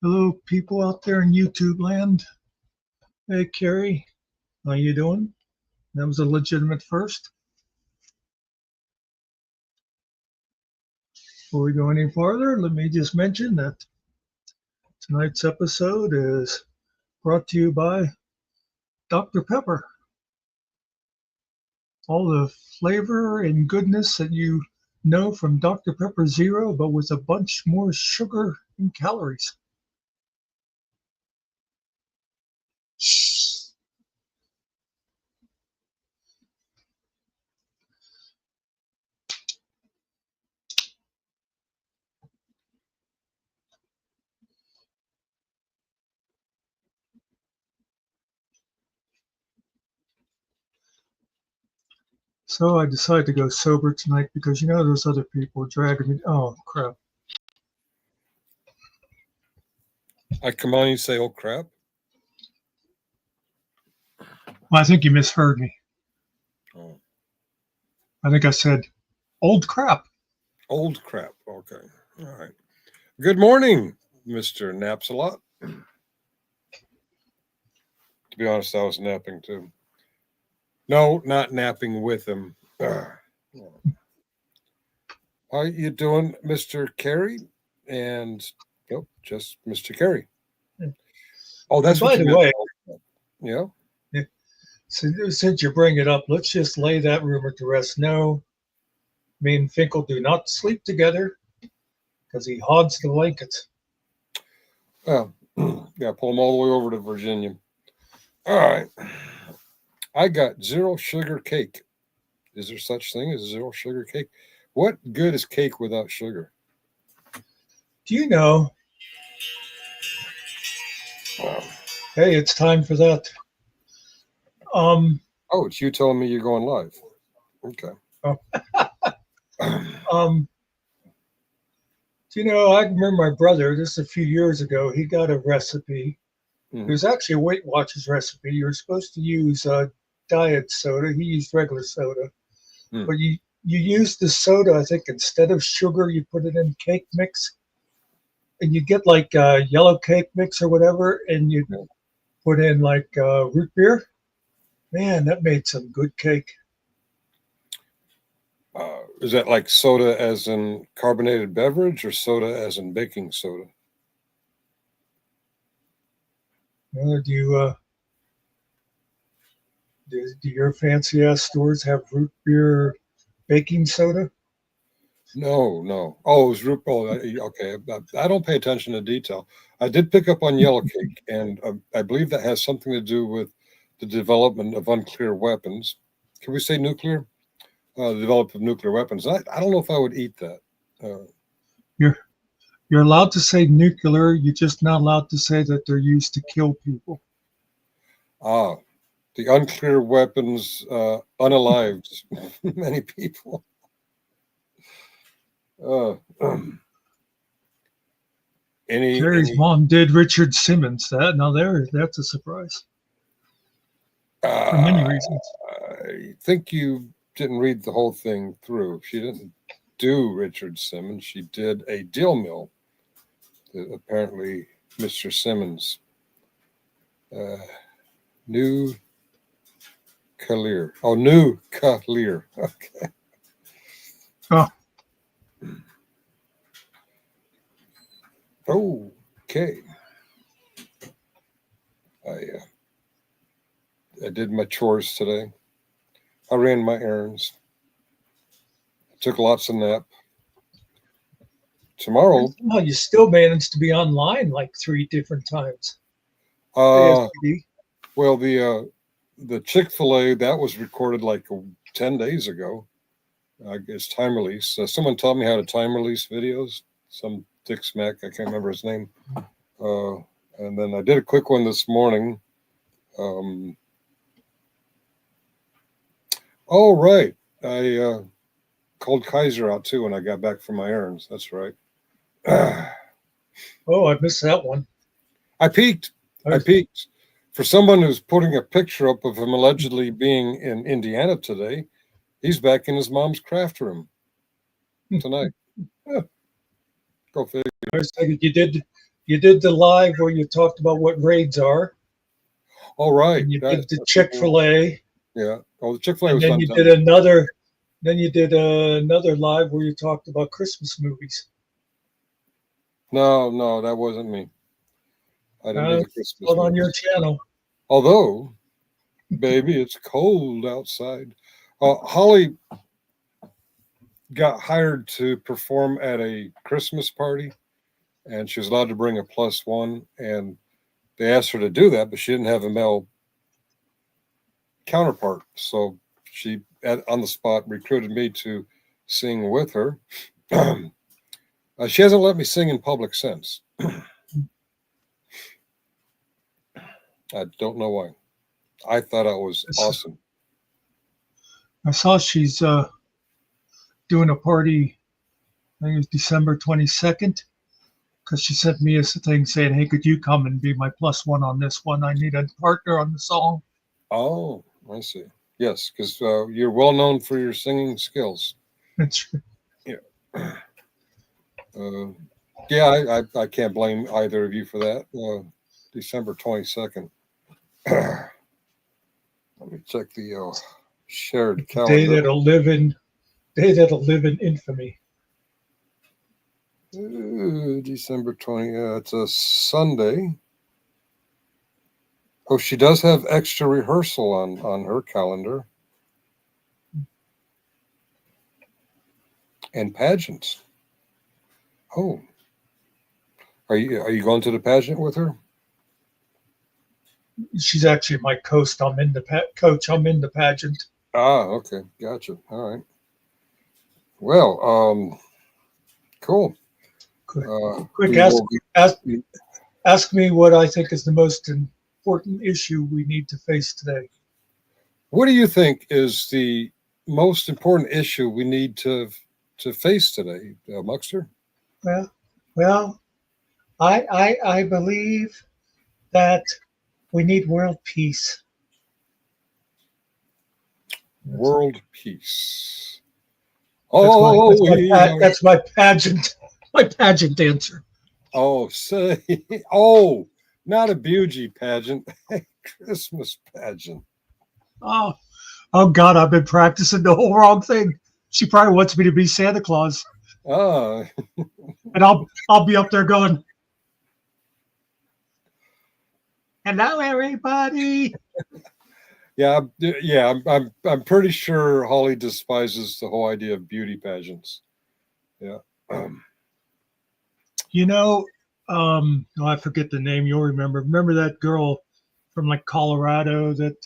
Hello, people out there in YouTube land. Hey, Carrie, how you doing? That was a legitimate first. Before we go any farther, let me just mention that tonight's episode is brought to you by Dr. Pepper. All the flavor and goodness that you know from Dr. Pepper Zero, but with a bunch more sugar and calories. So I decided to go sober tonight because those other people dragging me. Oh, crap. I come on, you say, "Oh crap." Well, I think you misheard me. Oh, I think I said, old crap. old crap. Okay. All right. Good morning, Mr. Naps a lot. To be honest, I was napping too. No, not napping with him. How you doing, Mr. Carey? And nope, just Mr. Carey. Oh, that's By what you the meant. way, Yeah. since you bring it up, let's just lay that rumor to rest. No, me and Finkel do not sleep together because he hogs the blankets. Well, yeah, pull them all the way over to Virginia. All right. I got zero sugar cake. Is there such thing as zero sugar cake? What good is cake without sugar? Do you know? Hey, it's time for that. Oh, it's you telling me you're going live. Okay. I remember my brother, this a few years ago, he got a recipe. It was actually a Weight Watchers recipe. You're supposed to use diet soda. He used regular soda. But you use the soda, I think, instead of sugar, you put it in cake mix. And you get like yellow cake mix or whatever, and you put in like root beer. Man, that made some good cake. Is that like soda as in carbonated beverage or soda as in baking soda? Do your fancy ass stores have root beer baking soda? No. Oh, it was root beer. Okay. I don't pay attention to detail. I did pick up on yellow cake, and I believe that has something to do with the development of unclear weapons. Can we say nuclear? The development of nuclear weapons. I don't know if I would eat that. You're allowed to say nuclear. You're just not allowed to say that they're used to kill people. The unclear weapons unalived many people. Carrie's mom did Richard Simmons. That's a surprise for many reasons. I think you didn't read the whole thing through. She didn't do Richard Simmons. She did a deal mill that apparently Mr. Simmons New Kalir. Oh, New Kalir. Okay. Oh. Okay. I did my chores today. I ran my errands. I took lots of nap. Tomorrow. Well, you still managed to be online like 3 different times. Well, the Chick-fil-A that was recorded like 10 days ago. I guess time release. Someone taught me how to time release videos. Some Dick Smack, I can't remember his name. And then I did a quick one this morning. Right. I called Kaiser out too when I got back from my errands. That's right. Oh, I missed that one. I peeked. For someone who's putting a picture up of him allegedly being in Indiana today, he's back in his mom's craft room tonight. Go figure. I was thinking you did You did the live where you talked about what raids are. All right. And you did the Chick-fil-A. Yeah. Oh, the Chick-fil-A and was then fun. you did another. Then you did another live where you talked about Christmas movies. No, that wasn't me. I didn't do the Christmas on your channel. Although, baby, it's cold outside. Holly got hired to perform at a Christmas party, and she was allowed to bring a +1, and they asked her to do that, but she didn't have a male counterpart, so she on the spot recruited me to sing with her. She hasn't let me sing in public since. I don't know why. I thought I was awesome. I saw she's doing a party, I think it was December 22nd, because she sent me a thing saying, hey, could you come and be my +1 on this one? I need a partner on the song. Oh, I see. Yes, because you're well known for your singing skills. That's true. Yeah. Yeah, I can't blame either of you for that. December 22nd. Let me check the shared calendar. Day that'll live in infamy. December 20. It's a Sunday. Oh, she does have extra rehearsal on her calendar. And pageants. Oh. Are you going to the pageant with her? She's actually my coach. I'm in the pageant. Ah, okay. Gotcha. All right. Well, cool. Quick, ask me what I think is the most important issue we need to face today. What do you think is the most important issue we need to face today, Muckster? Well, I believe that we need world peace. World peace. That's my pageant. My pageant answer. Oh, say, oh, not a Bugey pageant, Christmas pageant. Oh God, I've been practicing the whole wrong thing. She probably wants me to be Santa Claus. Oh. And I'll be up there going, hello, everybody. Yeah. I'm pretty sure Holly despises the whole idea of beauty pageants. Yeah. I forget the name. You'll remember. Remember that girl from like Colorado that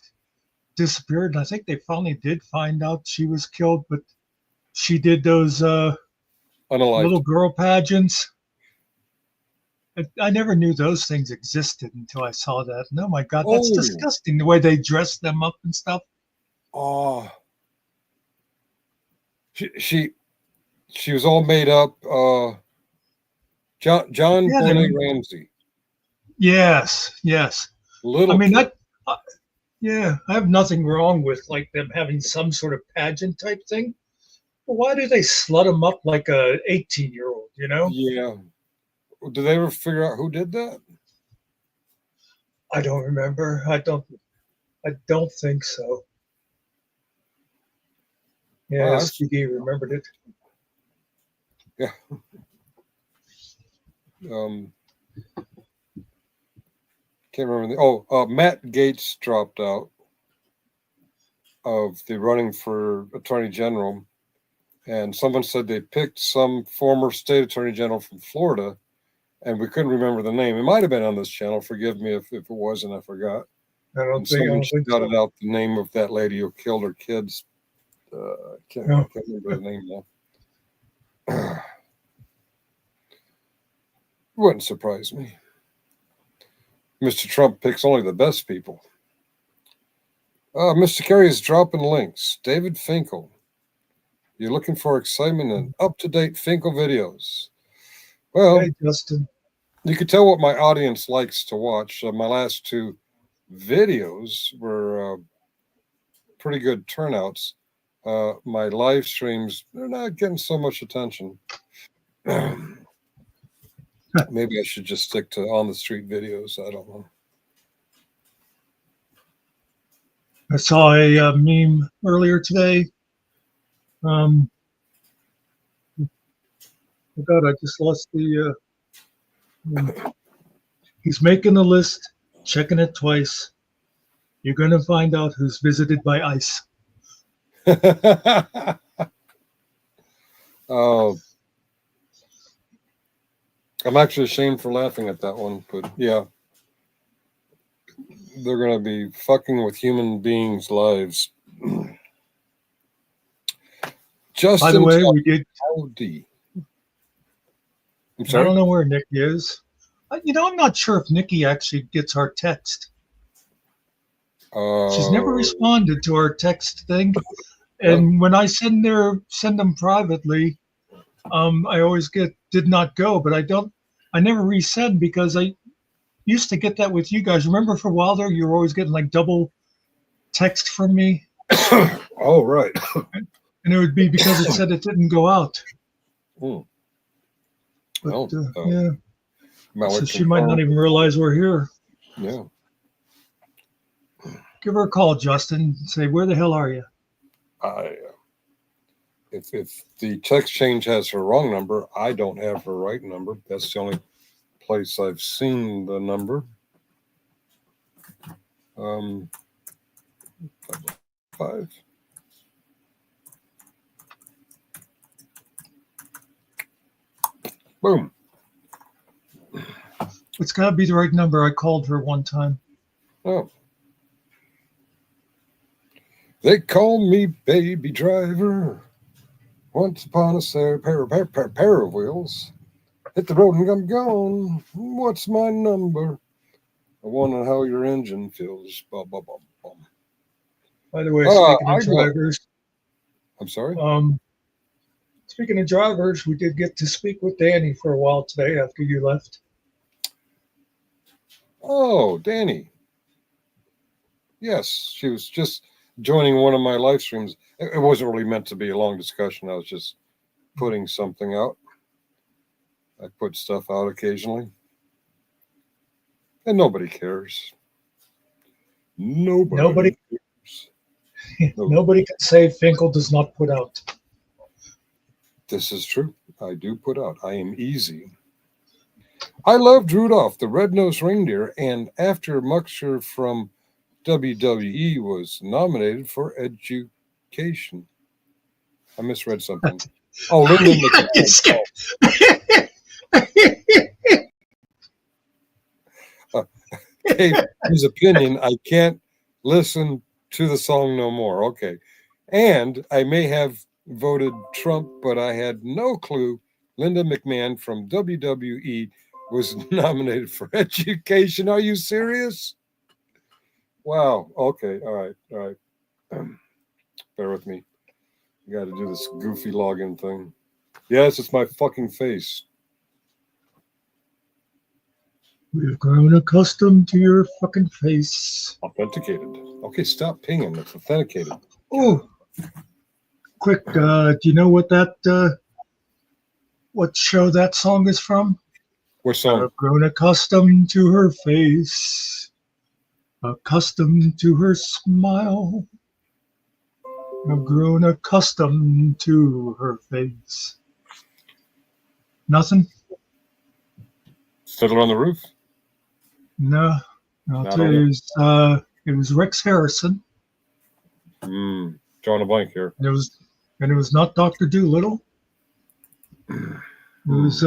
disappeared? And I think they finally did find out she was killed, but she did those little girl pageants. I never knew those things existed until I saw that. And oh my God, that's disgusting the way they dress them up and stuff. Oh, she was all made up. John Bonet Ramsey. Yes. Little. I mean, I have nothing wrong with like them having some sort of pageant type thing. But why do they slut them up like a 18-year-old? Yeah. Did they ever figure out who did that? I don't remember. I don't think so. Yeah, SPD remembered it. Yeah. Can't remember. Matt Gaetz dropped out of the running for Attorney General, and someone said they picked some former state Attorney General from Florida, and we couldn't remember the name. It might have been on this channel. Forgive me if it wasn't. I forgot. I don't think shouted out the name of that lady who killed her kids. I can't remember the name now. Wouldn't surprise me. Mr. Trump picks only the best people. Mr. Kerry is dropping links. David Finkel. You're looking for excitement and up-to-date Finkel videos. Well, hey, Justin. You can tell what my audience likes to watch. My last two videos were pretty good turnouts. My live streams, they're not getting so much attention. Maybe I should just stick to on the street videos. I don't know. I saw a meme earlier today. Oh God, I just lost the. He's making a list, checking it twice. You're going to find out who's visited by ICE. Oh, I'm actually ashamed for laughing at that one, but yeah, they're going to be fucking with human beings' lives. Just By the way, we did. howdy. I'm I sorry. don't know where Nikki is. I'm not sure if Nikki actually gets our text. She's never responded to our text thing. And when I send them privately, I always get did not go, but I never resend because I used to get that with you guys. Remember for a while there, you were always getting like double text from me. Oh, right. And it would be because it said it didn't go out. Mm. But yeah, so she might not even realize we're here. Yeah. Give her a call, Justin. Say, where the hell are you? If the text change has her wrong number, I don't have her right number. That's the only place I've seen the number. 5. Boom. It's got to be the right number. I called her one time. Oh. They call me baby driver. Once upon a pair of wheels. Hit the road and I'm gone. What's my number? I wonder how your engine feels. Bum, bum, bum, bum. By the way, speaking of drivers. I'm sorry? Speaking of drivers, we did get to speak with Danny for a while today after you left. Oh, Danny. Yes, she was just joining one of my live streams. It wasn't really meant to be a long discussion. I was just putting something out. I put stuff out occasionally. And nobody cares. Nobody cares. Nobody can say Finkel does not put out. This is true. I do put out. I am easy. I loved Rudolph the Red-Nosed Reindeer, and after Muckster from WWE was nominated for education. I misread something. Oh, Linda McMahon. His opinion, I can't listen to the song no more. Okay. And I may have voted Trump, but I had no clue Linda McMahon from WWE was nominated for education. Are you serious? Wow. Okay. All right. Bear with me. You got to do this goofy login thing. Yes, it's my fucking face. We've grown accustomed to your fucking face. Authenticated. Okay, stop pinging. It's authenticated. Oh, quick. Do you know what what show that song is from? What song? I've grown accustomed to her face, accustomed to her smile. I've grown accustomed to her face. Nothing? Fiddler on the Roof? No. I'll tell you, it was Rex Harrison. Drawing a blank here. And it was not Dr. Doolittle. It was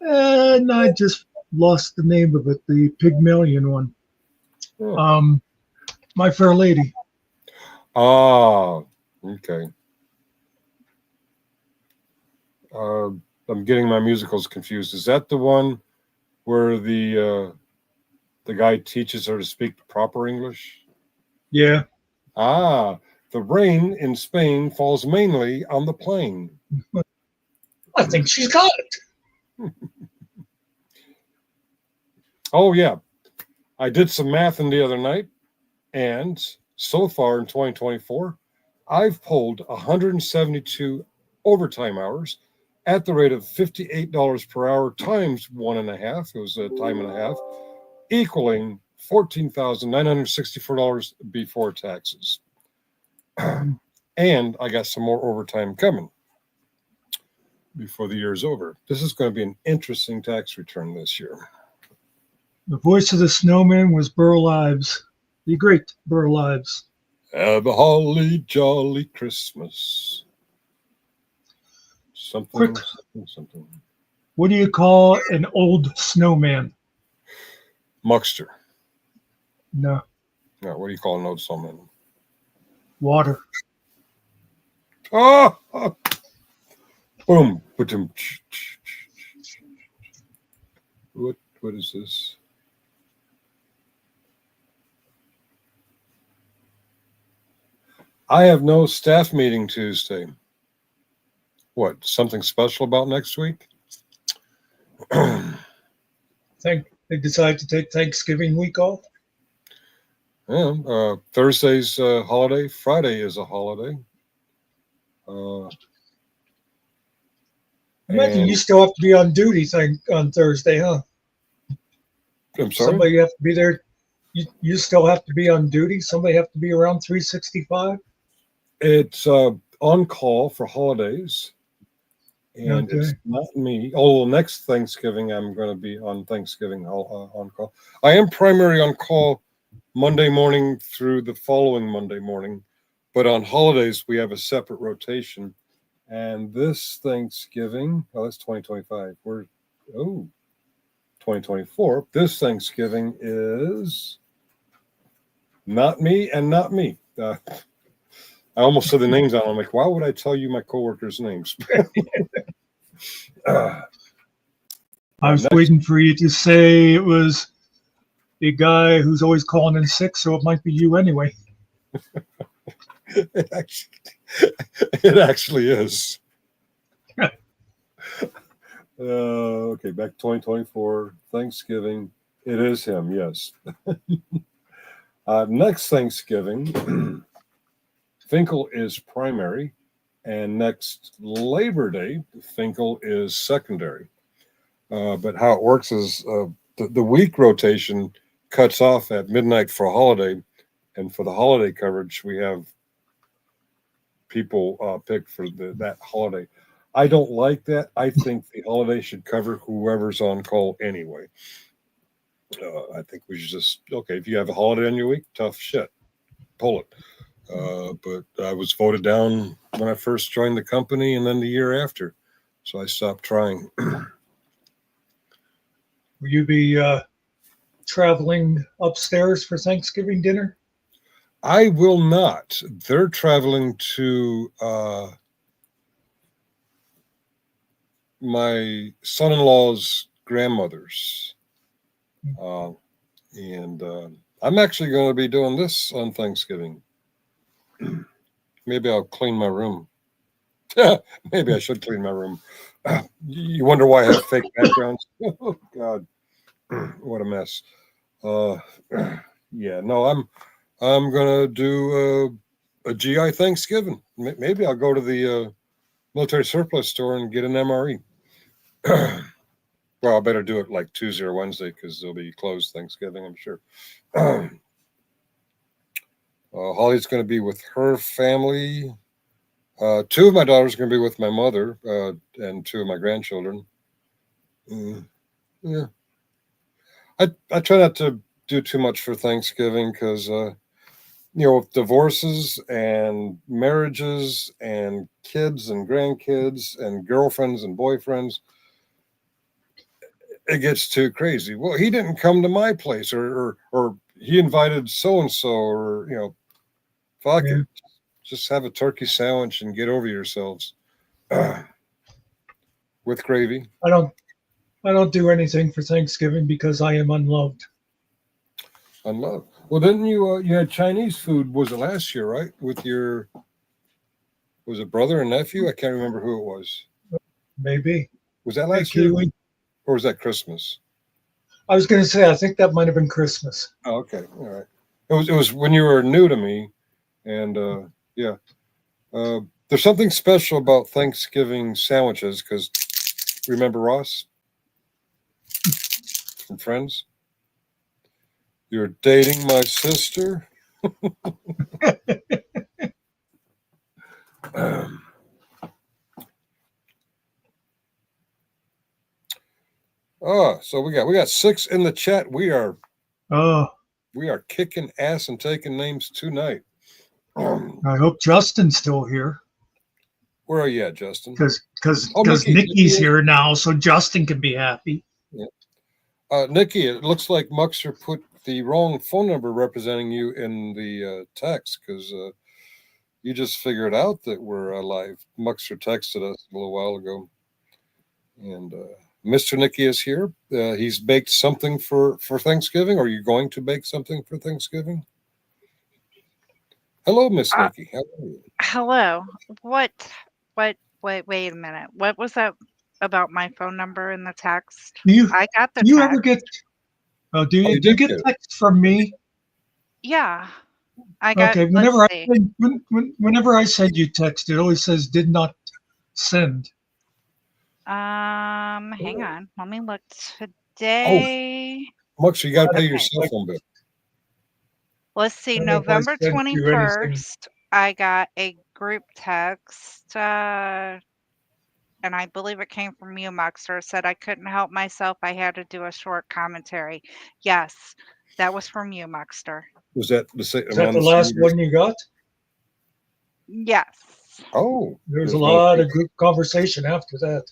and I just lost the name of it, the Pygmalion one. Oh. My Fair Lady. Ah, okay. I'm getting my musicals confused. Is that the one where the guy teaches her to speak proper English? Yeah. Ah, the rain in Spain falls mainly on the plain. I think she's got it. Oh, yeah. I did some math in the other night, and so far in 2024, I've pulled 172 overtime hours at the rate of $58 per hour times 1.5. It was a time and a half, equaling $14,964 before taxes. And I got some more overtime coming before the year's over. This is going to be an interesting tax return this year. The voice of the snowman was Burl Ives, the great Burl Ives. Have a holly jolly Christmas. Something. What do you call an old snowman? Muckster. No. No, what do you call an old snowman? Water. Oh! Boom. What is this? I have no staff meeting Tuesday. What? Something special about next week? Think they decide to take Thanksgiving week off? Yeah, Thursday's a holiday. Friday is a holiday. Imagine you still have to be on duty on Thursday, huh? I'm sorry? Somebody have to be there. You still have to be on duty? Somebody have to be around 365? It's on call for holidays. And It's not me. Oh, well, next Thanksgiving, I'm going to be on Thanksgiving on call. I am primary on call Monday morning through the following Monday morning. But on holidays, we have a separate rotation. And this Thanksgiving, that's 2025. 2024. This Thanksgiving is not me and not me. I almost said the names out. I'm like, why would I tell you my coworkers' names? I was waiting for you to say it was the guy who's always calling in sick, so it might be you anyway. It actually is. Okay, back to 2024, Thanksgiving. It is him, yes. Next Thanksgiving, Finkel is primary, and next Labor Day, Finkel is secondary. But how it works is the week rotation cuts off at midnight for a holiday, and for the holiday coverage, we have people picked for that holiday. I don't like that. I think the holiday should cover whoever's on call anyway. I think we should just, okay, if you have a holiday on your week, tough shit, pull it. But I was voted down when I first joined the company and then the year after. So I stopped trying. Will you be traveling upstairs for Thanksgiving dinner? I will not. They're traveling to my son-in-law's grandmother's. And I'm actually going to be doing this on Thanksgiving. Maybe I'll clean my room. Maybe I should clean my room. You wonder why I have fake backgrounds? Oh, God. What a mess. Yeah, no, I'm going to do a GI Thanksgiving. Maybe I'll go to the military surplus store and get an MRE. Well, I better do it like Tuesday or Wednesday because they'll be closed Thanksgiving, I'm sure. Holly's going to be with her family. Two of my daughters are going to be with my mother and two of my grandchildren. Yeah. I try not to do too much for Thanksgiving because, with divorces and marriages and kids and grandkids and girlfriends and boyfriends, it gets too crazy. Well, he didn't come to my place or he invited so-and-so or, fuck it. Just have a turkey sandwich and get over yourselves with gravy. I don't do anything for Thanksgiving because I am unloved. Unloved. Well, didn't you had Chinese food, was it last year, right? With your, was it brother and nephew? I can't remember who it was. Maybe. Was that last year? Or was that Christmas? I was going to say, I think that might have been Christmas. Oh, okay. All right. It was when you were new to me. And yeah. There's something special about Thanksgiving sandwiches because remember Ross from Friends? You're dating my sister. So we got 6 in the chat. We are kicking ass and taking names tonight. I hope Justin's still here. Where are you at, Justin? Because Nikki's here now, so Justin can be happy. Yeah. Nikki, it looks like Muckster put the wrong phone number representing you in the text because you just figured out that we're live. Muckster texted us a little while ago. And Mr. Nikki is here. He's baked something for Thanksgiving. Are you going to bake something for Thanksgiving? Hello, Miss Nikki. How are you? Hello. What? Wait a minute. What was that about my phone number in the text? I got the text. You ever get... Oh, do you? Do you get text from me? Yeah. I got... Okay, whenever I send you text, it always says did not send. Hang on. Let me look today. Oh, Muckster, you got to pay your cell phone bill. Let's see. November 21st, I got a group text, and I believe it came from you, Muckster. Said I couldn't help myself. I had to do a short commentary. Yes, that was from you, Muckster. Was that the last one you got? Yes. Oh, there's a lot of group conversation after that.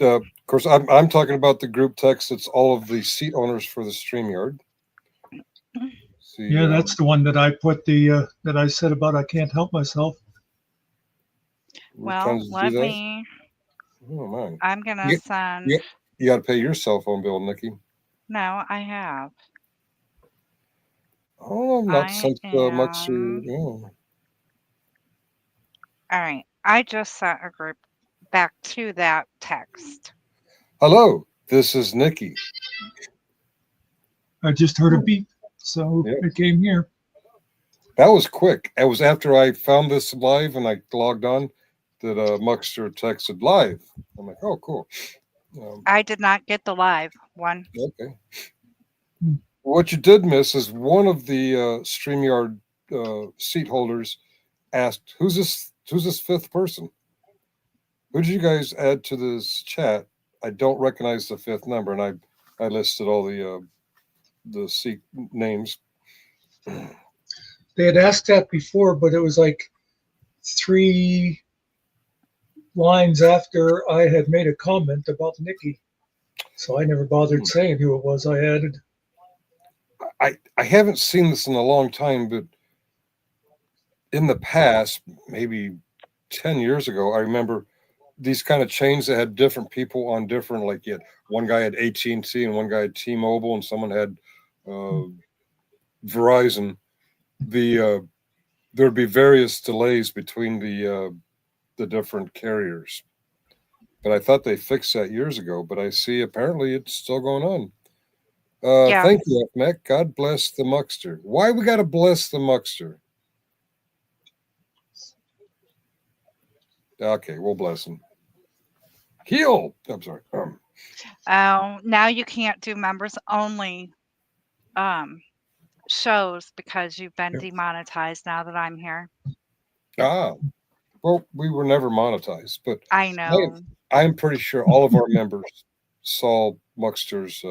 Of course, I'm talking about the group text. It's all of the seat owners for the StreamYard. See, yeah, that's the one that I put that I said about I can't help myself. Well, let me. Oh man, I'm gonna send. You got to pay your cell phone bill, Nikki. No, I have. Oh, not since Muckster. Yeah. All right, I just sent a group back to that text. Hello, this is Nikki. I just heard a beep, so it came here. That was quick. It was after I found this live and I logged on that Muckster texted live. I'm like, oh, cool. I did not get the live one. Okay. What you did miss is one of the StreamYard seat holders asked, "Who's this fifth person? Who did you guys add to this chat? I don't recognize the fifth number." And I listed all the seat names. They had asked that before, but it was like 3 lines after I had made a comment about Nikki. So I never bothered saying who it was I added. I haven't seen this in a long time, but in the past, maybe 10 years ago, I remember these kind of chains that had different people on different, like one guy had AT&T and one guy had T-Mobile and someone had Verizon. There'd be various delays between the different carriers. But I thought they fixed that years ago, but I see apparently it's still going on. Thank you, FMAK. God bless the Muckster. Why we got to bless the Muckster? Okay, we'll bless him. Heal. I'm sorry. Oh, now you can't do members only shows because you've been demonetized now that I'm here. Well, we were never monetized, but I know. I'm pretty sure all of our members saw Muckster's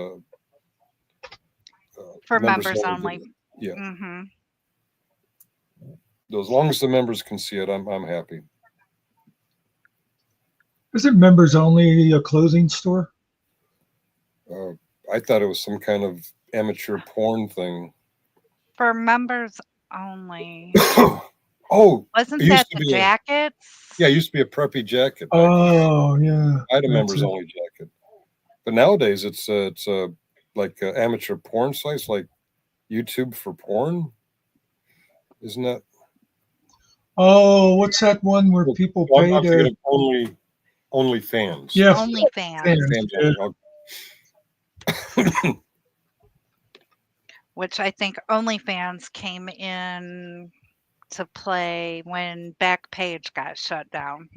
for members only. Yeah. Mm-hmm. As long as the members can see it, I'm happy. Isn't members only a clothing store? I thought it was some kind of amateur porn thing. For members only. Oh, wasn't that the jackets? Yeah, it used to be a preppy jacket. Oh, yeah. I had a members only jacket, but nowadays it's like amateur porn sites like YouTube for porn. Isn't that? Oh, what's that one where people pay to only fans? Yeah, only fans. Which I think OnlyFans came in to play when Backpage got shut down.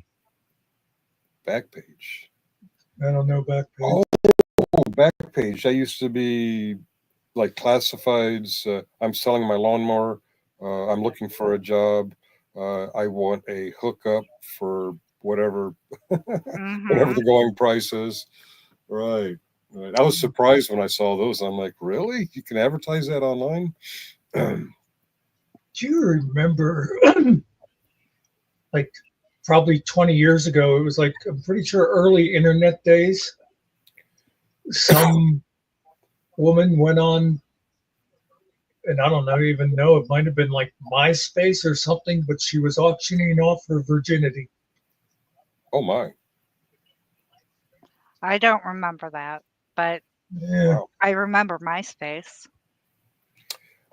Backpage. I don't know Backpage. Oh, Backpage. That used to be like classifieds. I'm selling my lawnmower. I'm looking for a job. I want a hookup for whatever, whatever the going price is. Right. Right. I was surprised when I saw those. I'm like, really? You can advertise that online? Do you remember, like, probably 20 years ago, it was like, I'm pretty sure early internet days, some woman went on, and I don't even know, it might have been like MySpace or something, but she was auctioning off her virginity. Oh, my. I don't remember that, but Yeah. Wow. I remember MySpace.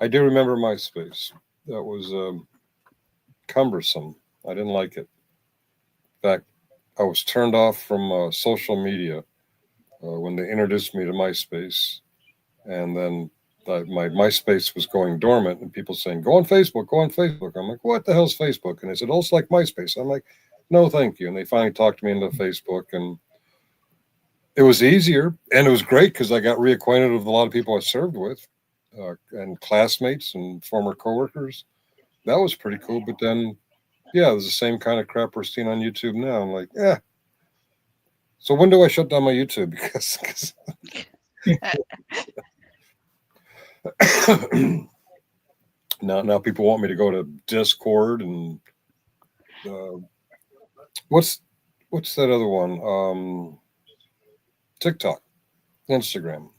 I do remember MySpace. That was cumbersome. I didn't like it. In fact, I was turned off from social media when they introduced me to MySpace. And then my MySpace was going dormant, and people saying, go on Facebook, go on Facebook. I'm like, what the hell's Facebook? And they said, oh, it's like MySpace. I'm like, no, thank you. And they finally talked me into Facebook, and it was easier, and it was great because I got reacquainted with a lot of people I served with, and classmates and former coworkers. That was pretty cool. But then, yeah, it was the same kind of crap we're seeing on YouTube now. I'm like, yeah. So when do I shut down my YouTube? Because now people want me to go to Discord and what's that other one? TikTok, Instagram.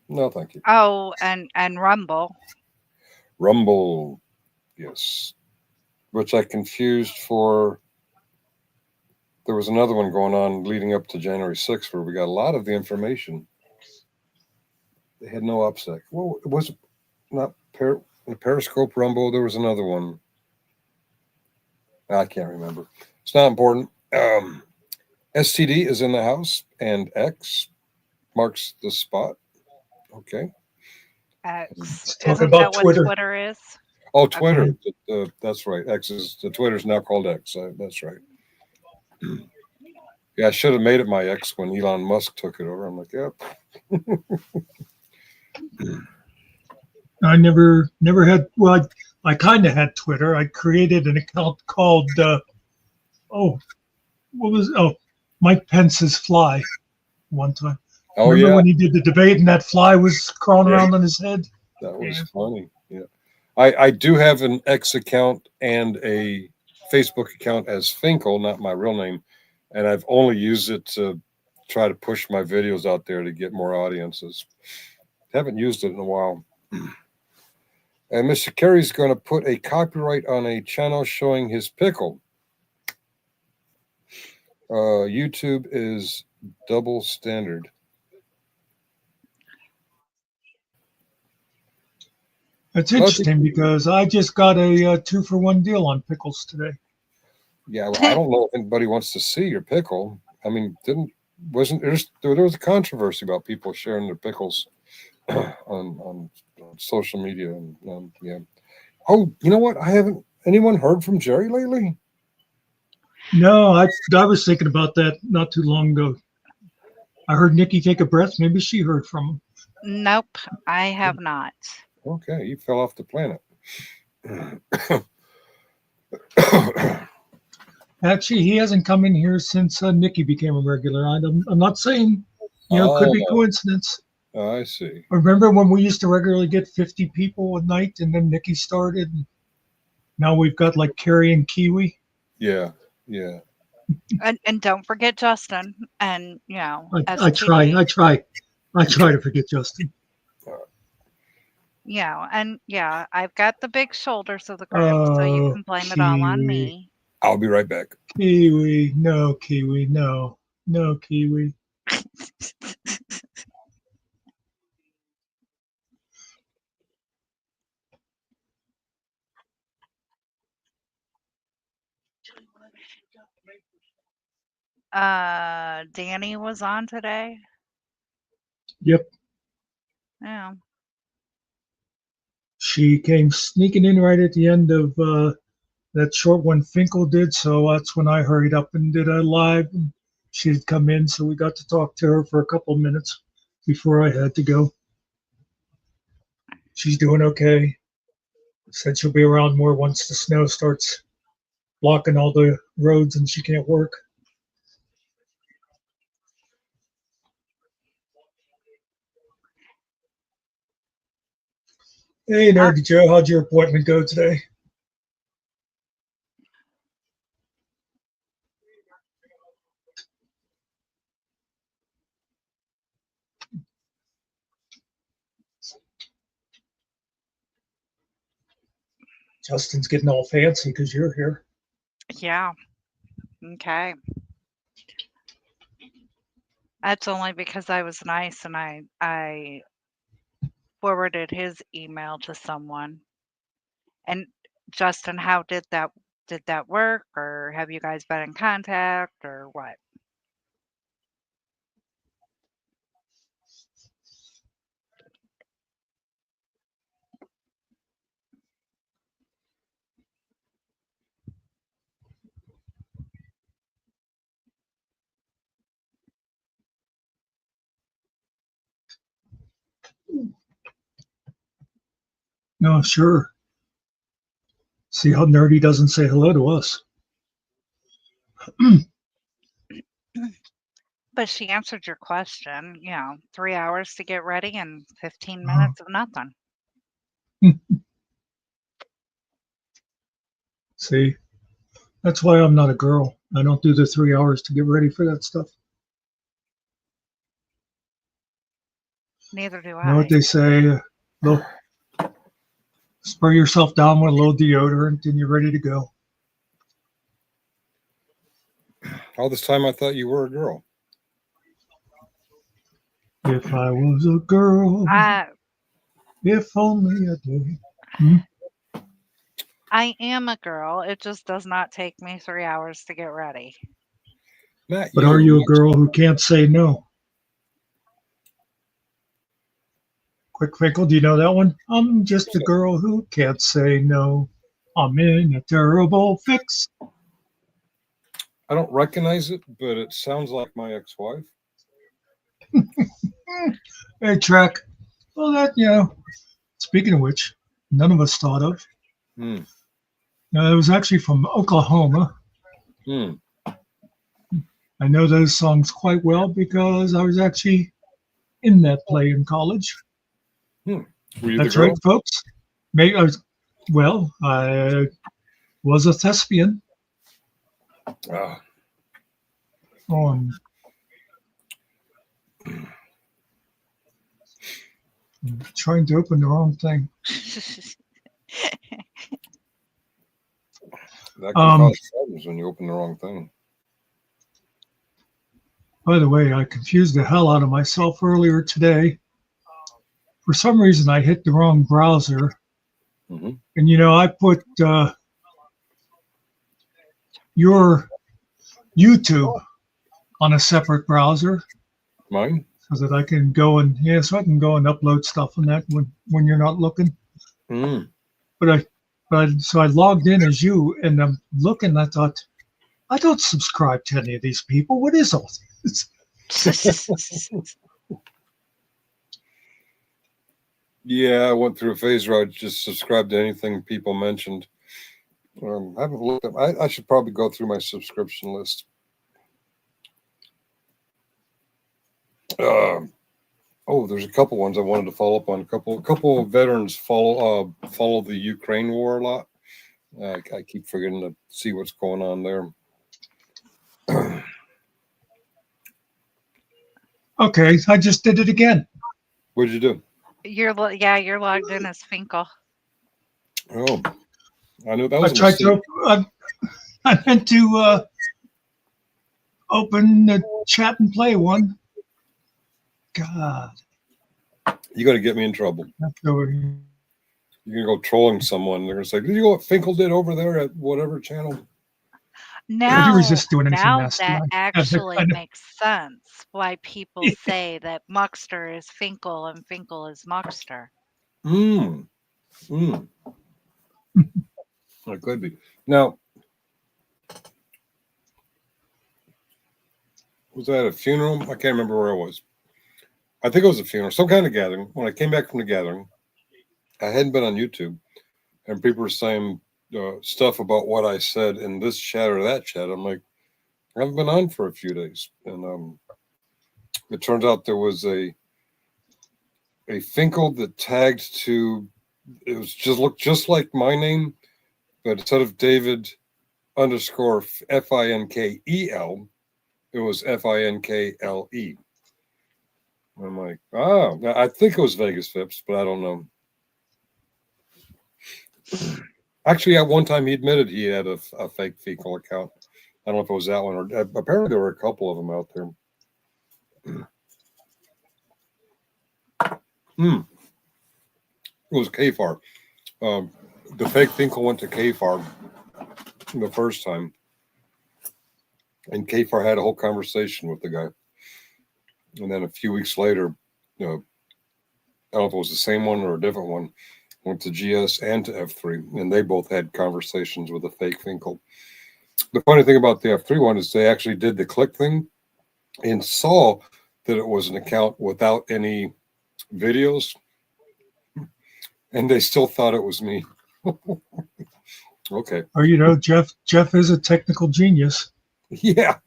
No, thank you. Oh, and Rumble. Rumble, yes. Which I confused for. There was another one going on leading up to January 6th where we got a lot of the information. They had no OPSEC. Well, it was not Periscope Rumble. There was another one. I can't remember. It's not important. STD is in the house, and X marks the spot. Okay. X. Talk Isn't about that Twitter. what Twitter is? Oh, Twitter. Okay. That's right. X is the Twitter's now called X. That's right. Yeah, I should have made it my X when Elon Musk took it over. I'm like, yep. I never had. Well, I kind of had Twitter. I created an account called Mike Pence's Fly one time. Oh, remember yeah. when he did the debate and that fly was crawling around on his head? That was funny. Yeah, I do have an X account and a Facebook account as Finkel, not my real name, and I've only used it to try to push my videos out there to get more audiences. Haven't used it in a while. And Mr. Kerry's going to put a copyright on a channel showing his pickle. YouTube is double standard. That's interesting because I just got a 2-for-1 deal on pickles today. Yeah, well, I don't know if anybody wants to see your pickle. I mean, there was a controversy about people sharing their pickles on social media, and yeah. Oh, you know what? Anyone heard from Jerry lately? No, I was thinking about that not too long ago. I heard Nikki take a breath. Maybe she heard from him. Nope, I have not. Okay, you fell off the planet. Actually, he hasn't come in here since Nikki became a regular. I'm not saying, could be coincidence. I see. Remember when we used to regularly get 50 people a night, and then Nikki started? Now we've got like Carrie and Kiwi. Yeah. And don't forget Justin. And I try to forget Justin. I've got the big shoulders of the group, so you can blame it all on me. I'll be right back. Kiwi, no Kiwi, no Kiwi. Danny was on today. Yep. Yeah. she came sneaking in right at the end of that short one Finkel did. So that's when I hurried up and did a live. She had come in, so we got to talk to her for a couple of minutes before I had to go. She's doing okay. Said she'll be around more once the snow starts blocking all the roads and she can't work. Hey, Nerdy Joe, how'd your appointment go today? Justin's getting all fancy because you're here. Yeah. Okay. That's only because I was nice and I forwarded his email to someone. And Justin, how did that work, or have you guys been in contact, or what? No, sure. See how Nerdy doesn't say hello to us. But she answered your question, 3 hours to get ready and 15 minutes of nothing. See, that's why I'm not a girl. I don't do the 3 hours to get ready for that stuff. Neither do You I. know what they say? Spray yourself down with a little deodorant and you're ready to go. All this time I thought you were a girl. If I was a girl, if only a day. I am a girl. It just does not take me 3 hours to get ready. Not But are you a girl who can't say no? Quick Finkel, do you know that one? I'm just a girl who can't say no. I'm in a terrible fix. I don't recognize it, but it sounds like my ex-wife. Hey, Trek. Well, that, speaking of which, none of us thought of. It was actually from Oklahoma. I know those songs quite well because I was actually in that play in college. Were you That's the girl? right, folks. I was a thespian. I'm trying to open the wrong thing. That can cause problems when you open the wrong thing. By the way, I confused the hell out of myself earlier today. For some reason, I hit the wrong browser. And, I put your YouTube on a separate browser. Mine? So that I can go and upload stuff on that when you're not looking. So I logged in as you, and I'm looking. I thought, I don't subscribe to any of these people. What is all this? Yeah, I went through a phase where I just subscribed to anything people mentioned. I haven't looked up. I should probably go through my subscription list. There's a couple ones I wanted to follow up on. A couple of veterans follow the Ukraine war a lot. I keep forgetting to see what's going on there. Okay, I just did it again. What'd you do? You're logged in as Finkel. Oh, I knew that was. I meant to open the chat and play one. God, you got to get me in trouble. You're gonna go trolling someone. They're gonna say, "Did you know what Finkel did over there at whatever channel?" Now that actually makes sense. Why people say that Muckster is Finkel and Finkel is Muckster. It could be. Now, was that a funeral? I can't remember where I was. I think it was a funeral, some kind of gathering. When I came back from the gathering, I hadn't been on YouTube, and people were saying stuff about what I said in this chat or that chat. I'm like, I haven't been on for a few days, and it turns out there was a Finkel that tagged to. It was looked just like my name, but instead of David _ Finkel, it was Finkle. I'm like, oh, I think it was Vegas Vips, but I don't know. Actually, at one time he admitted he had a fake Finkel account. I don't know if it was that one or apparently there were a couple of them out there. It was KFAR. The fake Finkel went to KFAR the first time, and KFAR had a whole conversation with the guy. And then a few weeks later, I don't know if it was the same one or a different one, went to GS and to F3, and they both had conversations with a fake Finkel. The funny thing about the F3 one is they actually did the click thing and saw that it was an account without any videos, and they still thought it was me. Okay. Or Jeff is a technical genius. Yeah.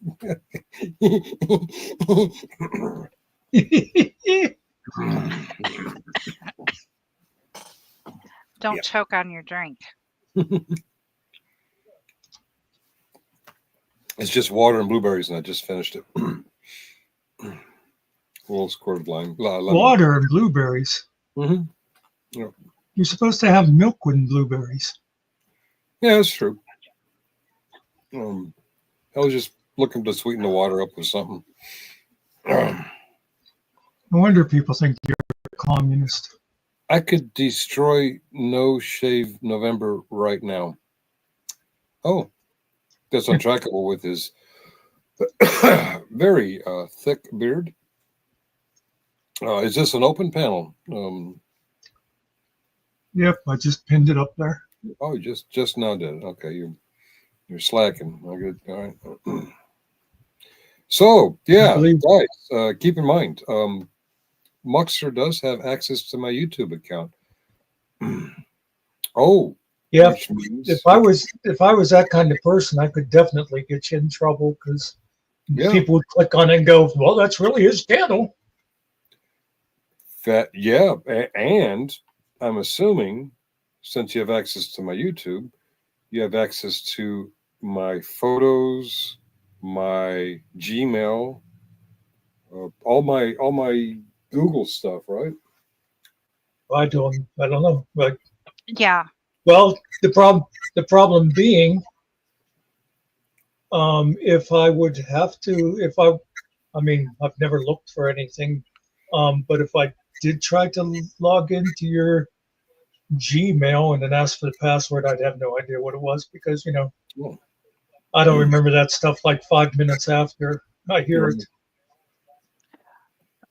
Don't choke on your drink. It's just water and blueberries, and I just finished it. A little squirt of lime. Water and blueberries. Mm-hmm. Yeah. You're supposed to have milk with blueberries. Yeah, that's true. I was just looking to sweeten the water up with something. No wonder people think you're a communist. I could destroy No Shave November right now. Oh, that's untrackable with his very thick beard. Is this an open panel? Yep, I just pinned it up there. Oh, you just now did it. Okay, you're slacking. All right. So yeah, guys, keep in mind, Muckster does have access to my YouTube account. Oh, yeah. If I was that kind of person, I could definitely get you in trouble because people would click on it and go, "Well, that's really his channel." And I'm assuming since you have access to my YouTube, you have access to my photos, my Gmail, all my Google stuff, right? I don't know, but yeah. Well, the problem being, if I would have to, I've never looked for anything, but if I did try to log into your Gmail and then ask for the password, I'd have no idea what it was because I don't remember that stuff like 5 minutes after I hear it.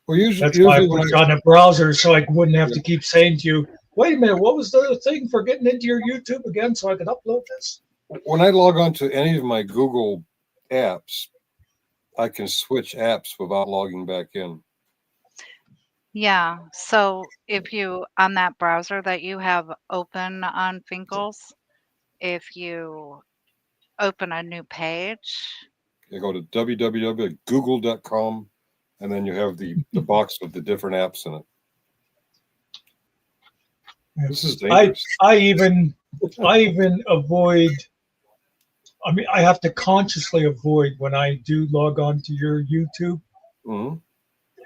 Well, that's why I put it on a browser so I wouldn't have to keep saying to you, "Wait a minute, what was the thing for getting into your YouTube again so I can upload this?" When I log on to any of my Google apps, I can switch apps without logging back in. Yeah. So if you, on that browser that you have open on Finkel's, if you open a new page, you go to www.google.com, and then you have the box with the different apps in it. This is dangerous. I even avoid. I have to consciously avoid when I do log on to your YouTube,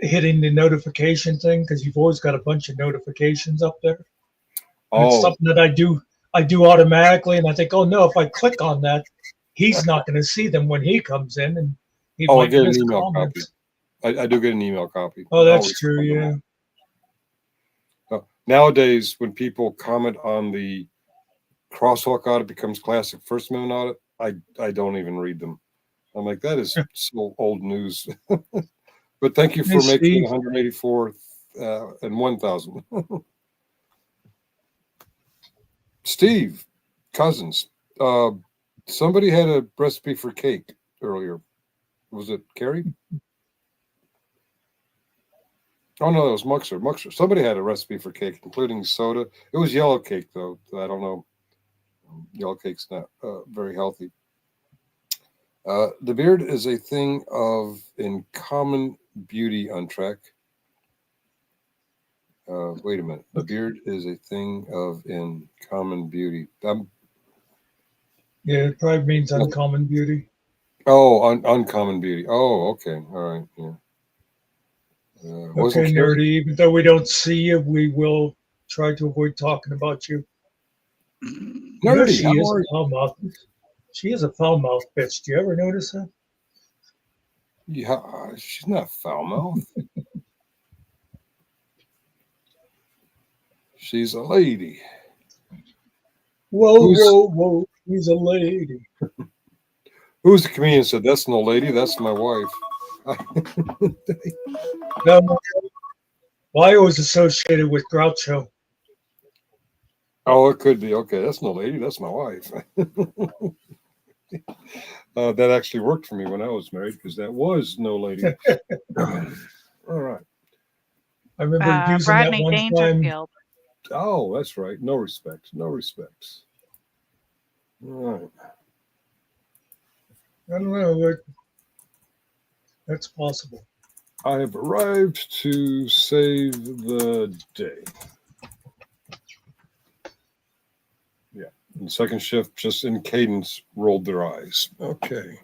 hitting the notification thing because you've always got a bunch of notifications up there. It's something that I do automatically, and I think, oh no, if I click on that, he's not going to see them when he comes in, and he might I get miss an email comments. copy. I do get an email copy. Oh, that's true. Yeah. Nowadays, when people comment on the crosswalk audit becomes classic First Amendment audit, I don't even read them. I'm like, that is so old news. But thank you for making 184 and 1,000. Steve Cousins. Somebody had a recipe for cake earlier. Was it Carrie? Oh no, it was Muckster. Muckster. Somebody had a recipe for cake, including soda. It was yellow cake, though. I don't know. Yellow cake's not very healthy. The beard is a thing of in common beauty on track. Wait a minute. The beard is a thing of in common beauty. Yeah, it probably means uncommon beauty. Oh, uncommon beauty. Oh, okay. All right. Yeah. Okay, nerdy. Even though we don't see you, we will try to avoid talking about you. Nerdy, she is a foul mouth. She is a foul mouth bitch. Do you ever notice that? Yeah, she's not foul mouth. She's a lady. Whoa. She's a lady. Who's the comedian said, that's no lady, that's my wife. No, well, I was associated with Groucho. Oh, it could be. Okay, that's no lady, that's my wife. That actually worked for me when I was married because that was no lady. All right. I remember using Rodney that one Dangerfield. Time. Oh, that's right. No respect. No respect. All right. I don't know. That's possible. I have arrived to save the day. Yeah. And second shift, just in cadence, rolled their eyes. Okay.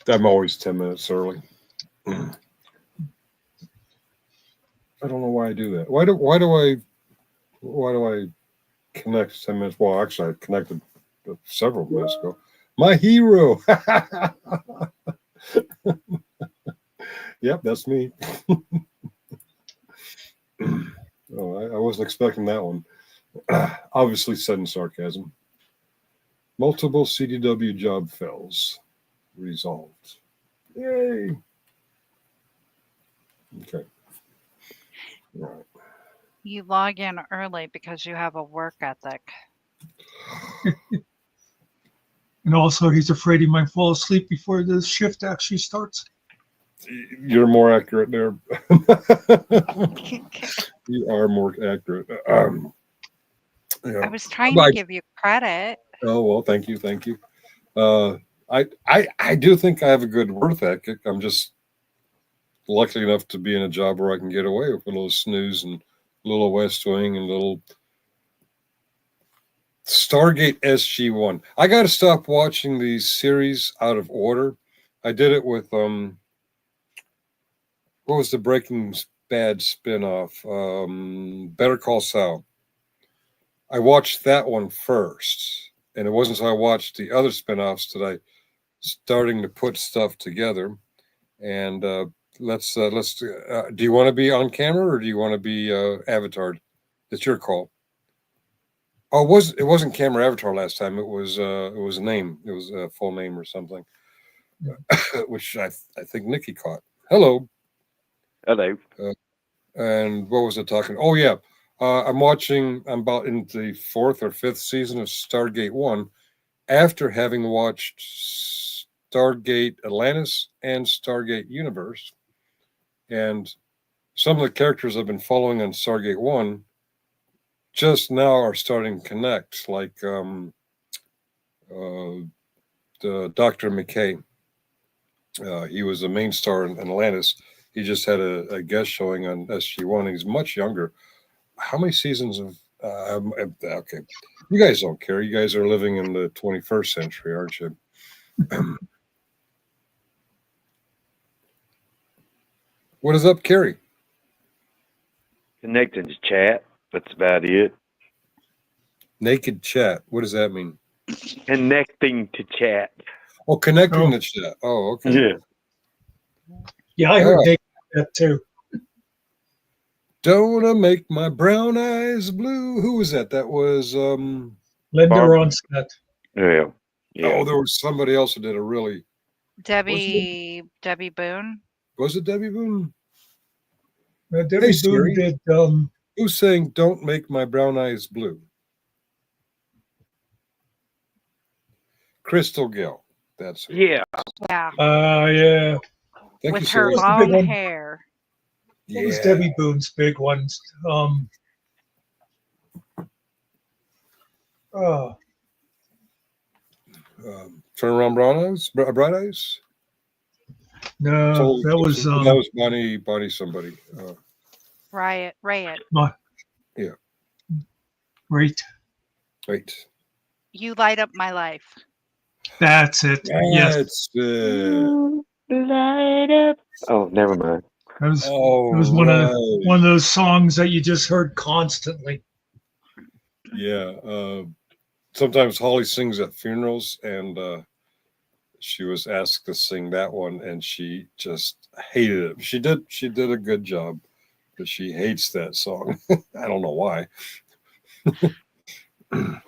I'm always 10 minutes early. I don't know why I do that. Why do I connect 10 minutes? Well, actually, I connected several minutes ago. My hero. Yep, that's me. Oh, I wasn't expecting that one. Obviously said in sarcasm. Multiple CDW job fails resolved. Yay. Okay. All right. You log in early because you have a work ethic. And also, he's afraid he might fall asleep before the shift actually starts. You're more accurate there. You are more accurate. I was trying to give you credit. Oh, well, thank you. I do think I have a good work ethic. I'm just lucky enough to be in a job where I can get away with a little snooze and a little West Wing and a little Stargate SG-1. I got to stop watching these series out of order. I did it with what was the Breaking Bad spinoff? Better Call Saul. I watched that one first, and it wasn't until I watched the other spinoffs that I starting to put stuff together. And let's do you want to be on camera or do you want to be avatared? It's your call. Oh, it wasn't camera avatar last time. It was a name. It was a full name or something, which I think Nikki caught. Hello. Hello. And what was it talking? Oh yeah, I'm about in the 4th or 5th season of Stargate 1, after having watched Stargate Atlantis and Stargate Universe, and some of the characters I've been following on Stargate 1 just now are starting to connect, like the Dr. McKay. He was the main star in Atlantis. He just had a guest showing on SG-1. He's much younger. How many seasons of... okay. You guys don't care. You guys are living in the 21st century, aren't you? What is up, Carrie? Connecting to chat. That's about it. Naked chat. What does that mean? Connecting to chat. Oh, connecting to chat. Oh, okay. Yeah. Yeah, I heard naked chat too. Don't I make my brown eyes blue? Who was that? That was Linda Ronstadt. Yeah. Oh, there was somebody else who did a really Debbie Boone. Was it Debbie Boone? Debbie Boone Siri. did. Who's saying "Don't Make My Brown Eyes Blue"? Crystal Gill. That's her. Yeah. Yeah. Yeah. Thank With you, her Siri. long hair. What was Debbie Boone's big ones? Turn Around Brown Eyes, Bright Eyes. No, that was Bonnie somebody. Riot. Yeah. Great. Right. You light up my life. That's it. Yes. That's Light up. Oh, never mind. That was one of those songs that you just heard constantly. Yeah. Sometimes Holly sings at funerals, and she was asked to sing that one, and she just hated it. She did a good job, but she hates that song. I don't know why. Oh my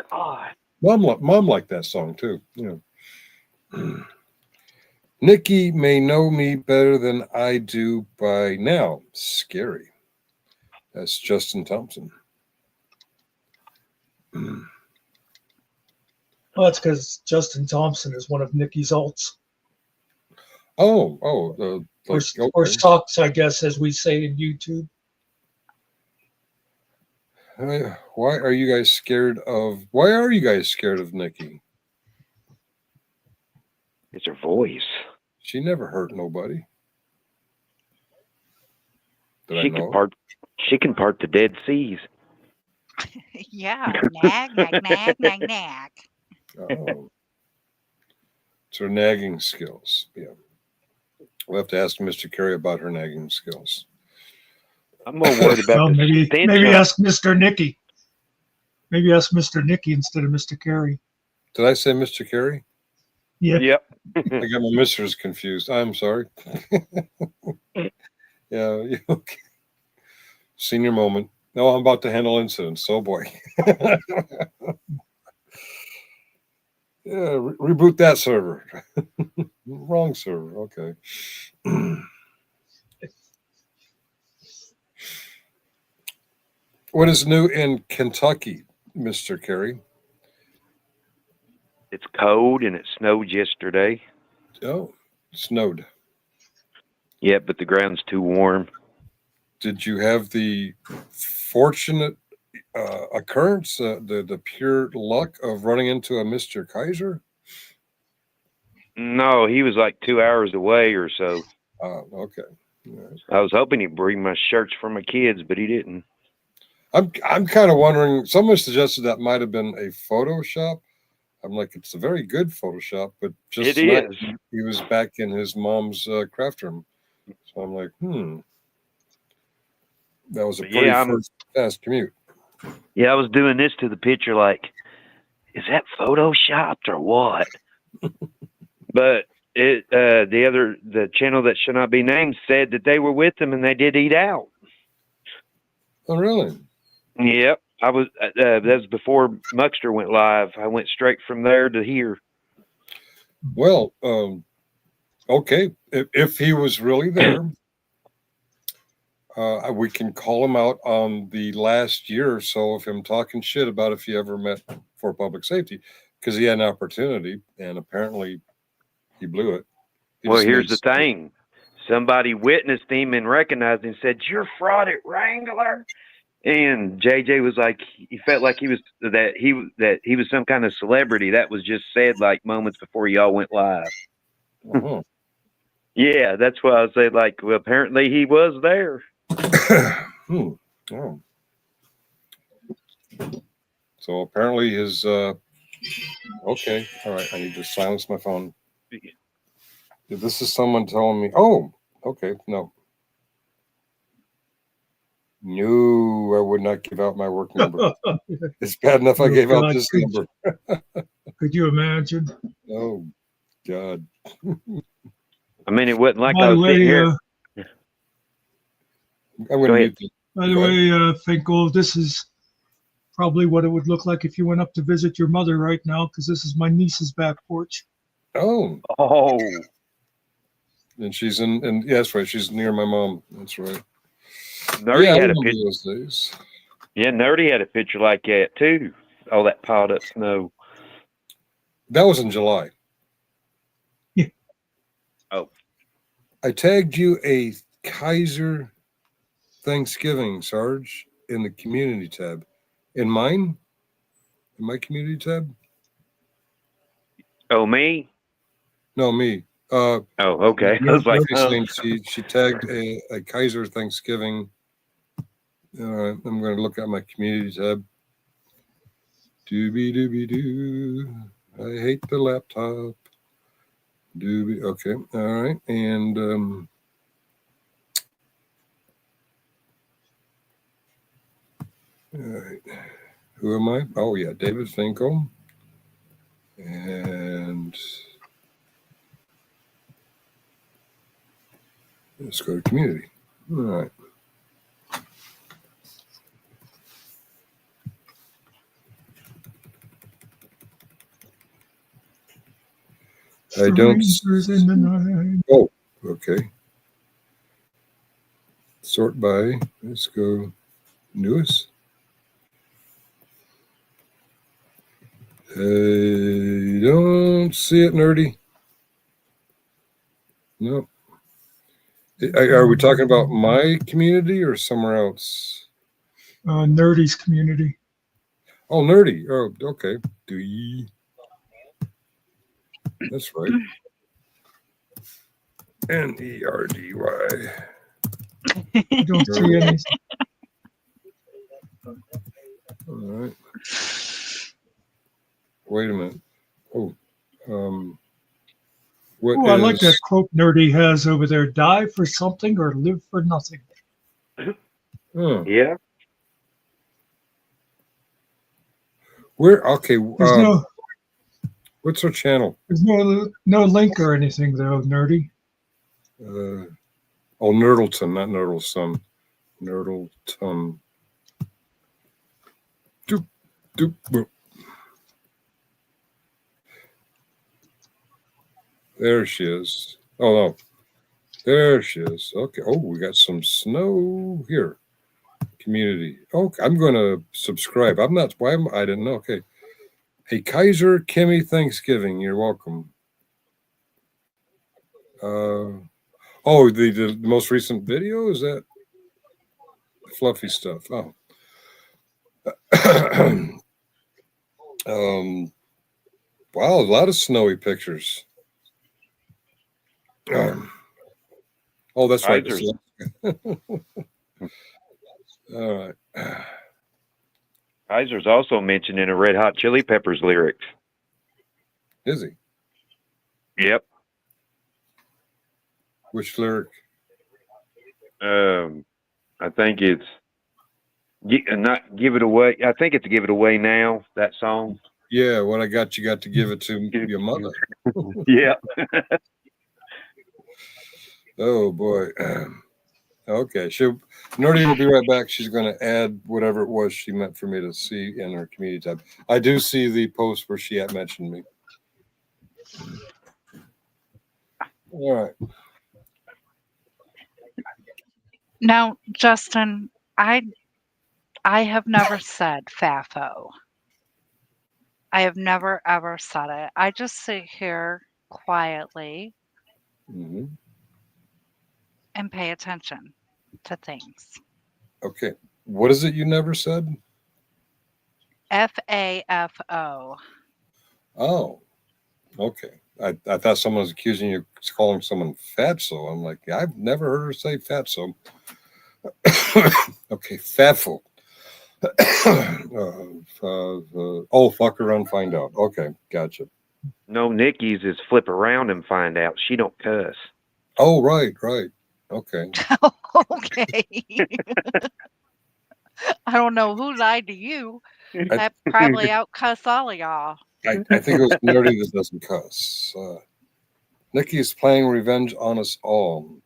God. Mom liked that song too. Nikki may know me better than I do by now. Scary. That's Justin Thompson. Well, that's because Justin Thompson is one of Nikki's alts. Or socks, I guess, as we say in YouTube. Why are you guys scared of Nikki? It's her voice. She never hurt nobody. She can part the Dead Seas. Yeah. Nag. Oh. It's her nagging skills. Yeah. We'll have to ask Mr. Carey about her nagging skills. I'm more worried about maybe ask Mr. Nicky. Maybe ask Mr. Nicky instead of Mr. Carey. Did I say Mr. Carey? Yeah. Yep. I got my misters confused. I'm sorry. Yeah. Okay. Senior moment. No, I'm about to handle incidents. Oh boy. Yeah, reboot that server. Wrong server. Okay. What is new in Kentucky, Mr. Carey? It's cold and it snowed yesterday. Oh, snowed. Yeah, but the ground's too warm. Did you have the fortunate occurrence, the pure luck of running into a Mr. Kaiser? No, he was like 2 hours away or so. Oh, okay. Right. I was hoping he'd bring my shirts for my kids, but he didn't. I'm kind of wondering. Someone suggested that might have been a Photoshop. I'm like, it's a very good Photoshop, but just tonight, he was back in his mom's craft room. So I'm like, that was a pretty fast commute. Yeah, I was doing this to the picture like, is that Photoshopped or what? But the channel that shall not be named said that they were with them and they did eat out. Oh, really? Yep. I was that was before Muckster went live. I went straight from there to here. Well, okay. If he was really there, we can call him out on the last year or so of him talking shit about if he ever met for public safety, because he had an opportunity and apparently he blew it. Well, here's the thing. Somebody witnessed him and recognized him and said, "You're fraud at Wrangler." And JJ was like, he felt like he was some kind of celebrity. That was just said like moments before y'all went live. Uh-huh. Yeah, that's why I said like, well, apparently he was there. Oh. So apparently his okay. All right. I need to silence my phone. This is someone telling me, oh, okay, no, I would not give out my work number. It's bad enough I gave out this number. Could you imagine? Oh, God. I mean, it wasn't like I was sitting here. By the way, Finkel, this is probably what it would look like if you went up to visit your mother right now, because this is my niece's back porch. Oh. And she's and yeah, that's right. She's near my mom. That's right. Nerdy yeah, I had a remember picture. those days. Yeah, Nerdy had a picture like that too. All that piled up snow. That was in July. Yeah. Oh. I tagged you a Kaiser Thanksgiving, Sarge, in the community tab. In mine? In my community tab? Oh, me? No, me. Oh, okay. I was like, saying she tagged a Kaiser Thanksgiving. I'm going to look at my community tab. Doobie doo. I hate the laptop. Doobie. Okay. All right. And all right. Who am I? Oh yeah, David Finkel. And let's go to community. All right. I don't. In the night. Oh, okay. Sort by. Let's go. Newest. I don't see it, Nerdy. No. Are we talking about my community or somewhere else? Nerdy's community. Oh, Nerdy. Oh, okay. Do ye? That's right. Nerdy. I don't see any. All right. Wait a minute. Oh, what Oh, I like that quote Nerdy has over there: "Die for something or live for nothing." yeah. Where? Okay. There's what's her channel? there's no link or anything though, Nerdy. Nerdleton, not Nerdleson. Nerdleton. Doop, doop, boop. There she is. Oh no. There she is. Okay. Oh, we got some snow here. Community. Okay, I'm going to subscribe. I'm not. Why am I didn't know. Okay. Hey, Kaiser Kimmy Thanksgiving. You're welcome. The most recent video, is that fluffy stuff? Oh. Wow, a lot of snowy pictures. Oh, that's right. All right. Kaiser's also mentioned in a Red Hot Chili Peppers lyrics. Is he? Yep. Which lyric? I think it's not Give It Away. I think it's Give It Away Now, that song. Yeah, what I got, you got to give it to your mother. Yeah. Oh, boy. Okay, Nerdy will be right back. She's going to add whatever it was she meant for me to see in her community tab. I do see the post where she had mentioned me. All right. Now, Justin, I have never said FAFO. I have never ever said it. I just sit here quietly and pay attention to things. Okay. What is it you never said? FAFO. Oh, okay. I thought someone was accusing you of calling someone fatso. I'm like, I've never heard her say fatso. Okay, fatful. Fuck around, find out. Okay, gotcha. No, Nikki's is flip around and find out. She don't cuss. Oh, right. Okay. Okay. I don't know who lied to you. That probably outcuss all of y'all. I think it was Nerdy that doesn't cuss. Nikki is playing revenge on us all.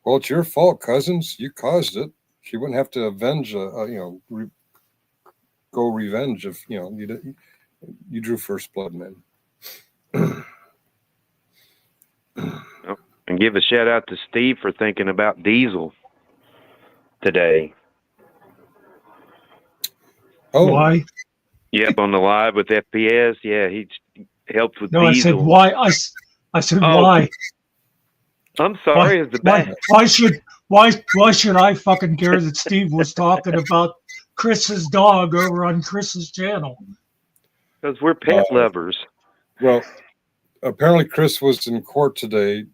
Well, it's your fault, cousins. You caused it. She wouldn't have to avenge, go revenge if, you drew first blood, man. And And give a shout out to Steve for thinking about Diesel today. Oh, Why? Yep, on the live with FPS. Yeah, he helped with No, I said Diesel. why. I said Oh, why. I'm sorry. It's the bad. Why should I fucking care that Steve was talking about Chris's dog over on Chris's channel? Because we're pet lovers. Well, apparently Chris was in court today,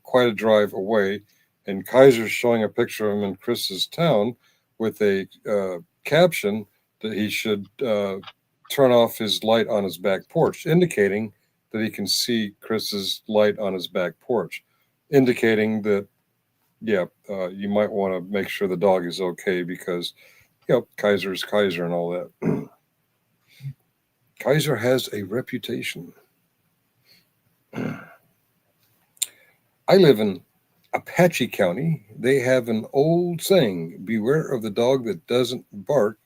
quite a drive away, and Kaiser's showing a picture of him in Chris's town with a caption that he should turn off his light on his back porch, indicating that he can see Chris's light on his back porch, indicating that, you might want to make sure the dog is okay because, Kaiser's Kaiser and all that. Kaiser has a reputation. I live in Apache County. They have an old saying, beware of the dog that doesn't bark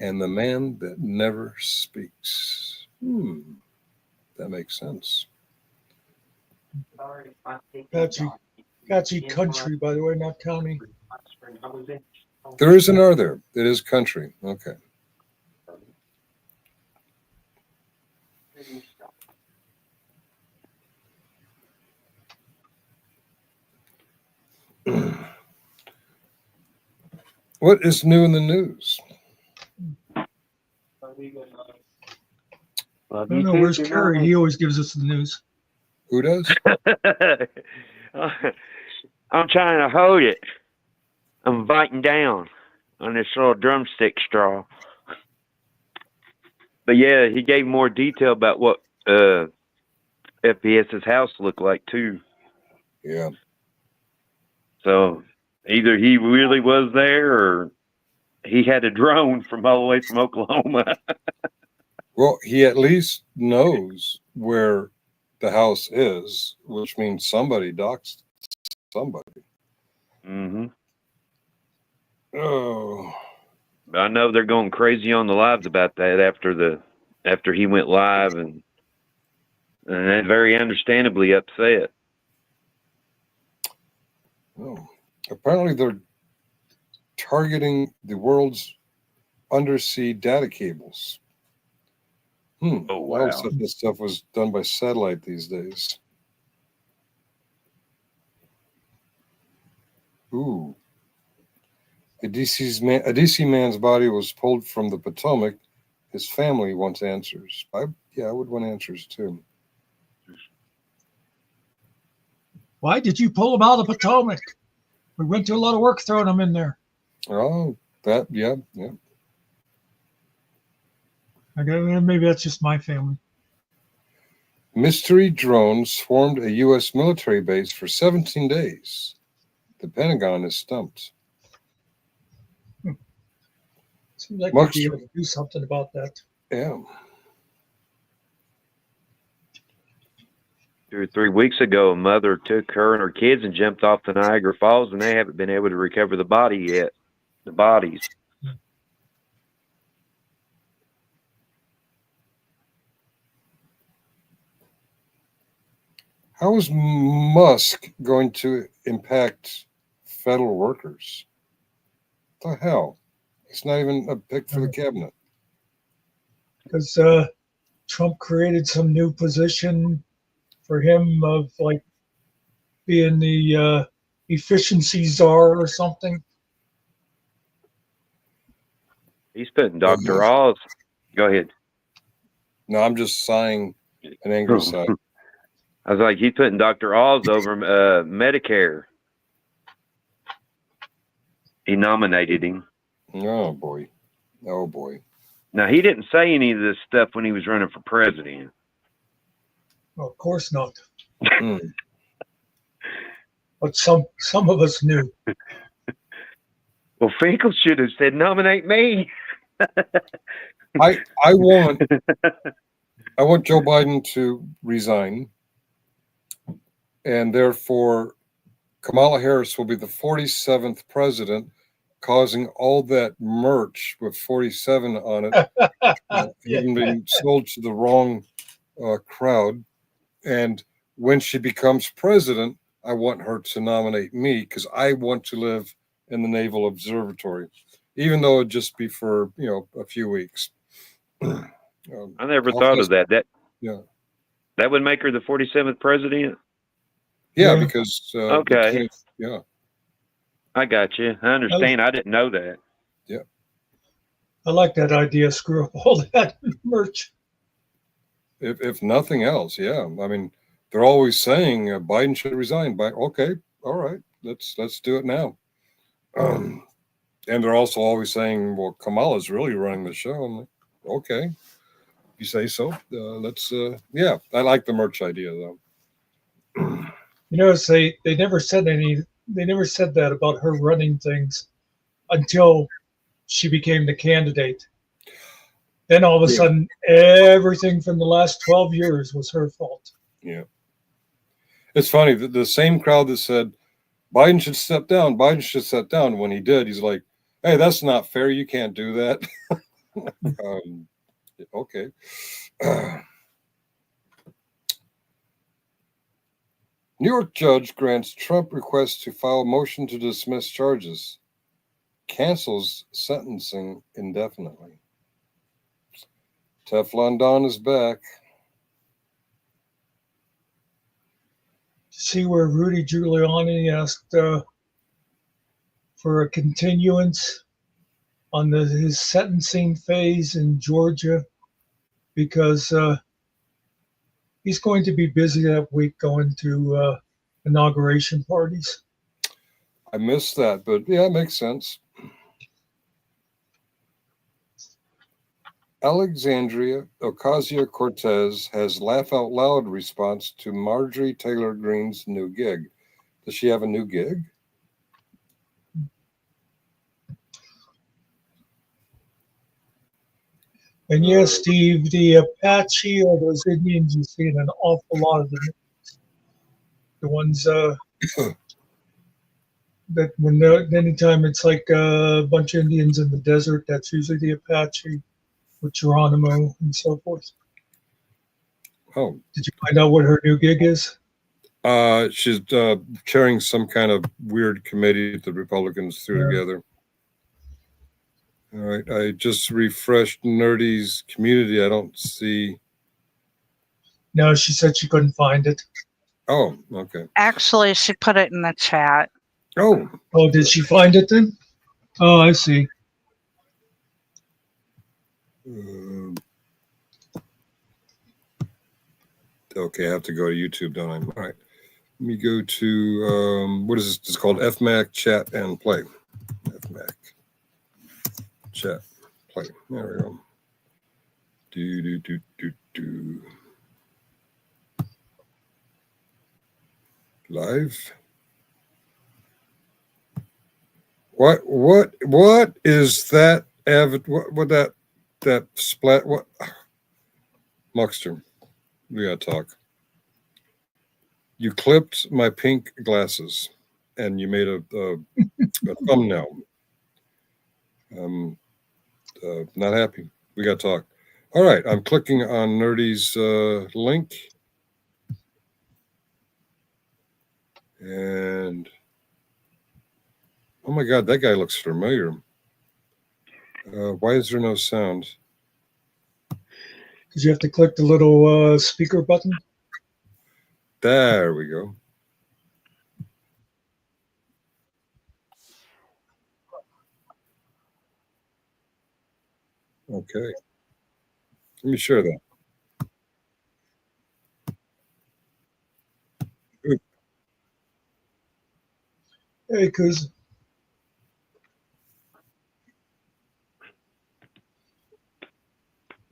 and the man that never speaks. That makes sense. Apache country, by the way, not county. There is an R there. It is country. Okay. What is new in the news? I don't know. Where's Kerry? He always gives us the news. Who does? I'm trying to hold it. I'm biting down on this little drumstick straw. But yeah, he gave more detail about what FPS's house looked like too. Yeah. So either he really was there or he had a drone from all the way from Oklahoma. Well, he at least knows where the house is, which means somebody doxed somebody. Mm-hmm. Oh. I know they're going crazy on the lives about that after he went live, and they're very understandably upset. Oh. Apparently, they're targeting the world's undersea data cables. Oh, wow. Most of this stuff was done by satellite these days. Ooh. A DC man's body was pulled from the Potomac. His family wants answers. I would want answers too. Why did you pull him out of the Potomac? We went through a lot of work throwing him in there. Oh, yeah. Okay, maybe that's just my family. Mystery drone swarmed a U.S. military base for 17 days. The Pentagon is stumped. Seems like we'd be able to do something about that. Yeah. 2 or 3 weeks ago, a mother took her and her kids and jumped off the Niagara Falls, and they haven't been able to recover the body yet. The bodies. How is Musk going to impact federal workers? What the hell? He's not even a pick for the cabinet. Because Trump created some new position for him of like being the efficiency czar or something. He's putting Dr. Oz. Go ahead. No, I'm just sighing an angry sigh. I was like, he's putting Dr. Oz over Medicare. He nominated him. Oh, boy. Oh, boy. Now, he didn't say any of this stuff when he was running for president. Well, of course not. But some of us knew. Well, Finkel should have said, nominate me. I want Joe Biden to resign, and therefore Kamala Harris will be the 47th president, causing all that merch with 47 on it even being sold to the wrong crowd. And when she becomes president, I want her to nominate me because I want to live in the Naval Observatory, even though it'd just be for, a few weeks. I never thought of that. Yeah. That would make her the 47th president? Yeah, because okay. Yeah. I got you. I understand. I didn't know that. Yeah. I like that idea. Screw up all that merch. If nothing else, yeah. I mean, they're always saying Biden should resign. Okay, all right, let's do it now. And they're also always saying, well, Kamala's really running the show. I'm like, okay, you say so. Let's. Yeah, I like the merch idea though. They never said that about her running things until she became the candidate. Then all of a sudden, everything from the last 12 years was her fault. Yeah. It's funny, the same crowd that said Biden should step down, when he did, he's like, hey, that's not fair. You can't do that. Okay. New York judge grants Trump request to file motion to dismiss charges, cancels sentencing indefinitely. Teflon Don is back. See where Rudy Giuliani asked for a continuance on his sentencing phase in Georgia because he's going to be busy that week going to inauguration parties. I missed that, but yeah, it makes sense. Alexandria Ocasio-Cortez has laugh out loud response to Marjorie Taylor Greene's new gig. Does she have a new gig? And yes, Steve, the Apache or those Indians you see in an awful lot of them. The ones that anytime it's like a bunch of Indians in the desert, that's usually the Apache with Geronimo and so forth. Oh. Did you find out what her new gig is? She's chairing some kind of weird committee that the Republicans threw together. All right, I just refreshed Nerdy's community. I don't see. No, she said she couldn't find it. Oh, okay. Actually, she put it in the chat. Oh, did she find it then? Oh, I see. Okay, I have to go to YouTube, don't I? All right. Let me go to, what is this? It's called FMAK Chat and Play. FMAK Chat Play. There we go. Do. Live. What is that? What that splat? What? Muckster, we gotta talk. You clipped my pink glasses, and you made a thumbnail. Not happy. We gotta talk. All right, I'm clicking on Nerdy's link, and oh my God, that guy looks familiar. Why is there no sound? Because you have to click the little speaker button. There we go. Okay. Let me share that. Good. Hey, Kuz.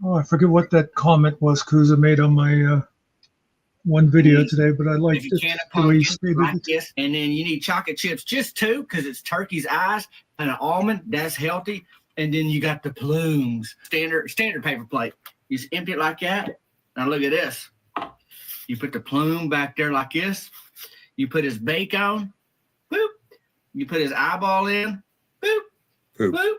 Oh, I forget what that comment was Kuza made on my one video today, but I liked it the way he stated like it. This, and then you need chocolate chips, just 2, because it's turkey's eyes and an almond. That's healthy. And then you got the plumes, standard paper plate. You just empty it like that. Now look at this. You put the plume back there like this. You put his bacon, boop. You put his eyeball in, boop, Poop. boop.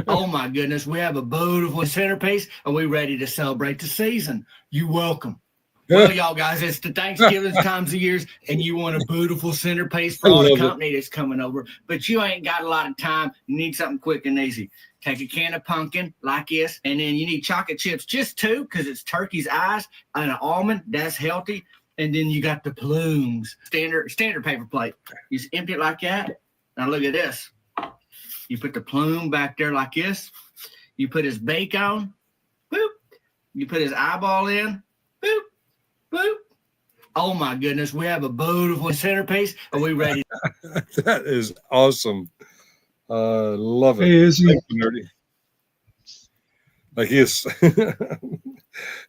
Oh my goodness, we have a beautiful centerpiece, and we're ready to celebrate the season. You're welcome. Well, y'all guys, it's the Thanksgiving times of years, and you want a beautiful centerpiece for all the company that's coming over, but you ain't got a lot of time. You need something quick and easy. Take a can of pumpkin like this, and then you need chocolate chips, just 2, because it's turkey's eyes, and an almond, that's healthy. And then you got the plumes, standard paper plate. You just empty it like that. Now look at this. You put the plume back there like this. You put his bake on. Boop. You put his eyeball in. Boop. Boop. Oh my goodness, we have a beautiful centerpiece. Are we ready? That is awesome. Love it. Hey, Izzy. Thank you, Nerdy. Like yes.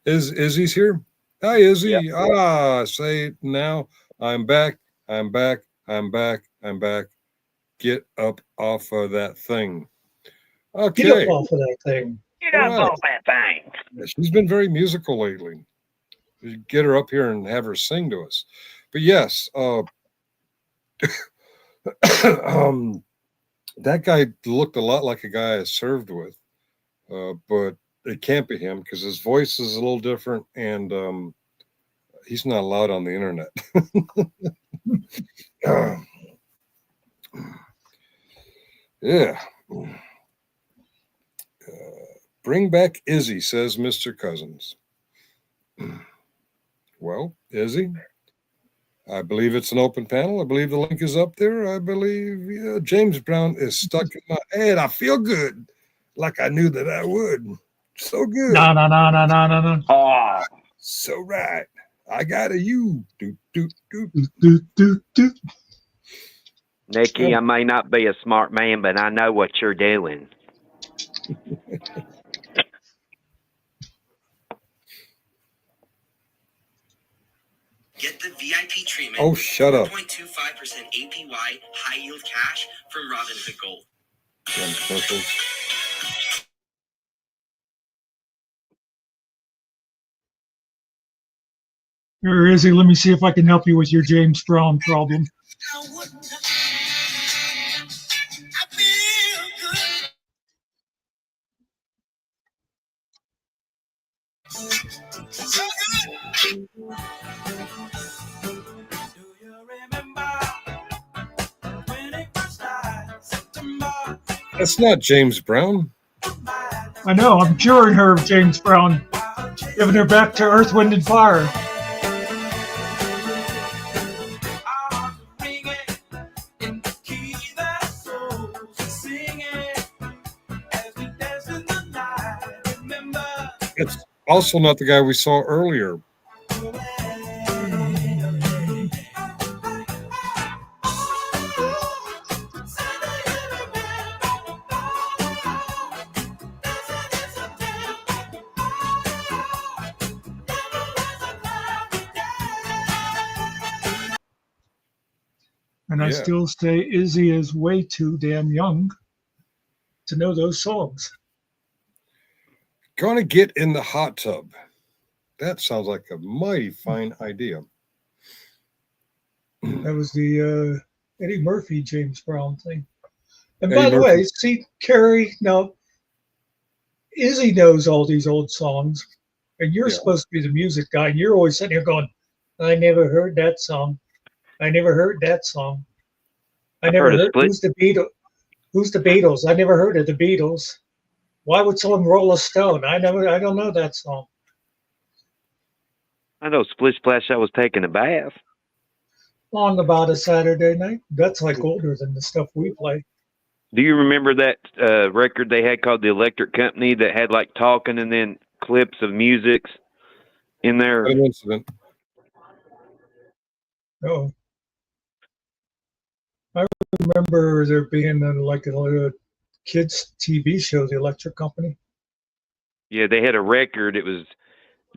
Izzy's here? Hi, Izzy. Yep. Say it now. I'm back. I'm back. I'm back. I'm back. Get up off of that thing. Okay. Get up off of that thing. Get up off that thing. She's been very musical lately. Get her up here and have her sing to us. But yes, that guy looked a lot like a guy I served with, but it can't be him because his voice is a little different, and he's not allowed on the internet. Yeah. Bring back Izzy, says Mr. Cousins. Well, Izzy, I believe it's an open panel. I believe the link is up there. I believe James Brown is stuck in my head. I feel good, like I knew that I would. So good. No. Oh, so right. I got a you. Do. Nikki, I may not be a smart man, but I know what you're doing. Get the VIP treatment. Oh, shut up. 4.25% APY high yield cash from Robinhood Gold. Here, Izzy, let me see if I can help you with your James Brown problem. That's not James Brown. I know, I'm curing her of James Brown, giving her back to Earth, Wind, and Fire. It's also not the guy we saw earlier. And I still say Izzy is way too damn young to know those songs. Gonna get in the hot tub. That sounds like a mighty fine idea. That was the Eddie Murphy, James Brown thing. And by the way, see, Carrie, now, Izzy knows all these old songs, and you're supposed to be the music guy, and you're always sitting here going, I never heard that song. I never heard that song. I never heard who's the Beatles. Who's the Beatles? I never heard of the Beatles. Why would someone roll a stone? I don't know that song. I know Splish Splash. I was taking a bath. On about a Saturday night. That's like older than the stuff we play. Do you remember that record they had called The Electric Company that had like talking and then clips of musics in there? An incident. Oh. I remember there being like a kids TV show, The Electric Company. Yeah, they had a record. It was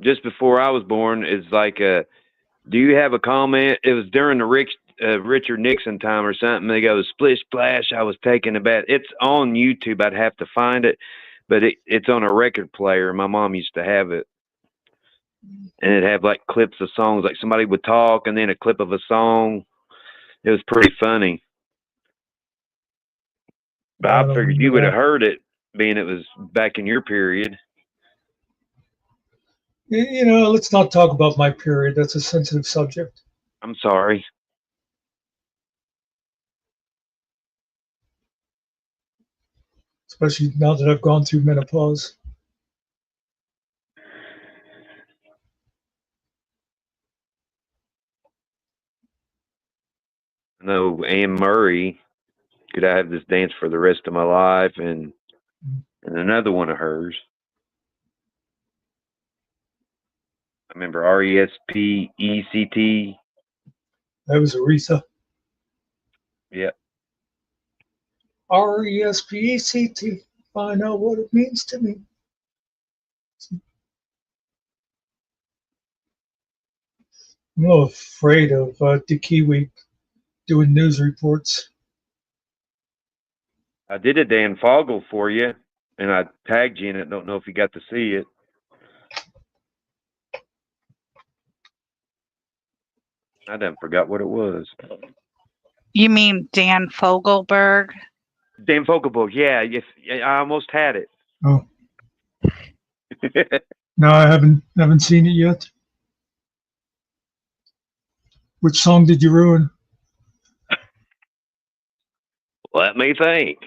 just before I was born. It's like, do you have a comment? It was during the Richard Nixon time or something. They go, Splish Splash, I was taking a bath. It's on YouTube. I'd have to find it, but it's on a record player. My mom used to have it. And it'd have like clips of songs, like somebody would talk and then a clip of a song. It was pretty funny. But I figured you would have heard it, being it was back in your period. You know, let's not talk about my period. That's a sensitive subject. I'm sorry. Especially now that I've gone through menopause. No, Anne Murray, Could I Have This Dance for the Rest of My Life, and another one of hers. I remember RESPECT. That was Aretha. Yeah. RESPECT. Find out what it means to me. I'm a little afraid of DeKiwi doing news reports. I did a Dan Fogel for you, and I tagged you in it. Don't know if you got to see it. I done forgot what it was. You mean Dan Fogelberg? Dan Fogelberg, yeah. Yes, I almost had it. Oh. No, I haven't seen it yet. Which song did you ruin? Let me think.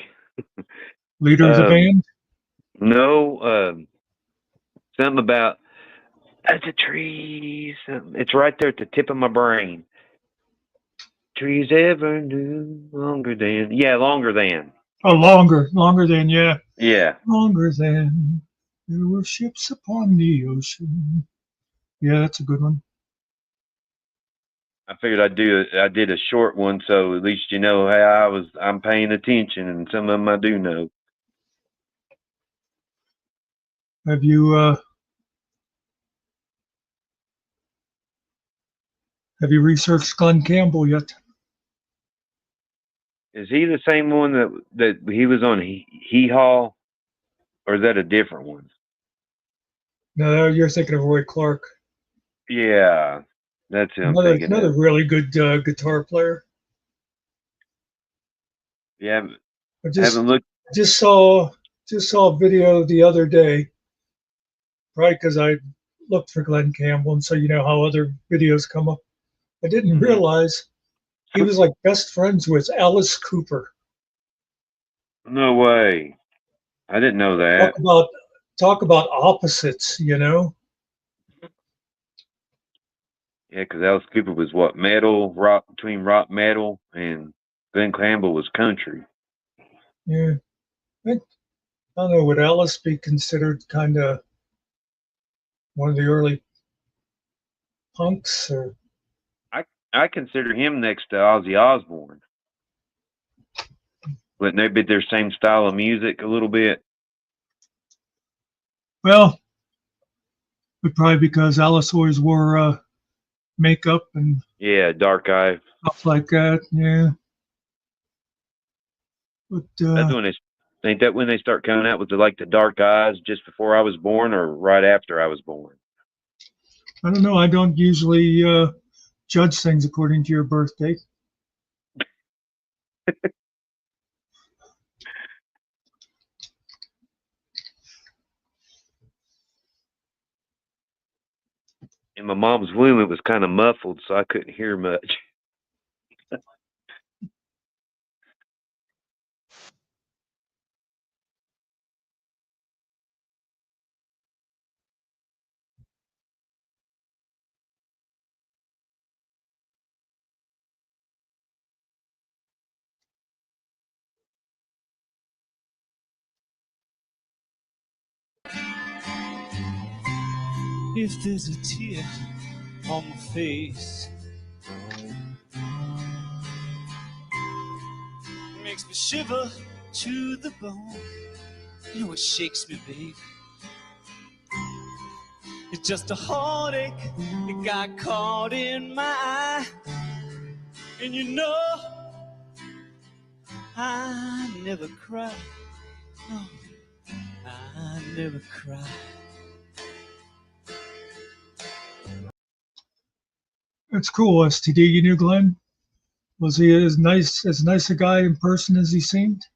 Leader of the band? No, something about the trees. It's right there at the tip of my brain. Trees ever knew longer than. Yeah, longer than. Oh, longer than, yeah. Yeah. Longer than there were ships upon the ocean. Yeah, that's a good one. I figured I did a short one, so at least you know how I'm paying attention, and some of them I do know. Have you researched Glenn Campbell yet? Is he the same one that he was on Hee Haw, or is that a different one? No, you're thinking of Roy Clark. Yeah, that's who I'm thinking another of. really good guitar player. Yeah, I haven't looked. Just saw a video the other day, right? Because I looked for Glenn Campbell, and so you know how other videos come up. I didn't realize he was like best friends with Alice Cooper. No way. I didn't know that. Talk about opposites, you know? Yeah, because Alice Cooper was what, rock, between rock metal, and Glenn Campbell was country. Yeah. I don't know, would Alice be considered kind of one of the early punks? Or I consider him next to Ozzy Osbourne. Wouldn't they be their same style of music a little bit? Well, but probably because Alice always wore makeup and dark eye stuff like that. Yeah. But that's when ain't that when they start coming out with the dark eyes just before I was born or right after I was born? I don't know. I don't usually judge things according to your birth date. In my mom's womb, it was kind of muffled, so I couldn't hear much. If there's a tear on my face, it makes me shiver to the bone. You know what shakes me, babe? It's just a heartache that got caught in my eye. And you know, I never cry. No, I never cry. That's cool, STD. You knew Glenn? Was he as nice a guy in person as he seemed?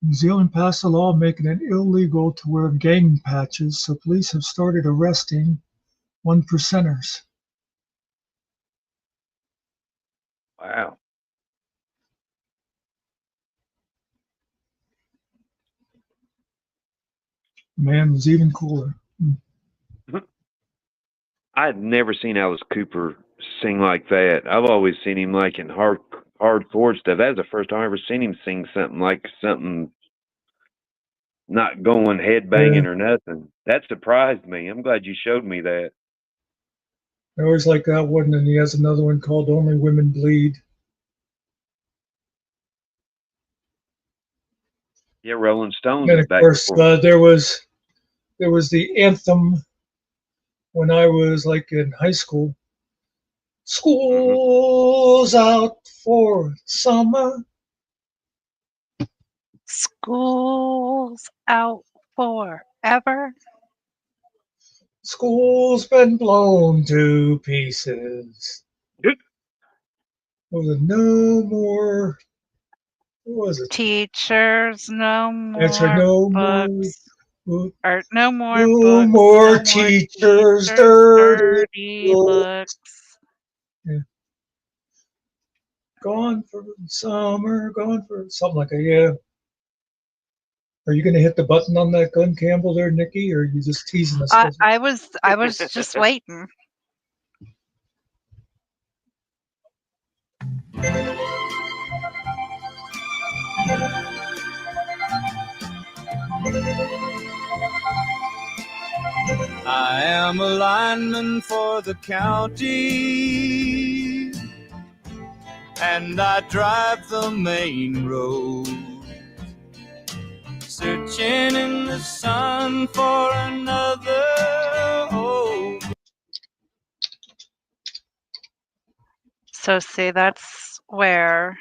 New Zealand passed a law making it illegal to wear gang patches, so police have started arresting 1%ers. Wow. Man was even cooler. I'd never seen Alice Cooper sing like that. I've always seen him like in hardcore stuff. That's the first time I ever seen him sing something not going head banging or nothing. That surprised me. I'm glad you showed me that. I always like that one, and he has another one called Only Women Bleed. Yeah, Rolling Stones And is of back course, before. there was the anthem when I was like in high school. School's out for summer. School's out forever. School's been blown to pieces. Was it no more? What was it? Teachers, no more Answer no books. more. Or no more No books. more No more teachers, dirty looks. looks. Yeah. Gone for summer, gone for something like that. Yeah. Are you going to hit the button on that gun, Campbell, there, Nikki, or are you just teasing us? I was just waiting. I am a lineman for the county, and I drive the main road, searching in the sun for another home. So see, that's where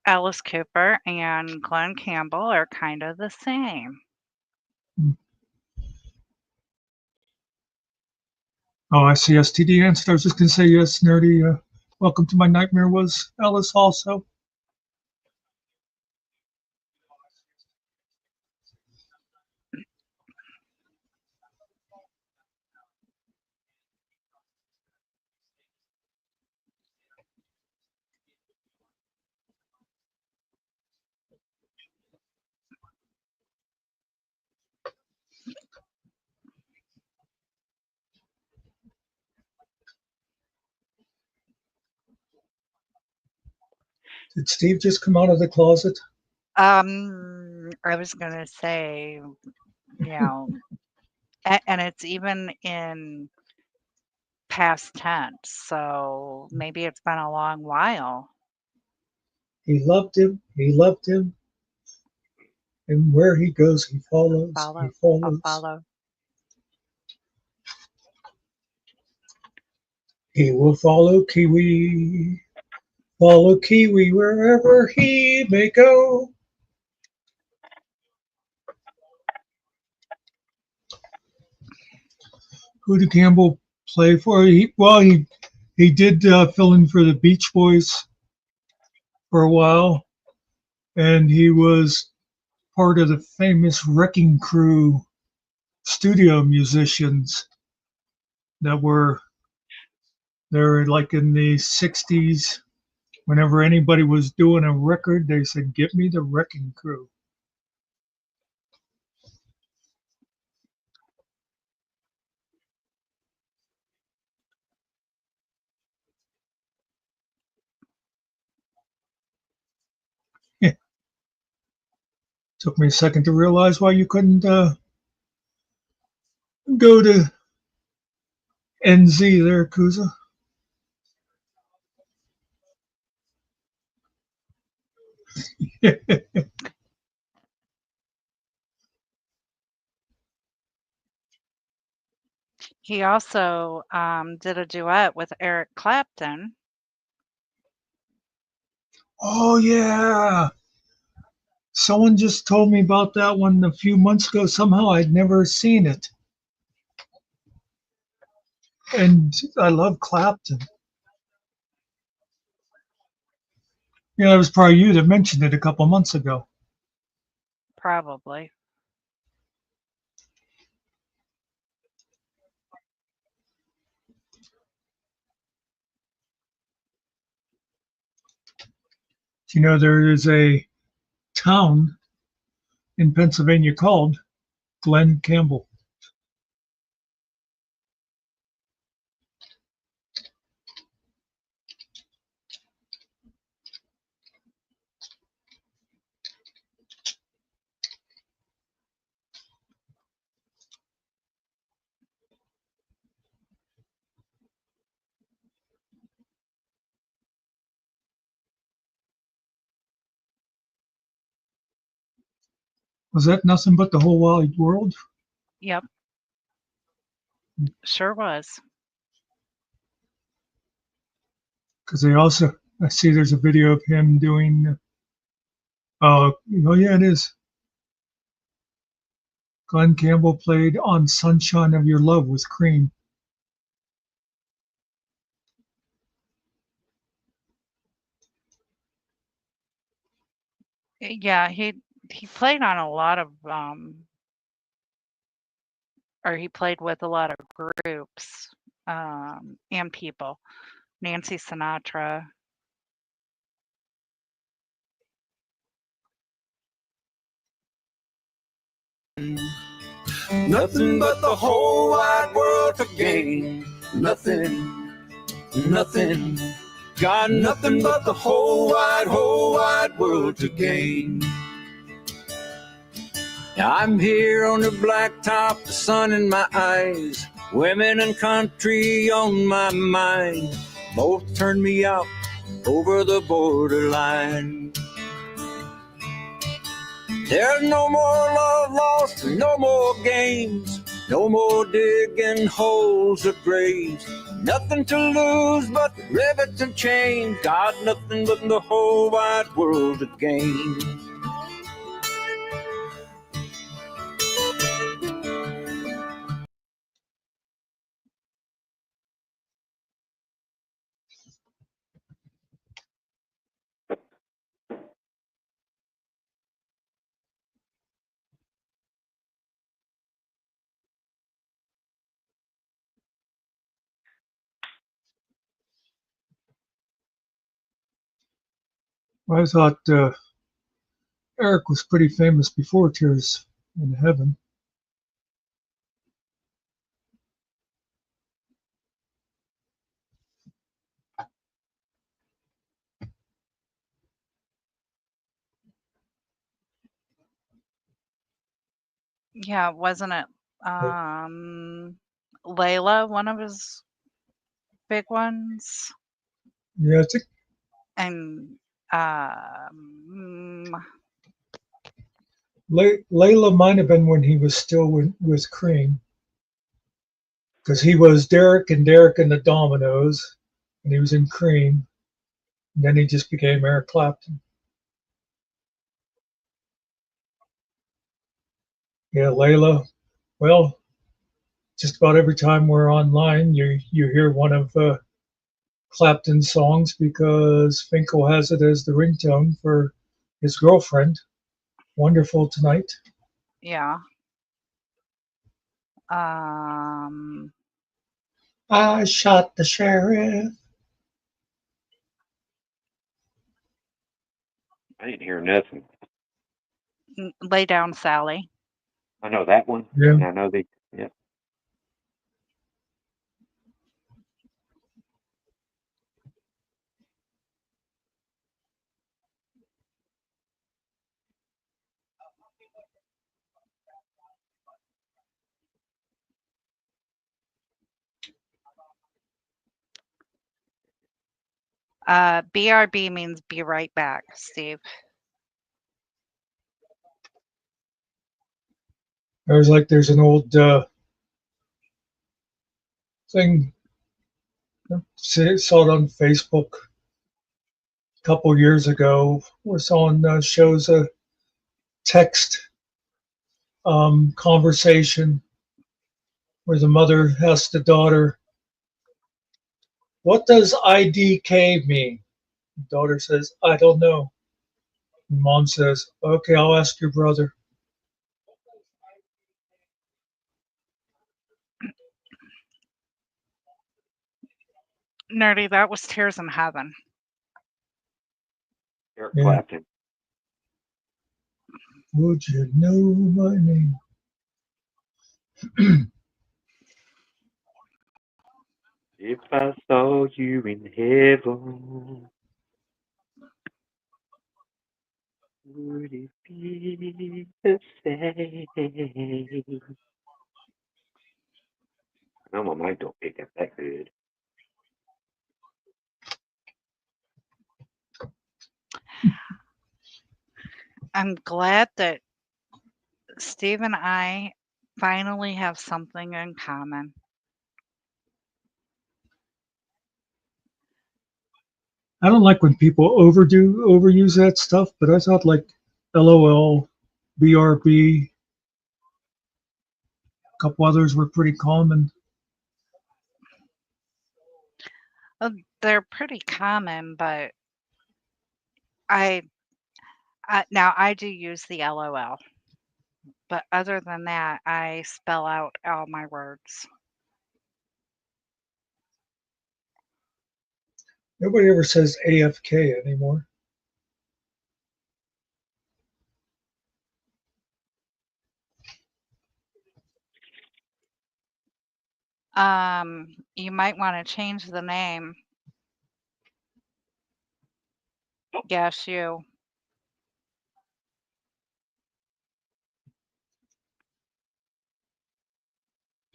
Alice Cooper and Glenn Campbell are kind of the same. Oh, I see. STD answered. I was just going to say yes, nerdy. Welcome to my nightmare was Alice also. Did Steve just come out of the closet? I was gonna say, and it's even in past tense, so maybe it's been a long while. He loved him. He loved him. And where he goes, he follows. He follows. Follow. He will follow Kiwi. Follow Kiwi wherever he may go. Who did Campbell play for? He did fill in for the Beach Boys for a while, and he was part of the famous Wrecking Crew studio musicians that were there like in the 60s. Whenever anybody was doing a record, they said, "Get me the Wrecking Crew." Took me a second to realize why you couldn't go to NZ there, Kuza. He also did a duet with Eric Clapton. Oh, yeah. Someone just told me about that one a few months ago. Somehow I'd never seen it. And I love Clapton. Yeah, it was probably you that mentioned it a couple months ago. Probably. You know, there is a town in Pennsylvania called Glen Campbell. Was that Nothing But the Whole Wide World? Yep. Sure was. Because they also, I see there's a video of him doing, oh yeah, it is. Glen Campbell played on Sunshine of Your Love with Cream. Yeah, he played on a lot of or he played with a lot of groups and people. Nancy Sinatra. Nothing but the whole wide world to gain. Nothing, nothing. Got nothing but the whole wide world to gain. I'm here on the blacktop, the sun in my eyes, women and country on my mind. Both turn me out over the borderline. There's no more love lost, no more games, no more digging holes or graves. Nothing to lose but the rivets and chains. Got nothing but the whole wide world to gain. I thought Eric was pretty famous before Tears in Heaven. Yeah, wasn't it Layla, one of his big ones? Yeah, I think And Layla might have been when he was still with Cream. Because he was Derek and the Dominoes, and he was in Cream. And then he just became Eric Clapton. Yeah, Layla. Well, just about every time we're online, you hear one of Clapton's songs because Finkel has it as the ringtone for his girlfriend. Wonderful Tonight. yeah. I shot the sheriff. I didn't hear nothing. Lay Down Sally. I know that one. Yeah. And I know the, yeah. BRB means be right back, Steve. There's an old thing. Saw it on Facebook a couple years ago. Where someone shows a text conversation where the mother asks the daughter, "What does IDK mean?" The daughter says, "I don't know." And mom says, "Okay, I'll ask your brother." Nerdy, that was Tears in Heaven. Eric Yeah. Clapton. Would you know my name? If I saw you in heaven, would it be the same? No, my mic don't pick up that good. I'm glad that Steve and I finally have something in common. I don't like when people overuse that stuff, but I thought like LOL, BRB, a couple others were pretty common. They're pretty common, but now I do use the LOL. But other than that, I spell out all my words. Nobody ever says AFK anymore. You might want to change the name. Yes, you.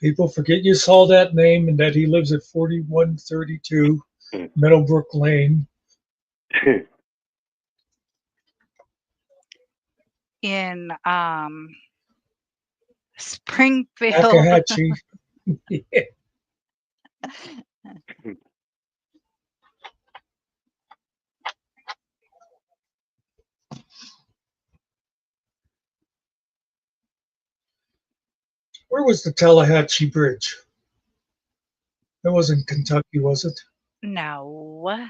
People forget you saw that name and that he lives at 4132 Meadowbrook Lane. In Springfield. Akahatchee. Yeah. Where was the Tallahatchie Bridge? That wasn't Kentucky, was it? No.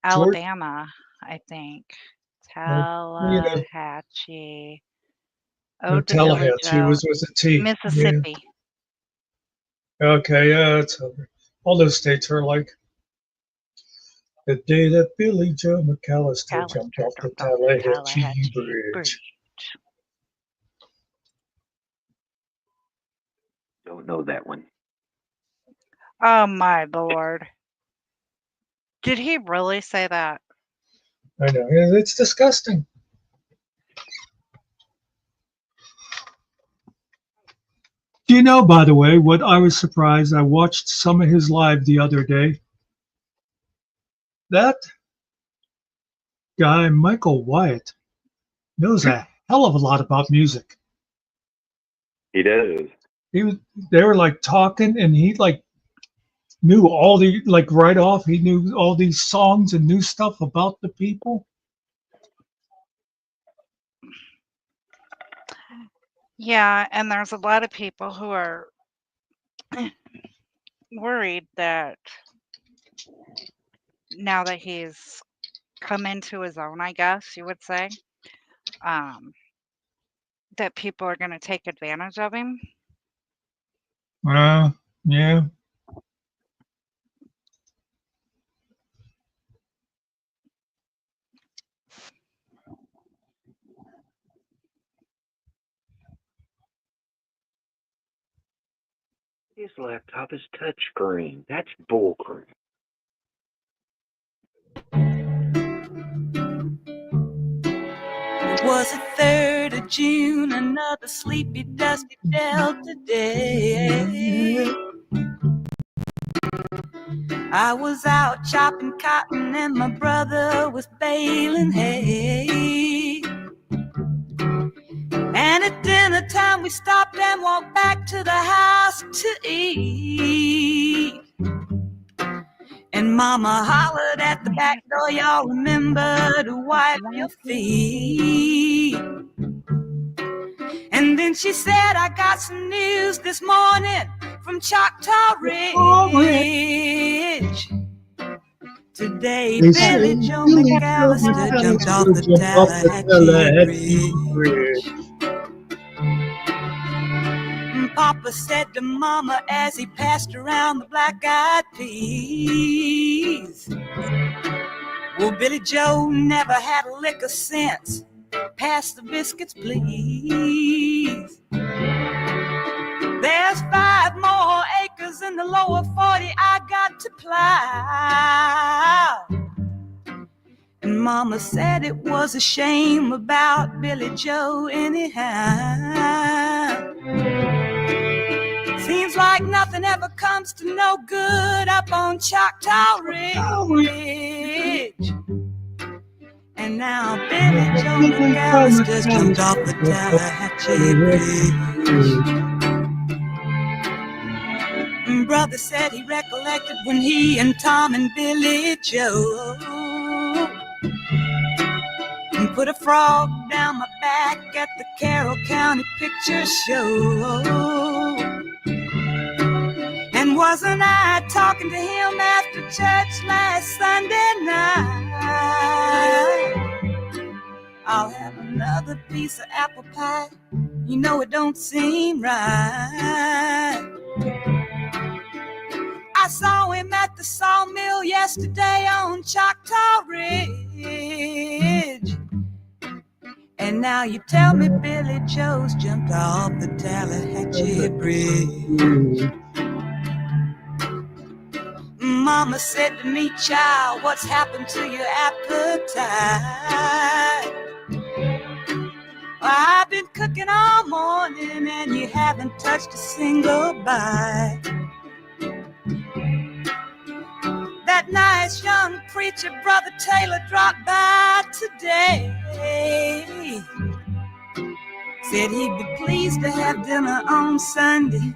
Alabama, I think. Tallahatchie. No, Tallahatchie was with a T. Mississippi. Yeah. Okay, yeah, that's over. All those states are like the day that Billy Joe McAllister jumped off the Tallahatchie Bridge. Don't know that one. Oh my Lord. Did he really say that? I know, it's disgusting. Do you know, by the way, what I was surprised? I watched some of his live the other day. That guy, Michael Wyatt, knows a hell of a lot about music. He does. They were like talking, and he like knew all the, like right off, he knew all these songs and knew stuff about the people. Yeah, and there's a lot of people who are worried that now that he's come into his own, I guess you would say, that people are going to take advantage of him. Yeah. His laptop is touchscreen. That's bullcrap. It was the 3rd of June, another sleepy, dusty Delta day. I was out chopping cotton and my brother was baling hay. And at dinner time we stopped and walked back to the house to eat. And Mama hollered at the back door, y'all remember to wipe your feet. And then she said, I got some news this morning from Choctaw Ridge. Today, Billy Joe McAllister jumped off the Tallahatchie Bridge. Pa Papa said to Mama as he passed around the black-eyed peas. Well, Billy Joe never had a lick of sense. Pass the biscuits, please. There's 5 more acres in the lower 40 I got to plow. And Mama said it was a shame about Billy Joe anyhow. Seems like nothing ever comes to no good up on Choctaw Ridge. And now Billy Joe McAllister's jumped off the Tallahatchie Bridge. Brother said he recollected when he and Tom and Billy Joe put a frog down my back at the Carroll County Picture Show. And wasn't I talking to him after church last Sunday night? I'll have another piece of apple pie. You know it don't seem right. I saw him at the sawmill yesterday on Choctaw Ridge. And now you tell me Billy Joe's jumped off the Tallahatchie Bridge. Mama said to me, child, what's happened to your appetite? I've been cooking all morning and you haven't touched a single bite. That nice young preacher, Brother Taylor, dropped by today. Said he'd be pleased to have dinner on Sunday.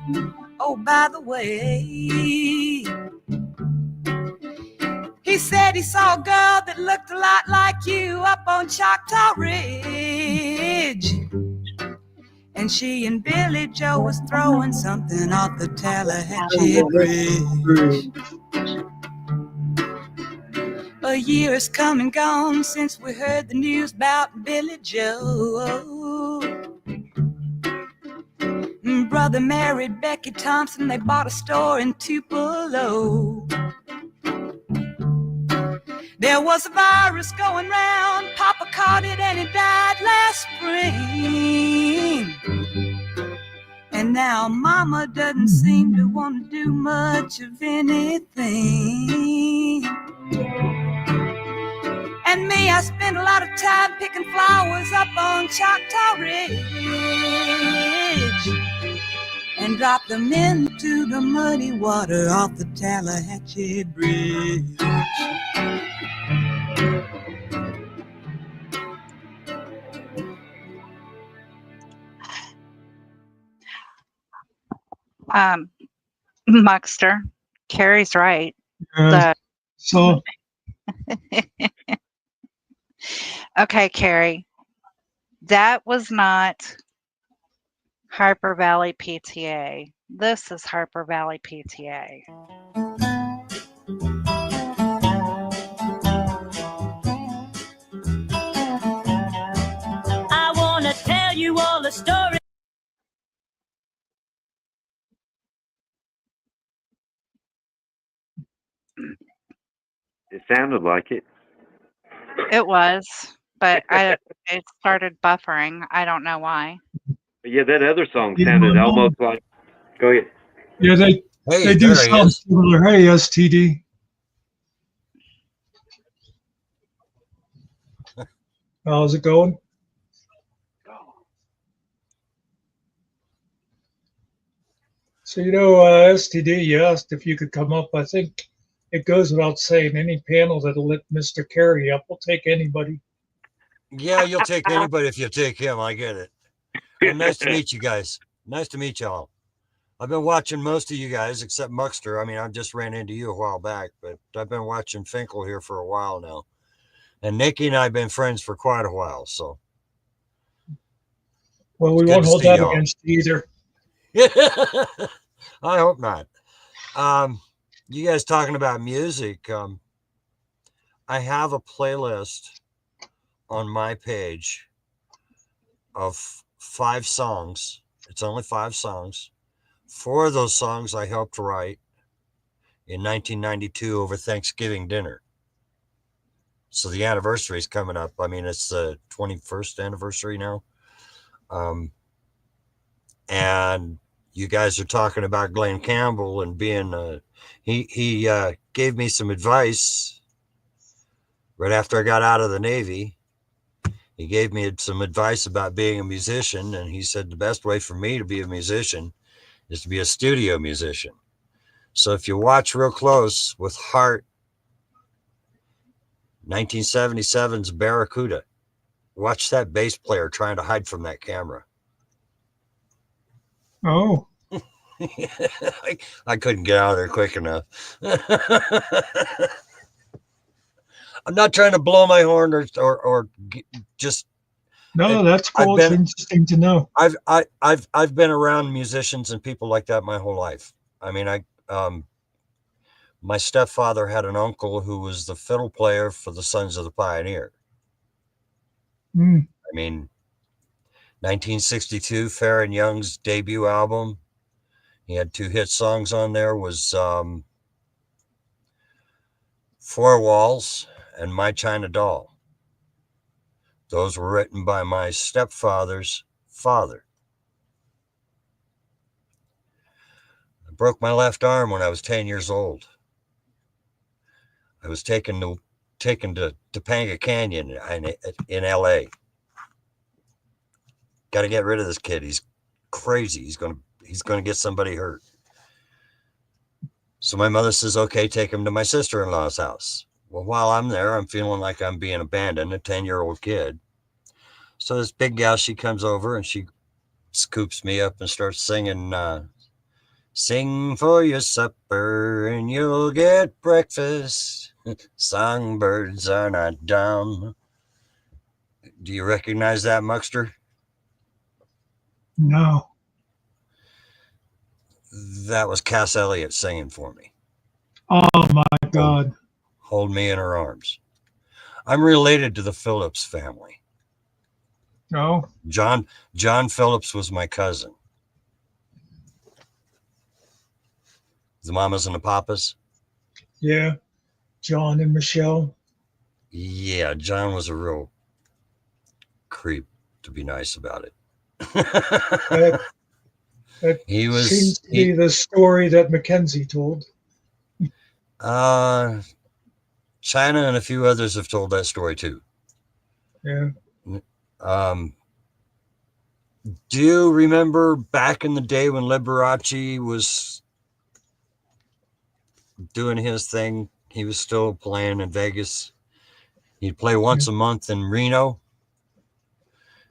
Oh, by the way, he said he saw a girl that looked a lot like you up on Choctaw Ridge. And she and Billy Joe was throwing something off the Tallahatchie Bridge. A year has come and gone since we heard the news about Billy Joe. Brother married Becky Thompson, they bought a store in Tupelo. There was a virus going round, Papa caught it and he died last spring. And now Mama doesn't seem to want to do much of anything. And me, I spend a lot of time picking flowers up on Choctaw Ridge and drop them into the muddy water off the Tallahatchie Bridge. Muckster, Carrie's right. So Okay, Carrie, that was not Harper Valley PTA. This is Harper Valley PTA. I want to tell you all the story. It sounded like it. It was, but it started buffering. I don't know why. But yeah, that other song sounded almost like. Go ahead. yeah, they do sound similar. Hey, STD. How's it going? So, STD, you asked if you could come up. I think it goes without saying, any panel that'll let Mr. Carey up will take anybody. Yeah, you'll take anybody if you take him. I get it. And nice to meet you guys. Nice to meet y'all. I've been watching most of you guys except Muckster. I mean, I just ran into you a while back, but I've been watching Finkel here for a while now. And Nikki and I have been friends for quite a while, so. Well, we won't hold that against you either. I hope not. You guys talking about music. I have a playlist on my page of 5 songs. It's only 5 songs 4 of those songs I helped write in 1992 over Thanksgiving dinner. So the anniversary is coming up. I mean, it's the 21st anniversary now. And you guys are talking about Glenn Campbell and being, he gave me some advice right after I got out of the Navy. He gave me some advice about being a musician. And he said the best way for me to be a musician is to be a studio musician. So if you watch real close with Heart, 1977's Barracuda, watch that bass player trying to hide from that camera. Oh. I couldn't get out of there quick enough. I'm not trying to blow my horn or just. No, that's cool. It's interesting to know. I've been around musicians and people like that my whole life. I mean, my stepfather had an uncle who was the fiddle player for the Sons of the Pioneer. Mm. I mean, 1962, Farron Young's debut album. He had 2 hit songs on there, was Four Walls and My China Doll. Those were written by my stepfather's father. I broke my left arm when I was 10 years old. I was taken to Topanga Canyon in LA. Got to get rid of this kid. He's crazy. He's going to get somebody hurt. So my mother says, okay, take him to my sister-in-law's house. Well, while I'm there, I'm feeling like I'm being abandoned, a 10-year-old kid. So this big gal, she comes over and she scoops me up and starts singing, sing for your supper and you'll get breakfast. Songbirds are not dumb. Do you recognize that, Muckster? No. That was Cass Elliot singing for me. Oh my God. Hold me in her arms. I'm related to the Phillips family. No. John Phillips was my cousin. The mamas and the papas? Yeah. John and Michelle. Yeah, John was a real creep, to be nice about it. That seems to be the story that Mackenzie told. China and a few others have told that story too. Yeah. Do you remember back in the day when Liberace was doing his thing? He was still playing in Vegas. He'd play once a month in Reno.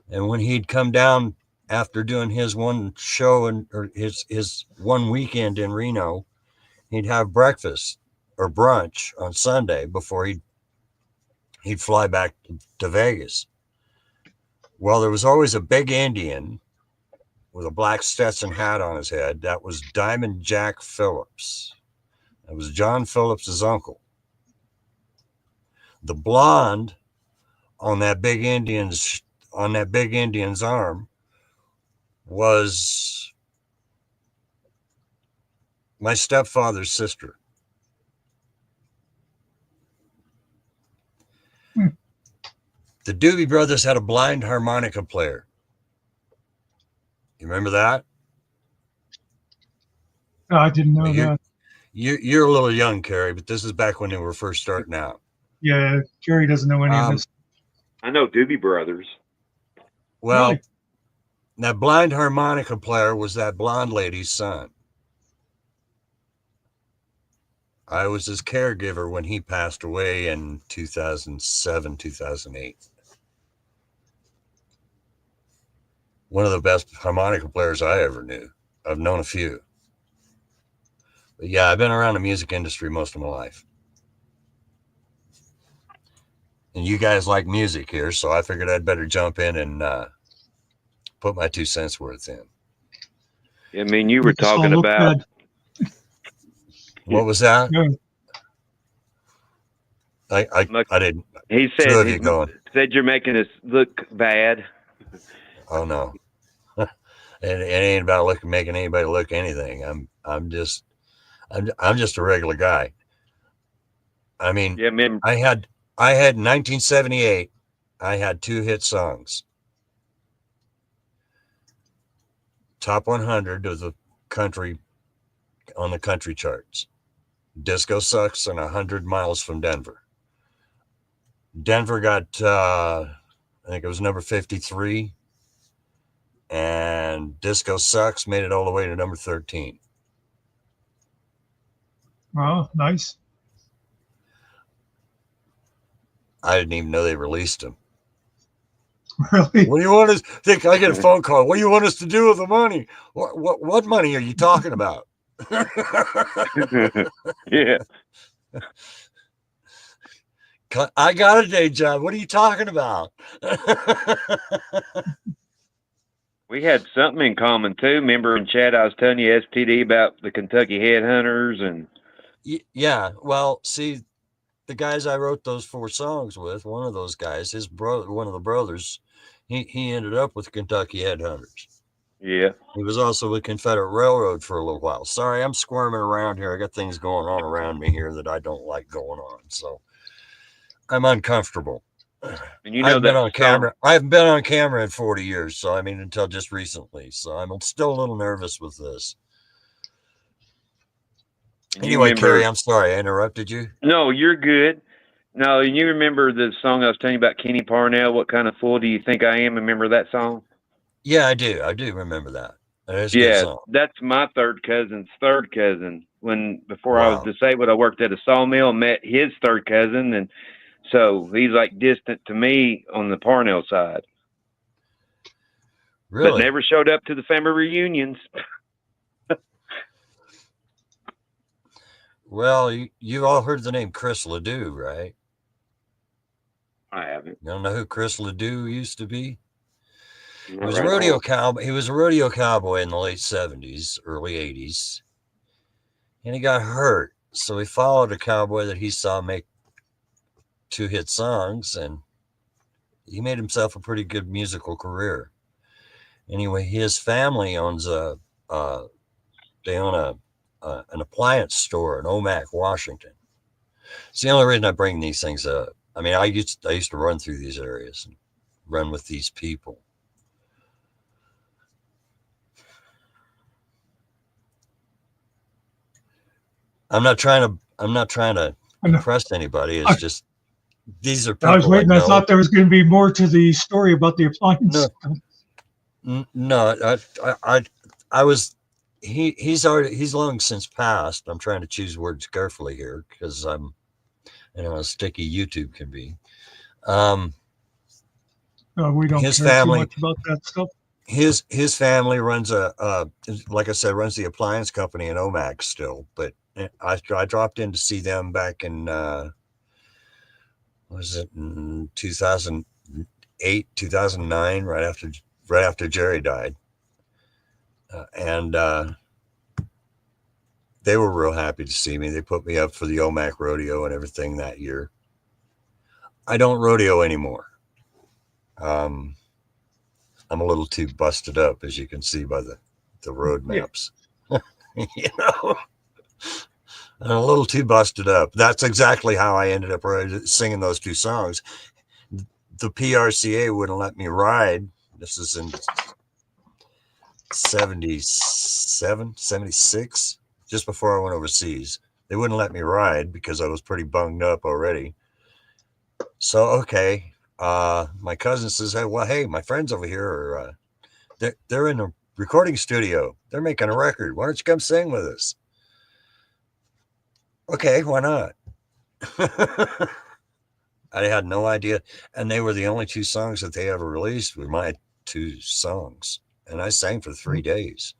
And when he'd come down after doing his one show or his one weekend in Reno, he'd have breakfast or brunch on Sunday before he'd fly back to Vegas. Well, there was always a big Indian with a black Stetson hat on his head. That was Diamond Jack Phillips. That was John Phillips's uncle. The blonde on that big Indian's arm was my stepfather's sister. The Doobie Brothers had a blind harmonica player. You remember that? No, I didn't know that. You're a little young, Carrie, but this is back when they were first starting out. Yeah, Carrie doesn't know any of this. I know Doobie Brothers. Well, Really? that blind harmonica player was that blonde lady's son. I was his caregiver when he passed away in 2007, 2008. One of the best harmonica players I ever knew. I've known a few. But yeah, I've been around the music industry most of my life. And you guys like music here, so I figured I'd better jump in and put my 2 cents worth in. I mean, you were talking about... What was that? Yeah. I didn't. He said you're making us look bad. Oh no. And it ain't about making anybody look anything. I'm just a regular guy. I mean, Yeah, man. I had in 1978, I had 2 hit songs. Top 100 of the country on the country charts. Disco Sucks and 100 Miles from Denver. Denver got, I think it was number 53. And Disco Sucks made it all the way to number 13. Wow, nice. I didn't even know they released them. Really? What do you want us? Think I get a phone call? What do you want us to do with the money? What money are you talking about? Yeah. I got a day job. What are you talking about? We had something in common too. Remember in chat I was telling you STD about the Kentucky Headhunters and yeah. Well, see, the guys I wrote those 4 songs with, one of those guys, his brother, one of the brothers, he ended up with Kentucky Headhunters. yeah. He was also with Confederate Railroad for a little while. Sorry, I'm squirming around here. I got things going on around me here that I don't like going on. So I'm uncomfortable. And you know I've been that on camera. I haven't been on camera in 40 years. So, I mean, until just recently. So I'm still a little nervous with this. Anyway, Kerry, I'm sorry I interrupted you. No, you're good. No, and you remember the song I was telling you about Kenny Parnell, What Kind of Fool Do You Think I Am? Remember that song? Yeah, I do. I do remember that. That's a Yeah, good song. that's my third cousin's third cousin. Before I was disabled, I worked at a sawmill, met his third cousin, and so he's like distant to me on the Parnell side. Really? But never showed up to the family reunions. Well, you all heard the name Chris Ledoux, right? I haven't. You don't know who Chris Ledoux used to be? He Not was a right rodeo now. cowboy. He was a rodeo cowboy in the late 70s, early 80s. And he got hurt. So he followed a cowboy that he saw make 2 hit songs, and he made himself a pretty good musical career. Anyway, his family owns they own an appliance store in Omak, Washington. It's the only reason I bring these things up. I mean, I used to run through these areas and run with these people. I'm not trying to impress anybody. It's just these are people I was waiting. I I thought there was going to be more to the story about the appliance. No, I was. He's long since passed. I'm trying to choose words carefully here because I'm, how sticky YouTube can be. We don't his care family, too much about that stuff. His family runs like I said, runs the appliance company in Omak still. But I dropped in to see them back in was it in 2008, 2009, right after Jerry died. And they were real happy to see me. They put me up for the Omak rodeo and everything that year. I don't rodeo anymore. I'm a little too busted up, as you can see by the road maps. You know, I'm a little too busted up. That's exactly how I ended up singing those 2 songs. The PRCA wouldn't let me ride. This is in 77, 76, just before I went overseas. They wouldn't let me ride because I was pretty bunged up already. So, okay. My cousin says, hey, my friends over here are, they're in a recording studio. They're making a record. Why don't you come sing with us? Okay, why not? I had no idea. And they were the only 2 songs that they ever released were my 2 songs. And I sang for 3 days.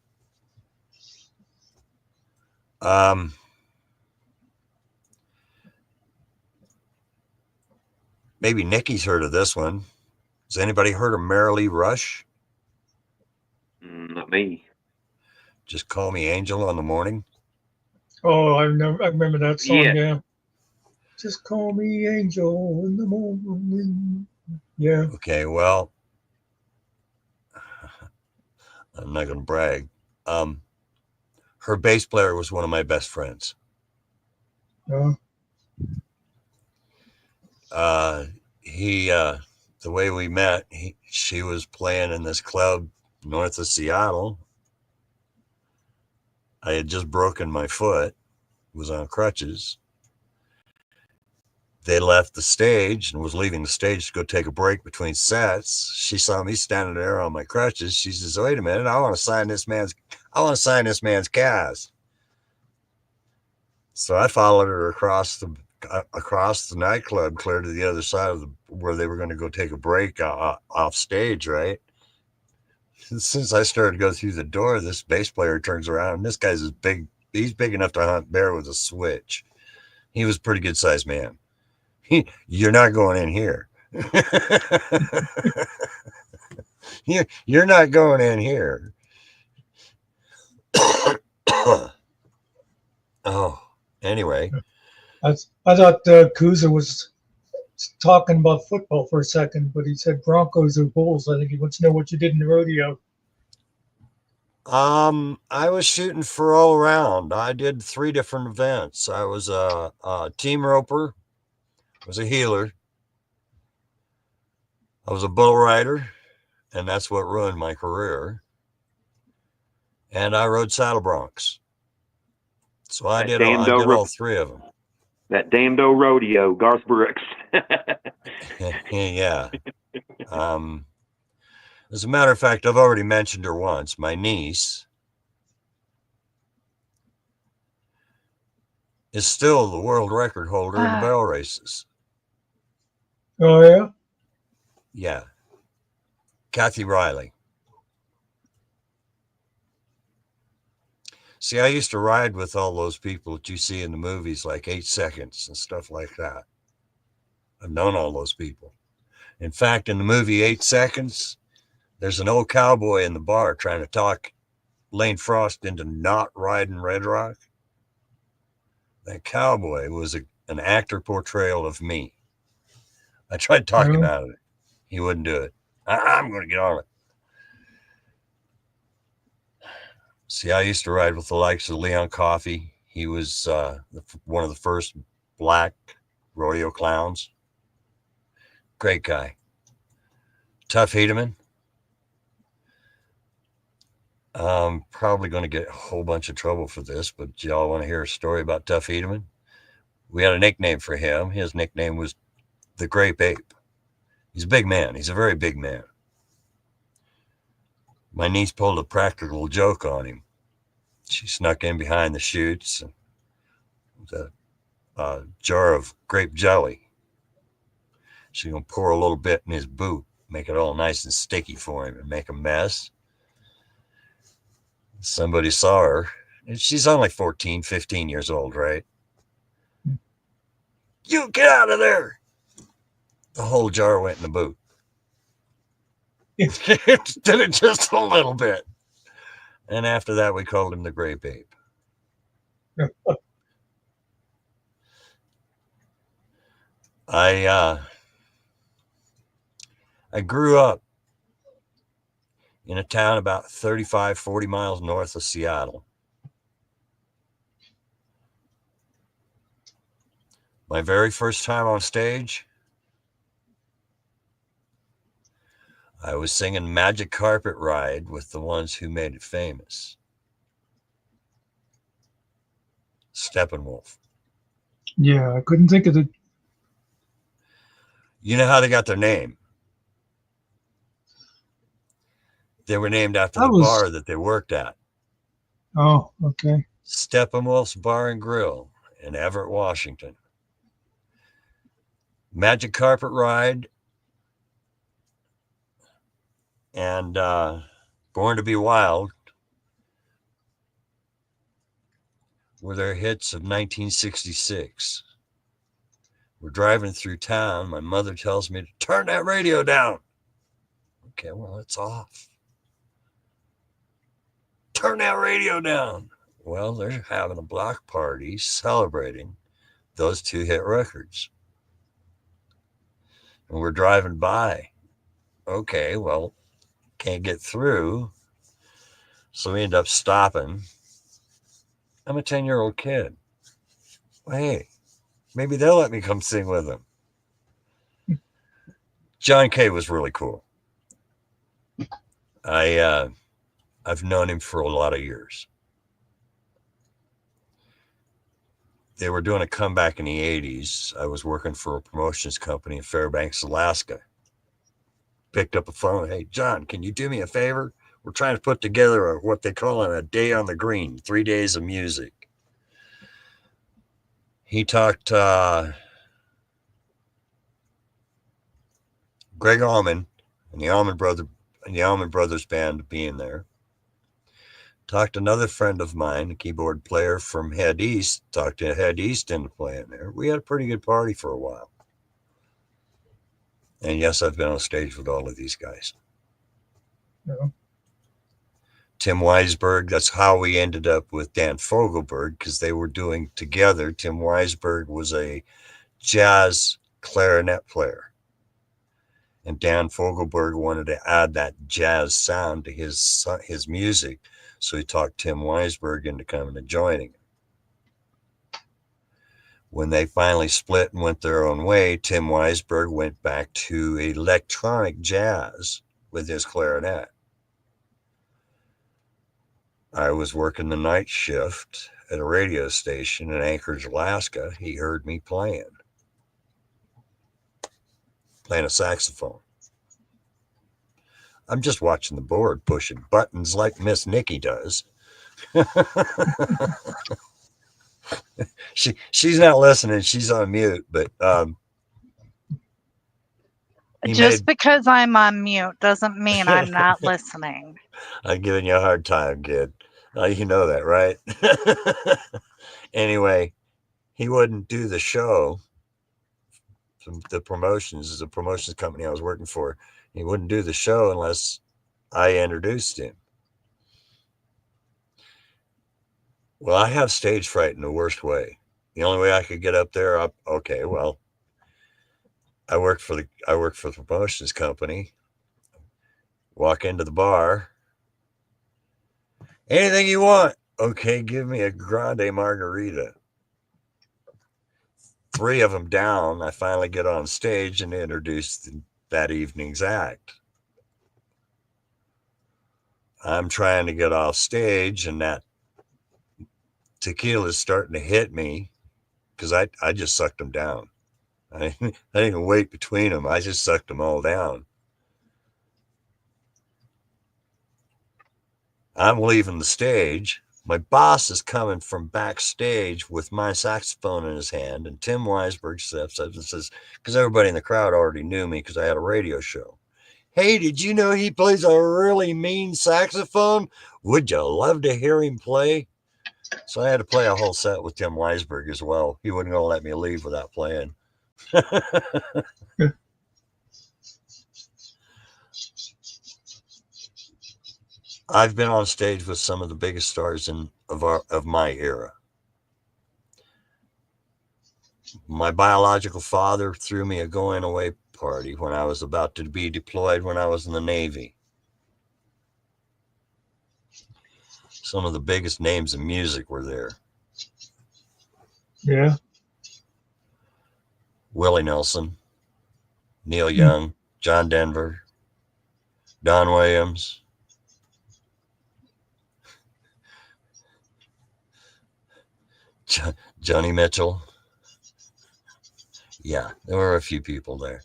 Maybe Nikki's heard of this one. Has anybody heard of Marilee Rush? Not me. Just Call Me Angel on the Morning. Oh, I remember that song. Yeah. Just call me Angel in the morning. Yeah. Okay, well, I'm not going to brag. Her bass player was one of my best friends. Oh. The way we met, she was playing in this club north of Seattle. I had just broken my foot, was on crutches. They left the stage and was leaving the stage to go take a break between sets. She saw me standing there on my crutches. She says, "Wait a minute, I want to sign this man's cast." So I followed her across the nightclub, clear to the other side of where they were going to go take a break off stage, right? Since I started to go through the door, this bass player turns around, and this guy's as big. He's big enough to hunt bear with a switch. He was a pretty good sized man. You're not going in here. You're not going in here. Oh, anyway. I thought Kuza was talking about football for a second, but he said Broncos or Bulls. I think he wants to know what you did in the rodeo. I was shooting for all around. I did 3 different events. I was a team roper, was a healer, I was a bull rider, and that's what ruined my career. And I rode saddle broncs. So I did all 3 of them. That damned old rodeo, Garth Brooks. Yeah. As a matter of fact, I've already mentioned her once. My niece is still the world record holder in barrel races. Oh, yeah? Yeah. Kathy Riley. See, I used to ride with all those people that you see in the movies, like 8 Seconds and stuff like that. I've known all those people. In fact, in the movie 8 Seconds, there's an old cowboy in the bar trying to talk Lane Frost into not riding Red Rock. That cowboy was an actor portrayal of me. I tried talking him out of it. He wouldn't do it. I'm going to get on it. See, I used to ride with the likes of Leon Coffey. He was one of the first black rodeo clowns. Great guy. Tuff Hedeman. I'm probably going to get a whole bunch of trouble for this, but y'all want to hear a story about Tuff Hedeman? We had a nickname for him. His nickname was the Grape Ape. He's a big man. He's a very big man. My niece pulled a practical joke on him. She snuck in behind the chutes with a jar of grape jelly. She's going to pour a little bit in his boot, make it all nice and sticky for him and make a mess. Somebody saw her, and she's only 14, 15 years old, right? You get out of there. The whole jar went in the boot. Did it just a little bit. And after that, we called him the Grape Ape. I grew up in a town about 35, 40 miles north of Seattle. My very first time on stage, I was singing Magic Carpet Ride with the ones who made it famous. Steppenwolf. Yeah, I couldn't think of the... You know how they got their name? They were named after the bar that they worked at. Oh, okay. Steppenwolf's Bar and Grill in Everett, Washington. Magic Carpet Ride and Born to Be Wild were their hits of 1966. We're driving through town. My mother tells me to turn that radio down. Okay, well, it's off. Turn that radio down. Well, they're having a block party celebrating those 2 hit records. And we're driving by. Okay, well, can't get through. So we ended up stopping. I'm a 10-year-old kid. Well, hey, maybe they'll let me come sing with them. John Kay was really cool. I've known him for a lot of years. They were doing a comeback in the 80s. I was working for a promotions company in Fairbanks, Alaska. Picked up a phone. Hey, John, can you do me a favor? We're trying to put together what they call a day on the green, 3 days of music. He talked Greg Allman and the Allman Brothers band being there. Talked to another friend of mine, a keyboard player from Head East, talked to Head East into playing there. We had a pretty good party for a while. And yes, I've been on stage with all of these guys. Yeah. Tim Weisberg, that's how we ended up with Dan Fogelberg, because they were doing together. Tim Weisberg was a jazz clarinet player. And Dan Fogelberg wanted to add that jazz sound to his music. So he talked Tim Weisberg into coming and joining. When they finally split and went their own way, Tim Weisberg went back to electronic jazz with his clarinet. I was working the night shift at a radio station in Anchorage, Alaska. He heard me playing a saxophone. I'm just watching the board pushing buttons like Miss Nikki does. She's not listening. She's on mute, but because I'm on mute doesn't mean I'm not listening. I'm giving you a hard time, kid. You know that, right? Anyway, he wouldn't do the show. The promotions company I was working for. He wouldn't do the show unless I introduced him. Well, I have stage fright in the worst way. The only way I could get up there, I worked for the promotions company. Walk into the bar. Anything you want. Okay, give me a grande margarita. 3 of them down, I finally get on stage and introduce that evening's act. I'm trying to get off stage, and that tequila is starting to hit me because I just sucked them down. I didn't even wait between them. I just sucked them all down. I'm leaving the stage. My boss is coming from backstage with my saxophone in his hand, and Tim Weisberg steps up and says, because everybody in the crowd already knew me because I had a radio show. Hey, did you know he plays a really mean saxophone? Would you love to hear him play? So I had to play a whole set with Tim Weisberg as well. He wouldn't going to let me leave without playing. I've been on stage with some of the biggest stars of my era. My biological father threw me a going away party when I was about to be deployed when I was in the Navy. Some of the biggest names in music were there. Yeah. Willie Nelson, Neil Young, John Denver, Don Williams, Joni Mitchell. Yeah, there were a few people there.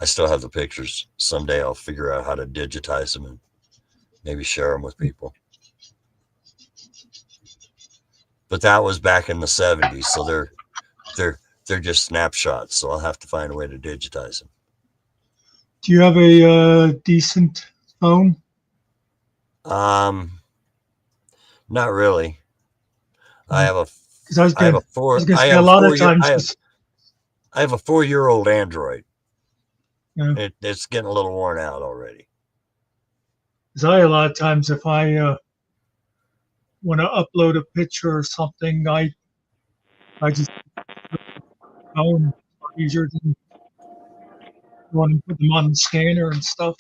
I still have the pictures. Someday I'll figure out how to digitize them and maybe share them with people. But that was back in the 70s, so they're just snapshots. So I'll have to find a way to digitize them. Do you have a decent phone? Not really. I have a 4-year-old Android. Yeah. It's getting a little worn out already. Because a lot of times if I want to upload a picture or something, I just phone easier than want to put them on the scanner and stuff.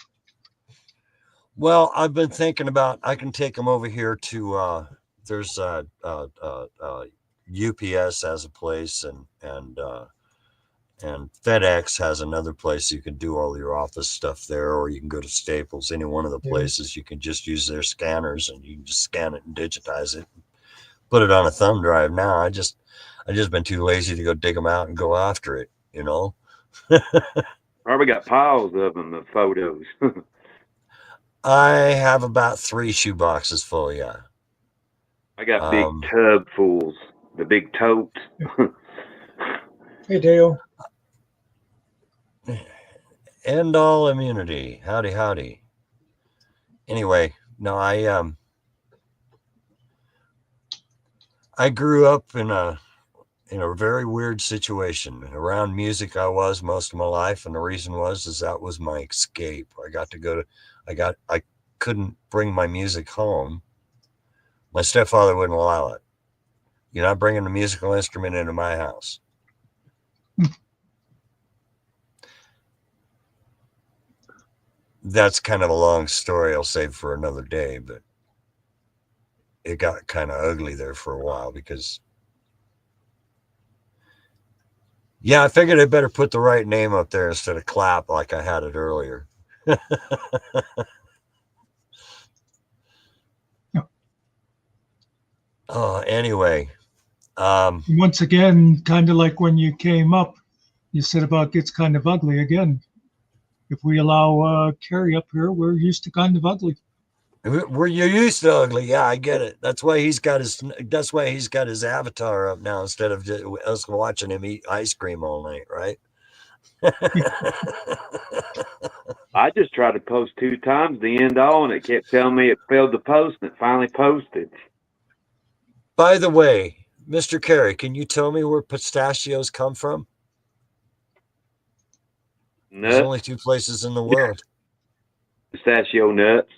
Well, I've been thinking about I can take them over here to there's UPS has a place and FedEx has another place you can do all your office stuff there, or you can go to Staples. Any one of the places you can just use their scanners and you can just scan it and digitize it, put it on a thumb drive. Now I just been too lazy to go dig them out and go after it, you know. Probably got piles of them, the photos. I have about 3 shoe boxes full. Yeah. I got big tub fulls, the big totes. Hey, Dale. End all immunity. Howdy, howdy. Anyway, no, I grew up in a very weird situation. Around music I was most of my life, and the reason is that was my escape. I couldn't bring my music home. My stepfather wouldn't allow it. You're not bringing a musical instrument into my house. That's kind of a long story I'll save for another day, but it got kind of ugly there for a while because I figured I better put the right name up there instead of Clap like I had it earlier. Anyway. Once again, kind of like when you came up, you said about gets kind of ugly again. If we allow Kerry up here, we're used to kind of ugly. You're used to ugly, yeah, I get it. That's why he's got his avatar up now instead of just us watching him eat ice cream all night, right? I just tried to post 2 times the end all, and it kept telling me it failed to post, and it finally posted. By the way, Mr. Kerry, can you tell me where pistachios come from? Nuts. There's only 2 places in the world. Pistachio nuts.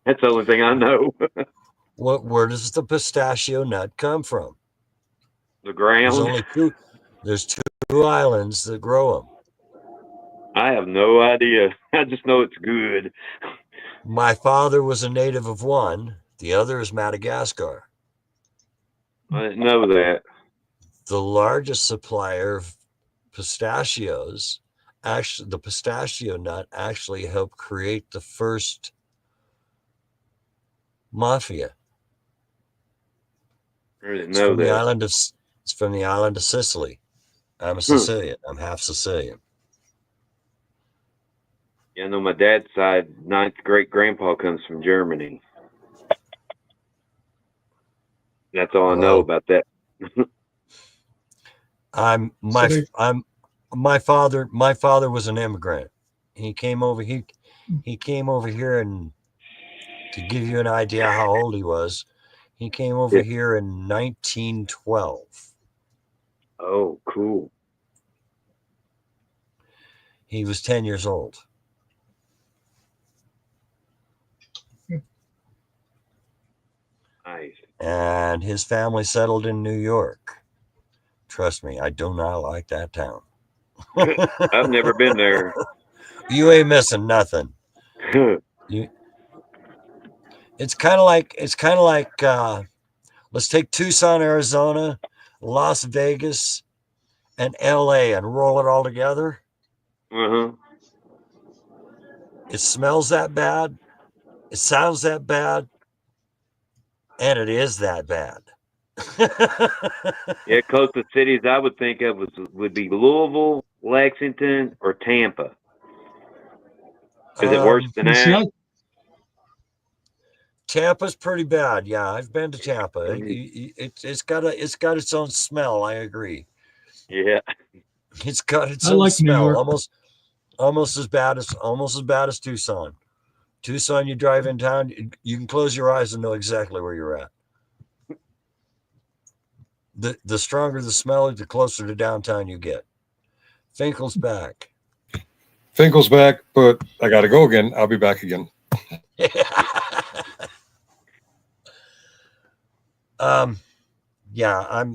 That's the only thing I know. Where does the pistachio nut come from? The ground. There's two islands that grow them. I have no idea. I just know it's good. My father was a native of one. The other is Madagascar. I didn't know that. The largest supplier of pistachios, actually, the pistachio nut actually helped create the first mafia. I didn't know that. It's from the island of Sicily. I'm a Sicilian. I'm half Sicilian. Yeah, I know my dad's side, 9th great grandpa comes from Germany. That's all I know about that. My father was an immigrant. He came over here, and to give you an idea how old he was, he came over here in 1912. Oh, cool. He was 10 years old. Nice. And his family settled in New York. Trust me, I do not like that town. I've never been there. You ain't missing nothing. It's kind of like let's take Tucson, Arizona, Las Vegas, and LA and roll it all together. It smells that bad, it sounds that bad, and it is that bad. Yeah, closest cities I would think of would be Louisville, Lexington, or Tampa. Is it worse than that? Tampa's pretty bad. Yeah, I've been to Tampa. It's got its own smell. I agree. Yeah, it's got its own smell. Almost as bad as Tucson. Tucson, you drive in town, you can close your eyes and know exactly where you're at. The stronger the smell, the closer to downtown you get. Finkel's back. Finkel's back, but I got to go again. I'll be back again. Yeah, I'm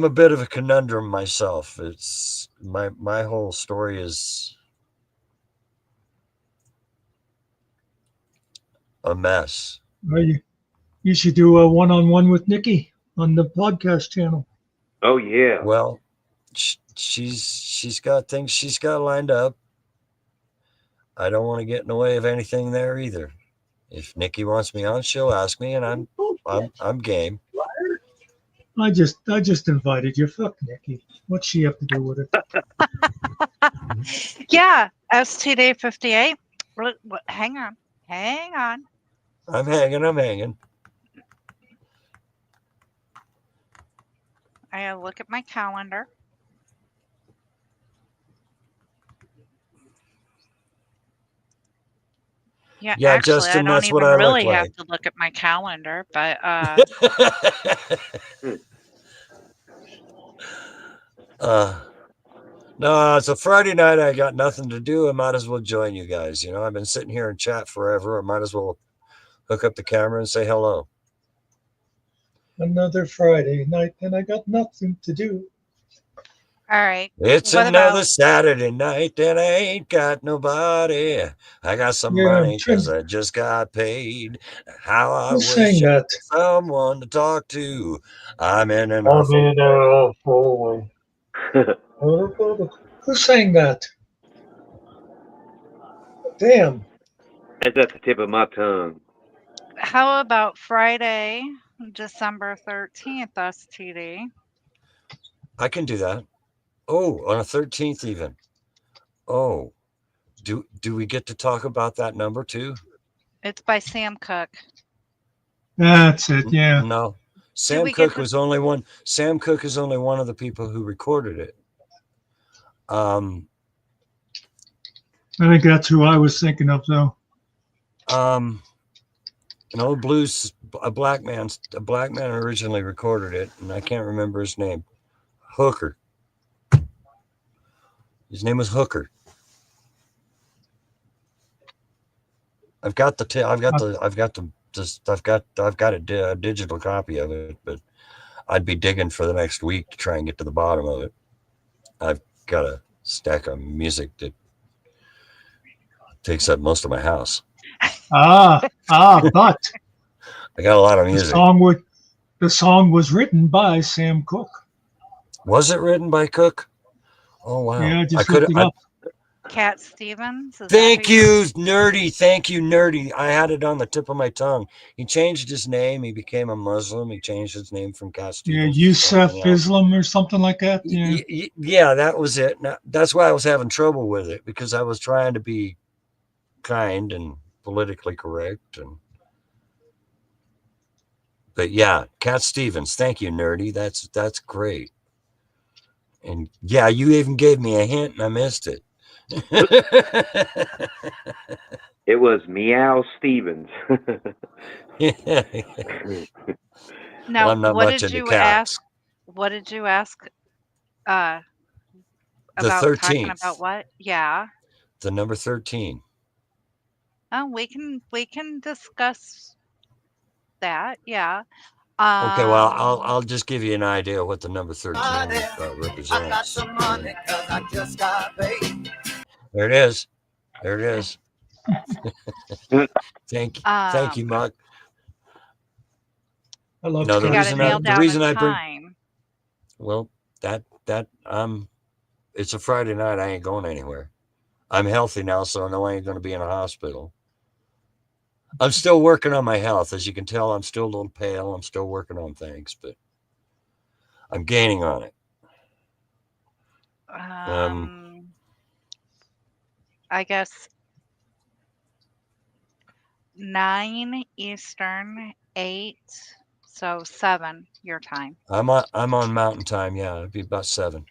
a bit of a conundrum myself. It's my whole story is a mess. Well, you should do a one-on-one with Nikki on the podcast channel. Oh yeah. Well, she's got things she's got lined up. I don't want to get in the way of anything there either. If Nikki wants me on, she'll ask me, and I'm game. I just invited you. Fuck Nikki. What's she have to do with it? Yeah, STD 58. Hang on. I'm hanging. I gotta look at my calendar. Yeah, actually, Justin, I don't that's what even I really look have like. to look at my calendar, but no, it's a Friday night. I got nothing to do. I might as well join you guys. I've been sitting here and chat forever. I might as well hook up the camera and say hello. Another Friday night, and I got nothing to do. all right. It's What another about Saturday night, and I ain't got nobody. I got some money because I just got paid. How I Who wish sang I that? had someone to talk to. I'm in an I'm awful in an awful way. Who sang that? Damn. That's at the tip of my tongue. how about Friday, December 13th, STD? I can do that. Oh, on a 13th even. Oh, do we get to talk about that number too? It's by Sam Cooke. That's it, yeah. No. Sam Cooke was only one. Sam Cooke is only one of the people who recorded it. I think that's who I was thinking of, though. An old blues, a black man originally recorded it, and I can't remember his name. Hooker. His name was Hooker. I've got a digital copy of it, but I'd be digging for the next week to try and get to the bottom of it. I've got a stack of music that takes up most of my house. But I got a lot of music. The song was written by Sam Cooke. Was it written by Cooke? Oh wow! Yeah, I just looked it up. Cat Stevens. Thank you, Nerdy. Thank you, Nerdy. I had it on the tip of my tongue. He changed his name. He became a Muslim. He changed his name from Cat Stevens. Yeah, Yusuf Islam or something like that. Yeah. Yeah, that was it. Now, that's why I was having trouble with it, because I was trying to be kind and politically correct. But yeah, Cat Stevens. Thank you, Nerdy. That's great. And yeah, you even gave me a hint and I missed it. It was Meow Stevens. Now, I'm not what much did into you cats. ask? What did you ask? About The talking 13th. about what? Yeah. The number 13. Oh, we can discuss that. Yeah. Okay, well, I'll just give you an idea of what the number 13 represents. I got some money 'cause I just got paid. There it is. There it is. Thank you, Muck. I love no, the reason I bring time. well that it's a Friday night. I ain't going anywhere. I'm healthy now, so I know I ain't going to be in a hospital. I'm still working on my health. As you can tell, I'm still a little pale. I'm still working on things, but I'm gaining on it. I guess 9 Eastern, 8, so 7 your time. I'm on Mountain Time. Yeah, it'd be about 7.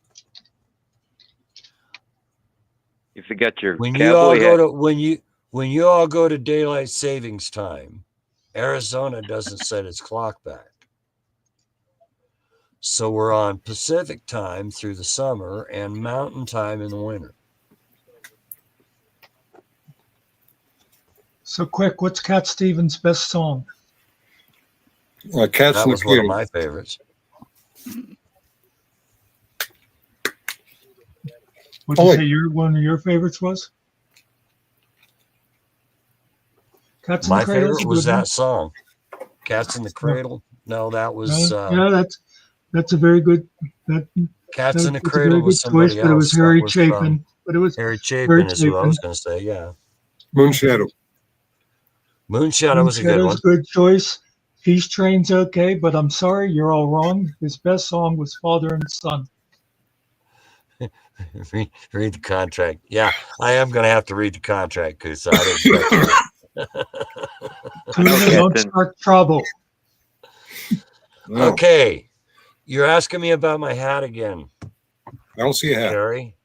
You forgot your when cowboy hat. When you all go to daylight savings time, Arizona doesn't set its clock back. So we're on Pacific time through the summer and Mountain time in the winter. So quick, what's Cat Stevens' best song? Cats that in was the one Cave. of my favorites. What did you say one of your favorites was? Cats in the My Cradle. favorite was that song, Cats in the Cradle. No, that was yeah, that's a very good. Cats in the That's a very Cradle good was choice, somebody but it was else. That Harry was Chapin. But it was Harry Harry Chapin is who I Chapin. was going to say. Yeah, Moonshadow. Moonshadow was a good one. Good choice. Peace Train's okay, but I'm sorry, you're all wrong. His best song was Father and Son. read the contract. Yeah, I am going to have to read the contract because I didn't catch it. Don't start trouble. No. Okay, you're asking me about my hat again. I don't see a hat. Terry.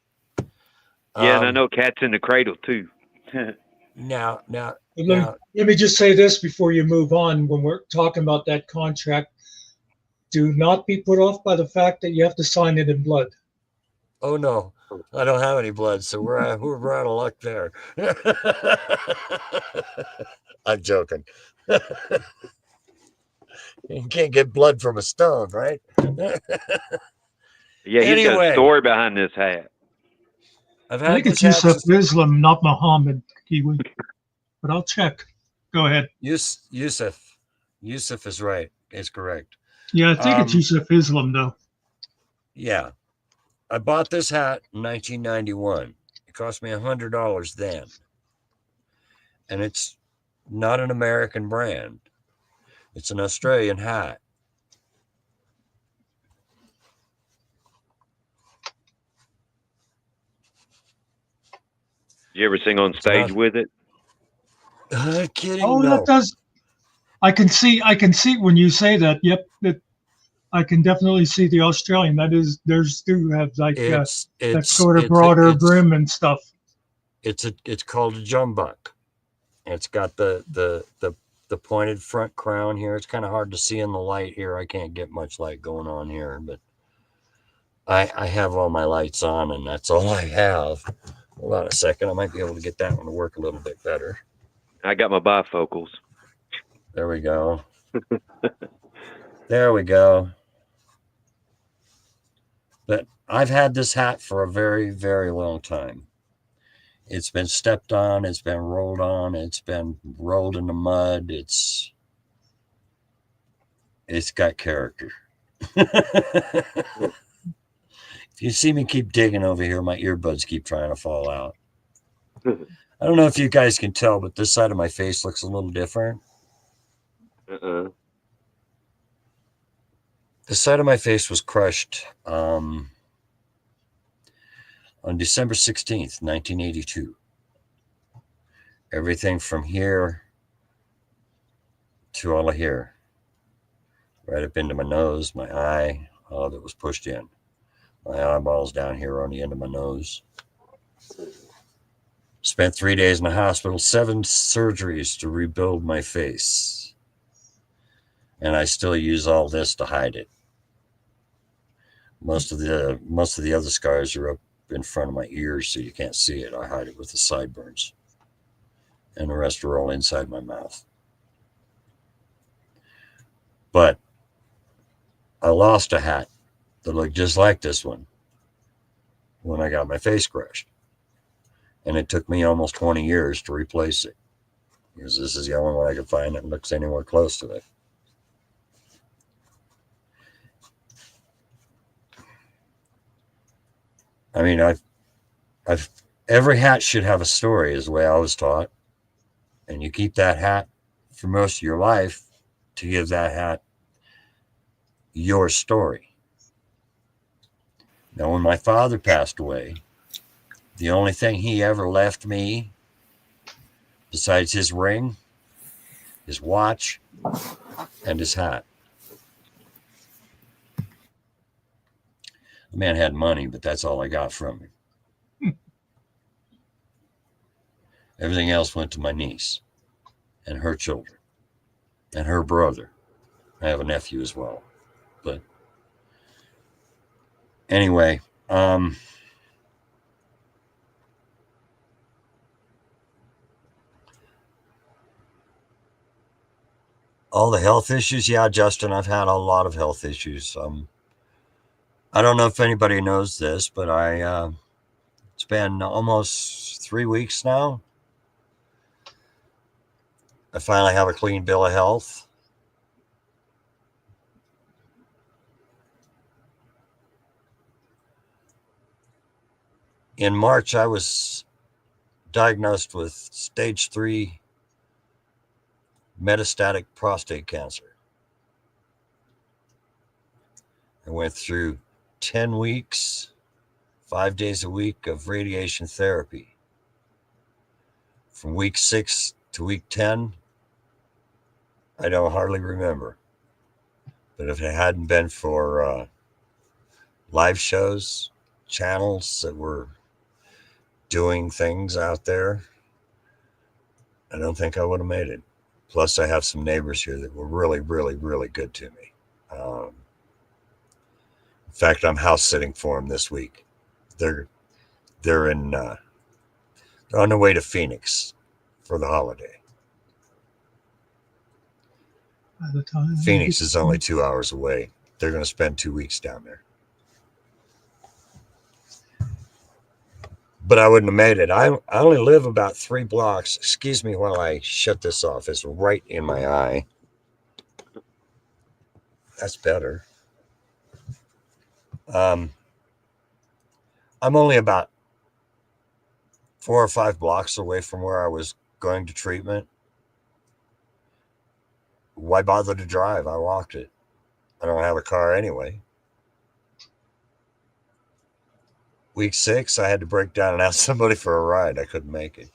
Yeah, and I know Cats in the Cradle too. Now, let me just say this before you move on. When we're talking about that contract, do not be put off by the fact that you have to sign it in blood. Oh no, I don't have any blood, so we're out of luck there. I'm joking. You can't get blood from a stone, right? Yeah, he's got a story behind this hat. I think it's Yusuf Islam, not Muhammad, Kiwi. But I'll check. Go ahead. Yusuf is right. Is correct. Yeah, I think it's Yusuf Islam, though. Yeah. I bought this hat in 1991. It cost me $100 then. And it's not an American brand. It's an Australian hat. You ever sing on stage with it? Kidding? Oh, no. that does. I can see when you say that. Yep, I can definitely see the Australian. Theirs do have like that sort of broader brim and stuff. It's called a jumbuck. It's got the pointed front crown here. It's kind of hard to see in the light here. I can't get much light going on here, but I have all my lights on, and that's all I have. Hold on a second. I might be able to get that one to work a little bit better. I got my bifocals. There we go. There we go. But I've had this hat for a very, very long time. It's been stepped on. It's been rolled on. It's been rolled in the mud. It's got character. If you see me keep digging over here, my earbuds keep trying to fall out. I don't know if you guys can tell, but this side of my face looks a little different. This side of my face was crushed on December 16th, 1982. Everything from here to all of here. Right up into my nose, my eye, all of it was pushed in. My eyeballs down here on the end of my nose. Spent 3 days in the hospital, 7 surgeries to rebuild my face. And I still use all this to hide it. Most of the other scars are up in front of my ears, so you can't see it. I hide it with the sideburns. And the rest are all inside my mouth. But I lost a hat that looked just like this one when I got my face crushed. And it took me almost 20 years to replace it, because this is the only one I could find that looks anywhere close to it. I mean, every hat should have a story, is the way I was taught. And you keep that hat for most of your life to give that hat your story. Now, when my father passed away, the only thing he ever left me, besides his ring, his watch, and his hat. The man had money, but that's all I got from him. Everything else went to my niece and her children and her brother. I have a nephew as well. But anyway, all the health issues. Yeah, Justin, I've had a lot of health issues. I don't know if anybody knows this, but it's been almost 3 weeks now. I finally have a clean bill of health. In March, I was diagnosed with stage 3 metastatic prostate cancer. I went through 10 weeks, 5 days a week of radiation therapy. From week 6 to week 10, I don't hardly remember. But if it hadn't been for live shows, channels that were doing things out there, I don't think I would have made it. Plus, I have some neighbors here that were really, really, really good to me. In fact, I'm house sitting for them this week. They're on their way to Phoenix for the holiday. By the time Phoenix is only 2 hours away. They're going to spend 2 weeks down there. But I wouldn't have made it. I only live about 3 blocks. Excuse me while I shut this off. It's right in my eye. That's better. I'm only about 4 or 5 blocks away from where I was going to treatment. Why bother to drive? I walked it. I don't have a car anyway. Week 6, I had to break down and ask somebody for a ride. I couldn't make it.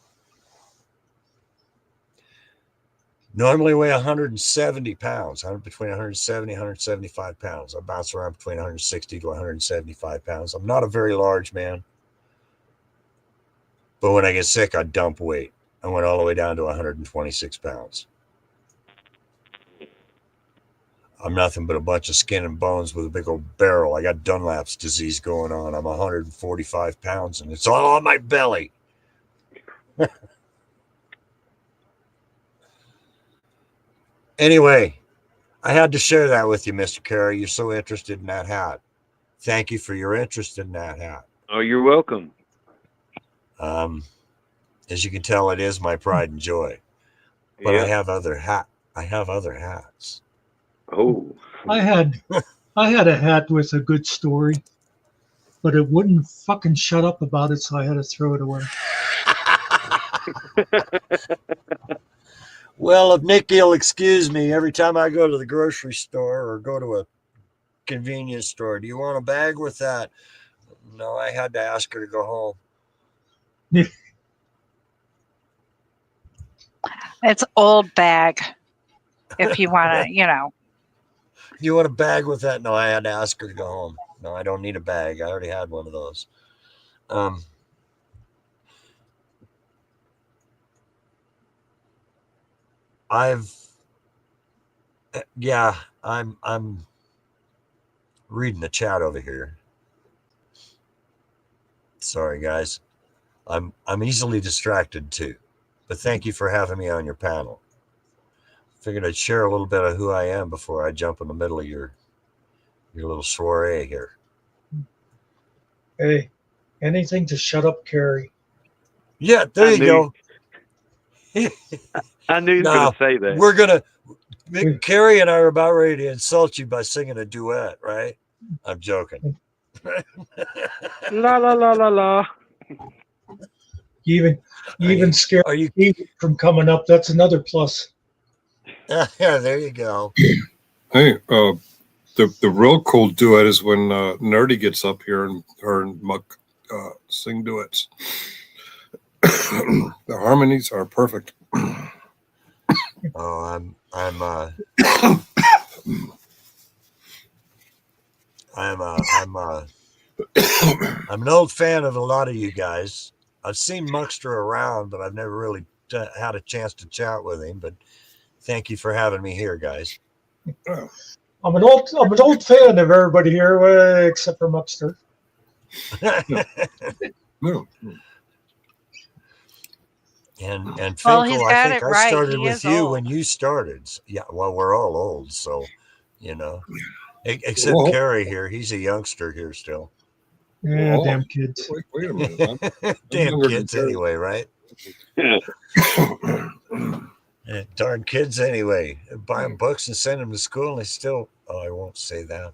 Normally weigh 170 pounds, between 170 and 175 pounds. I bounce around between 160 to 175 pounds. I'm not a very large man. But when I get sick, I dump weight. I went all the way down to 126 pounds. I'm nothing but a bunch of skin and bones with a big old barrel. I got Dunlap's disease going on. I'm 145 pounds, and it's all on my belly. Anyway, I had to share that with you, Mr. Carey. You're so interested in that hat. Thank you for your interest in that hat. Oh, you're welcome. As you can tell, it is my pride and joy. But yeah. I have other hats. Oh, I had a hat with a good story, but it wouldn't fucking shut up about it, so I had to throw it away. Well, if Nikki will excuse me, every time I go to the grocery store or go to a convenience store, do you want a bag with that? No, I had to ask her to go home. It's old bag. If you want to, You want a bag with that? No, I had to ask her to go home. No, I don't need a bag. I already had one of those. I'm reading the chat over here. Sorry, guys. I'm easily distracted too. But thank you for having me on your panel. Figured I'd share a little bit of who I am before I jump in the middle of your little soiree here. Hey, anything to shut up Carrie. Yeah, there you go. I knew he was going to say that. Carrie and I are about ready to insult you by singing a duet, right? I'm joking. La la la la la. You even scared me from coming up. That's another plus. Yeah, there you go. Hey, the real cool duet is when Nerdy gets up here and her and Muck sing duets. The harmonies are perfect. Oh, I'm an old fan of a lot of you guys. I've seen Muckster around, but I've never really had a chance to chat with him. But thank you for having me here, guys. I'm an old fan of everybody here, except for Muckster. No. And Finkel, well, he's got I think it right. I started he with you old. when you started. Yeah, well, we're all old, so except Well, Carrie here. He's a youngster here still. Yeah, damn kids. Wait a minute. Damn kids anyway, right? Darn kids anyway. Buy them books and send them to school, and they still. Oh, I won't say that.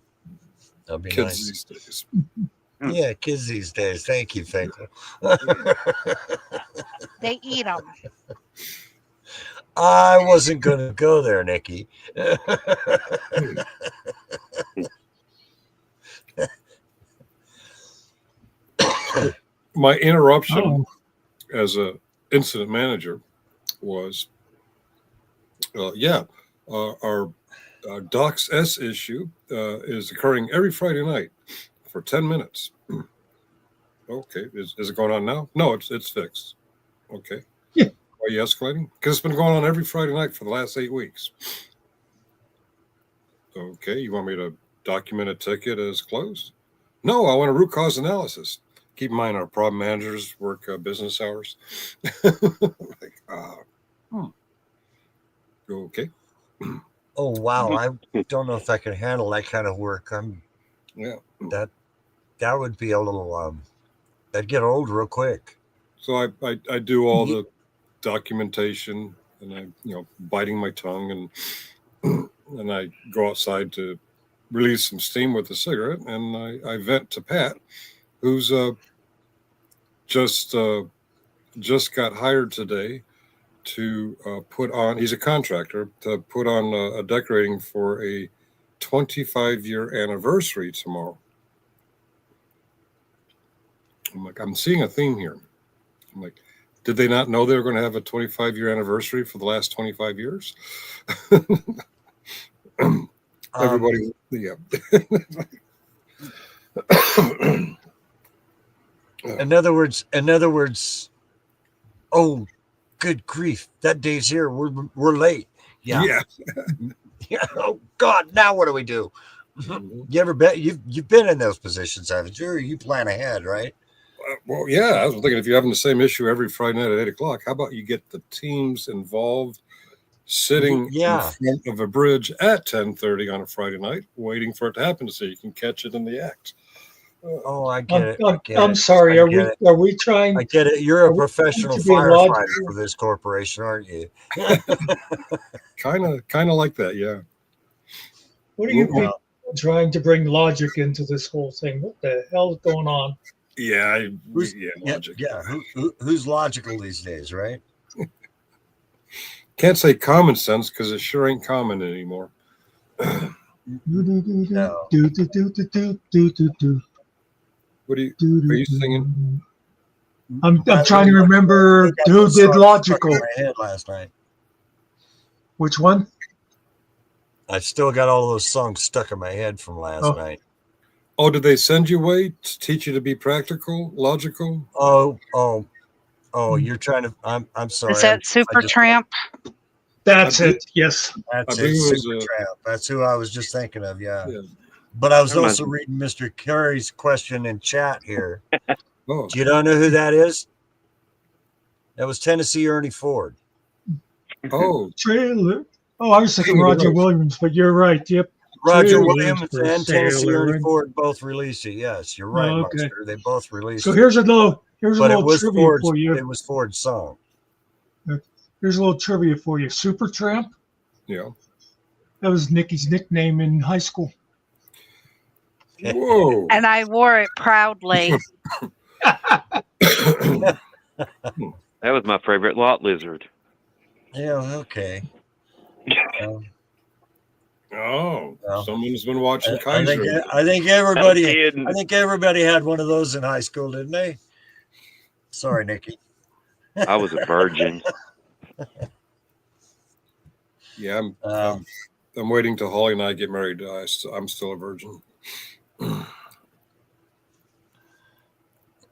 That'll be Kids nice. these days. Yeah, kids these days. Thank you, Finkel. They eat them. I wasn't going to go there, Nikki. My interruption as a incident manager was, our Docs S issue is occurring every Friday night for 10 minutes. Okay, is it going on now? No, it's fixed. Okay. Yeah. Why are you escalating? Because it's been going on every Friday night for the last 8 weeks. Okay, you want me to document a ticket as closed? No, I want a root cause analysis. Keep in mind, our problem managers work business hours. Okay. Oh wow, I don't know if I can handle that kind of work. That would be a little that'd get old real quick. So I do all the documentation, and I biting my tongue, and I go outside to release some steam with a cigarette, and I vent to Pat, who's just got hired today to put on. He's a contractor to put on a decorating for a 25-year anniversary tomorrow. I'm like, I'm seeing a theme here. I'm like, did they not know they were going to have a 25-year anniversary for the last 25 years? Everybody, yeah. In other words, oh, good grief! That day's here. We're late. Yeah. Yeah. Oh God! Now what do we do? You ever bet you've been in those positions, haven't you? Or you plan ahead, right? Well, yeah. I was thinking, if you're having the same issue every Friday night at 8:00, how about you get the teams involved, sitting in front of a bridge at 10:30 on a Friday night, waiting for it to happen so you can catch it in the act. Oh, I get it. I'm sorry. Are we trying? I get it. You're a professional firefighter for this corporation, aren't you? Kind of like that, yeah. What are you people trying to bring logic into this whole thing? What the hell is going on? Yeah, logic. Yeah, who's logical these days, right? Can't say common sense because it sure ain't common anymore. No. What are you singing? I'm trying to remember who did Logical. My head last night. Which one? I've still got all those songs stuck in my head from last night. Oh, did they send you away to teach you to be practical, logical? Oh, you're trying to. I'm sorry. Is that Supertramp? That's it. Yes. That's it. Supertramp. That's who I was just thinking of. Yeah. But I was also reading Mr. Curry's question in chat here. Do you not know who that is? That was Tennessee Ernie Ford. Oh, Trailer. Oh, I was thinking Roger Williams, but you're right. Yep. Roger Williams and Tennessee Ernie Ford both released it. Yes, you're right, Muckster. They both released it. So here's a little trivia for you. It was Ford's song. Here's a little trivia for you. Supertramp. Yeah. That was Nicky's nickname in high school. Whoa. And I wore it proudly. That was my favorite lot lizard. Yeah, okay. Someone's been watching Kaiser. I think everybody had one of those in high school, didn't they? Sorry, Nikki. I was a virgin. Yeah, I'm waiting till Holly and I get married. I'm still a virgin.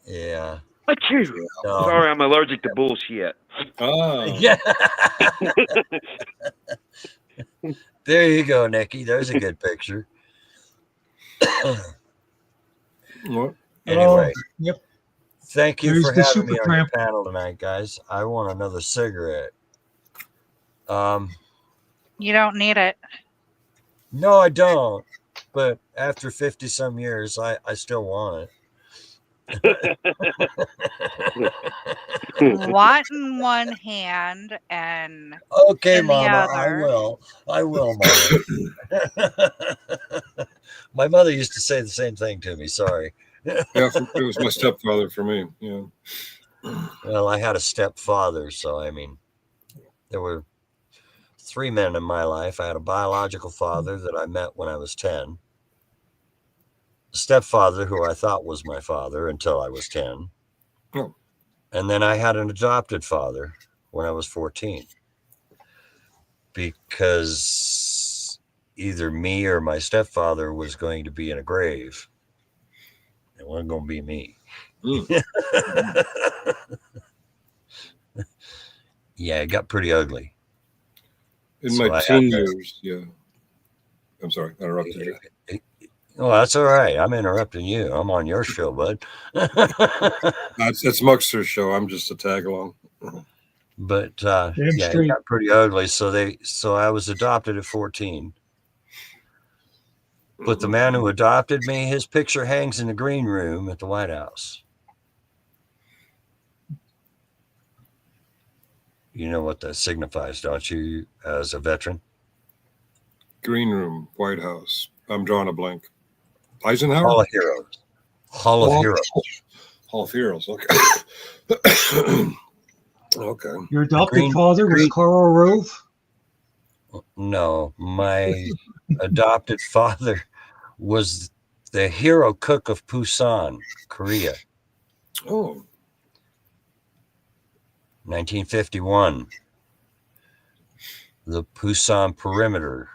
Yeah. Sorry, I'm allergic to bullshit. Yeah. There you go, Nikki. There's a good picture. Anyway. Yep. Thank you for having me on your panel tonight, guys. I want another cigarette. You don't need it. No, I don't. But after 50 some years, I still want it. Watt in one hand and Okay, in the Mama, other. I will, Mama. My mother used to say the same thing to me. Sorry. Yeah, it was my stepfather for me. Yeah. Well, I had a stepfather, so I mean, there were 3 men in my life. I had a biological father that I met when I was 10, a stepfather who I thought was my father until I was 10. Oh. And then I had an adopted father when I was 14, because either me or my stepfather was going to be in a grave. It wasn't going to be me. Yeah, it got pretty ugly. In my teen years, yeah. I'm sorry, I interrupted you. Oh, that's all right. I'm interrupting you. I'm on your show, bud. It's Muckster's show. I'm just a tag along. But yeah, it got pretty ugly. So I was adopted at 14. But the man who adopted me, his picture hangs in the green room at the White House. You know what that signifies, don't you, as a veteran? Green room, White House. I'm drawing a blank. Eisenhower? Hall of Heroes. Hall of Heroes. Hall of Heroes, okay. Okay. Your adopted father was Karl Rove? No, my adopted father was the hero cook of Busan, Korea. Oh. 1951. The Busan perimeter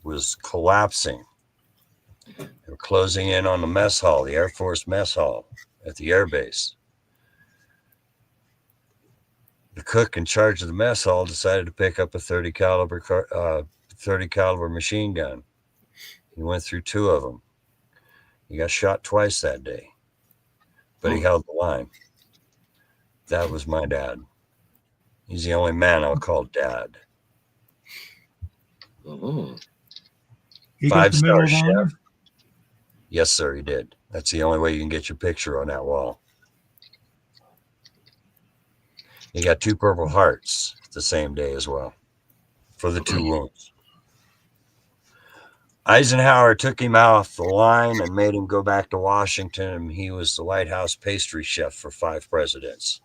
was collapsing. They were closing in on the mess hall, the Air Force mess hall at the air base. The cook in charge of the mess hall decided to pick up a 30 caliber machine gun. He went through 2 of them. He got shot twice that day, but he held the line. That was my dad. He's the only man I'll call dad. Oh. 5-star chef. Yes, sir, he did. That's the only way you can get your picture on that wall. He got 2 Purple Hearts the same day as well for the 2 wounds. Eisenhower took him off the line and made him go back to Washington, and he was the White House pastry chef for 5 presidents.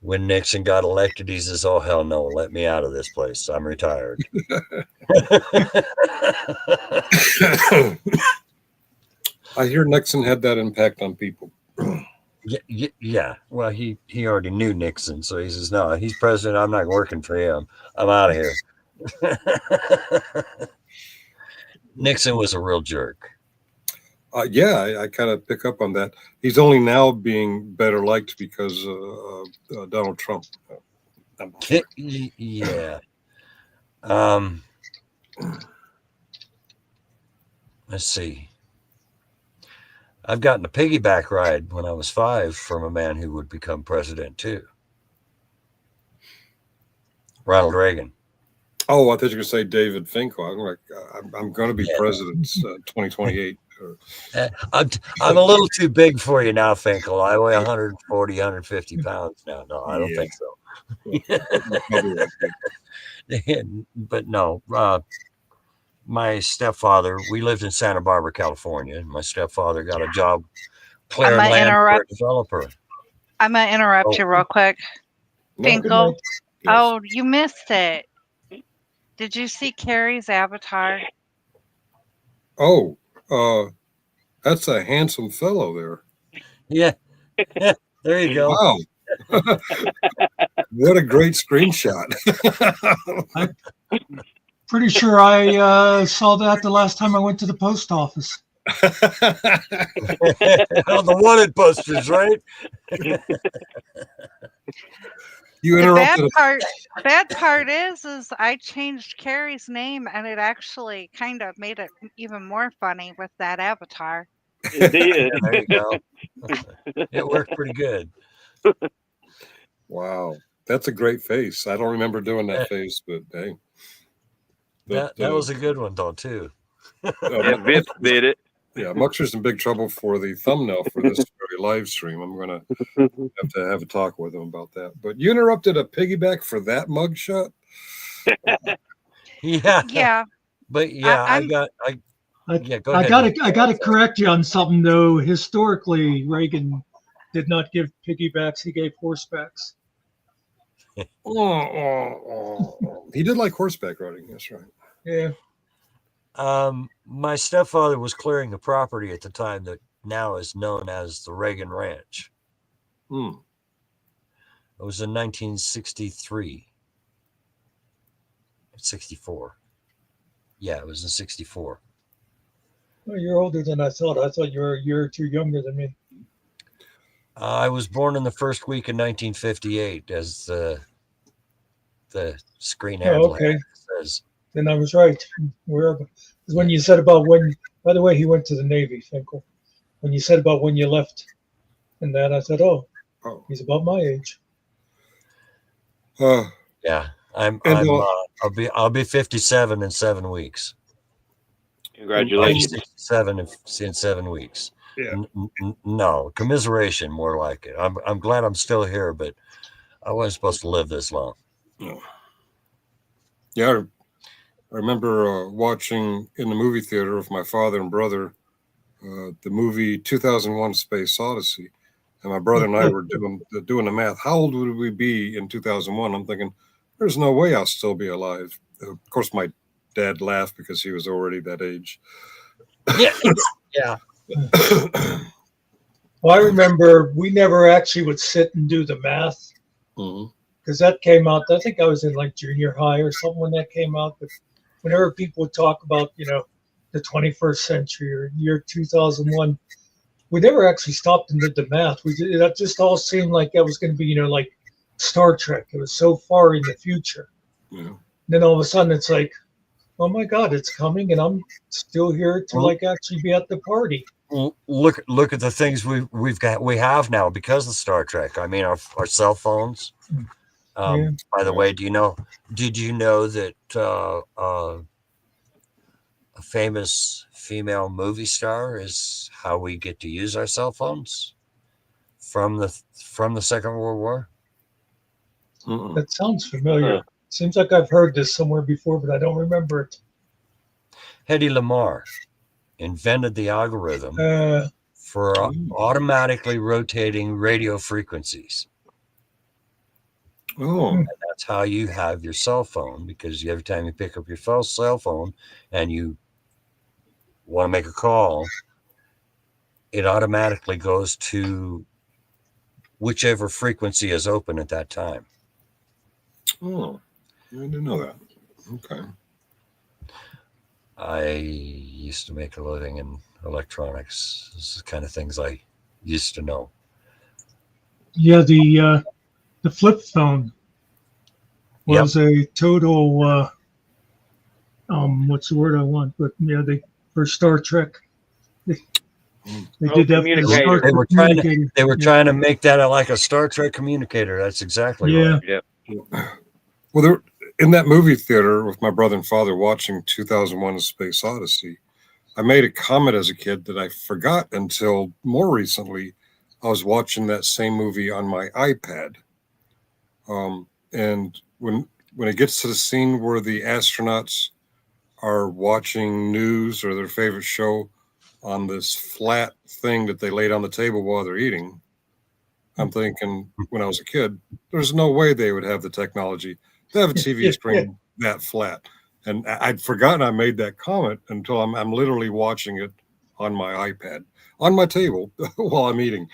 When Nixon got elected, he says, "Oh, hell no, let me out of this place. I'm retired." I hear Nixon had that impact on people. Yeah. Well, he already knew Nixon, so he says, "No, he's president. I'm not working for him. I'm out of here." Nixon was a real jerk. Yeah, I kind of pick up on that. He's only now being better liked because Donald Trump. Yeah. Let's see. I've gotten a piggyback ride when I was 5 from a man who would become president too. Ronald Reagan. Oh, I thought you were going to say David Finkel. I'm like, I'm going to be president 2028. I'm a little too big for you now, Finkel. I weigh 140, 150 pounds now. No, I don't think so. But no, my stepfather, we lived in Santa Barbara, California, and my stepfather got a job clearing land for a developer. I'm going to interrupt you real quick. Finkel, oh, you missed it. Did you see Carrie's avatar? Oh, that's a handsome fellow there. Yeah. There you go. Wow. What a great screenshot. I'm pretty sure I saw that the last time I went to the post office. The wanted posters, right? You interrupted. The bad part is I changed Carrie's name, and it actually kind of made it even more funny with that avatar. It did. There you go. It worked pretty good. Wow, that's a great face. I don't remember doing that face, but hey, that was a good one though too. Vip did it. Yeah, Muckster's in big trouble for the thumbnail for this very live stream. I'm going to have a talk with him about that. But you interrupted a piggyback for that mugshot? Yeah. Yeah. But yeah, I'm- go ahead. I gotta correct you on something though. Historically, Reagan did not give piggybacks; he gave horsebacks. He did like horseback riding. That's right. Yeah. My stepfather was clearing a property at the time that now is known as the Reagan Ranch. Hmm. It was in 1963. 64. Yeah, it was in 64. Well, you're older than I thought. I thought you were a year or two younger than me. I was born in the first week in 1958, as the screen handle says. Then I was right. Wherever, when you said about when. By the way, he went to the Navy, Finkel. When you said about when you left, and that, I said, "Oh, he's about my age." Yeah, I'll be 57 in 7 weeks. Congratulations. 67 in 7 weeks. Yeah. No, commiseration, more like it. I'm glad I'm still here, but I wasn't supposed to live this long. No. Yeah, I remember watching in the movie theater with my father and brother the movie 2001: Space Odyssey, and my brother and I were doing the math. How old would we be in 2001? I'm thinking, there's no way I'll still be alive. Of course, my dad laughed because he was already that age. Yeah. Well, I remember we never actually would sit and do the math because that came out. I think I was in like junior high or something when that came out. But whenever people would talk about, the 21st century or year 2001, we never actually stopped and did the math. That just all seemed like that was going to be, like Star Trek. It was so far in the future. Yeah. And then all of a sudden it's like, oh my God, it's coming, and I'm still here to actually be at the party. Look at the things we have now because of Star Trek. I mean, our cell phones. By the way, did you know that a famous female movie star is how we get to use our cell phones from the Second World War? That sounds familiar. Seems like I've heard this somewhere before, but I don't remember it. Hedy Lamarr invented the algorithm for automatically rotating radio frequencies. And that's how you have your cell phone, because every time you pick up your cell phone and you want to make a call, it automatically goes to whichever frequency is open at that time. Oh, I didn't know that. Okay. I used to make a living in electronics. This is the kind of things I used to know. Yeah, the flip phone was a total what's the word I want? But yeah, for Star Trek. They did that for Star Trek. They were trying to make that like a Star Trek communicator. That's exactly right. Yeah. Well, in that movie theater with my brother and father watching 2001: A Space Odyssey, I made a comment as a kid that I forgot until more recently. I was watching that same movie on my iPad. And when it gets to the scene where the astronauts are watching news or their favorite show on this flat thing that they laid on the table while they're eating, I'm thinking, when I was a kid, there's no way they would have the technology to have a TV screen that flat. And I'd forgotten I made that comment until I'm literally watching it on my iPad, on my table while I'm eating.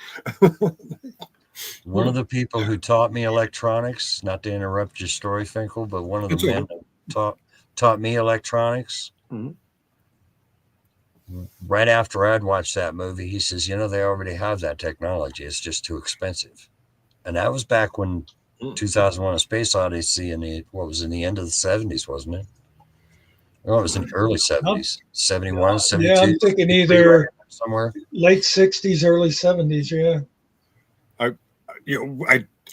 One of the people who taught me electronics, not to interrupt your story, Finkel, but one of the men that taught me electronics, right after I'd watched that movie, he says, they already have that technology. It's just too expensive. And that was back when 2001: A Space Odyssey in the end of the 70s, wasn't it? Well, it was in the early 70s, 71, 72. Yeah, I'm thinking either somewhere late 60s, early 70s. Yeah.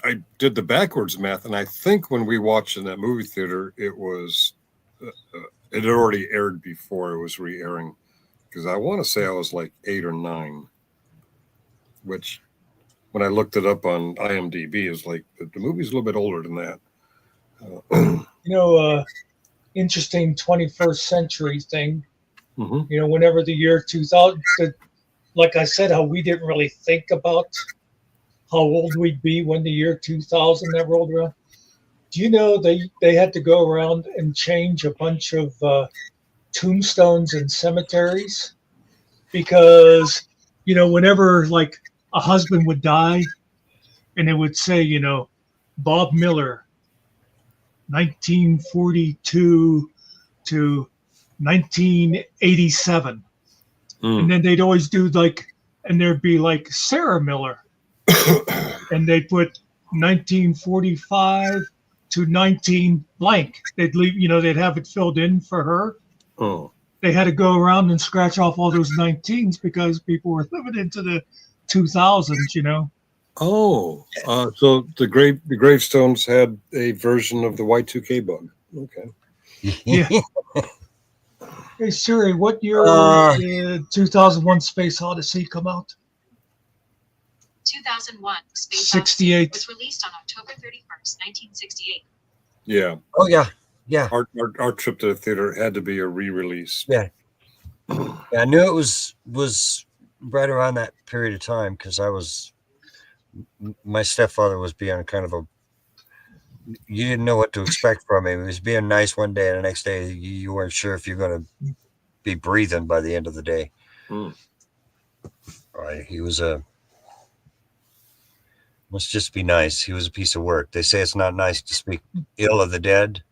I did the backwards math, and I think when we watched in that movie theater, it was it had already aired before it was re-airing, because I want to say I was like 8 or 9. which when I looked it up on IMDb is like the movie's a little bit older than that. Interesting 21st century thing. Mm-hmm. Whenever the year 2000, like I said, how we didn't really think about how old we'd be when the year 2000 that rolled around. Do you know they had to go around and change a bunch of tombstones in cemeteries because, whenever like a husband would die and it would say, Bob Miller, 1942 to 1987. And then they'd always do and there'd be like Sarah Miller. And they'd put 1945 to 19 blank. They'd leave, they'd have it filled in for her. Oh. They had to go around and scratch off all those 19s because people were living into the 2000s, Oh, so the gravestones had a version of the Y2K bug. Okay. Yeah. Hey Siri, what year did 2001 Space Odyssey come out? 2001 Space 68. Odyssey was released on October 31st, 1968. Yeah. Oh yeah. Yeah. Our trip to the theater had to be a re-release. Yeah. I knew it was right around that period of time because my stepfather was being kind of you didn't know what to expect from him. He was being nice one day and the next day you weren't sure if you're going to be breathing by the end of the day. Right. He was let's just be nice. He was a piece of work. They say it's not nice to speak ill of the dead.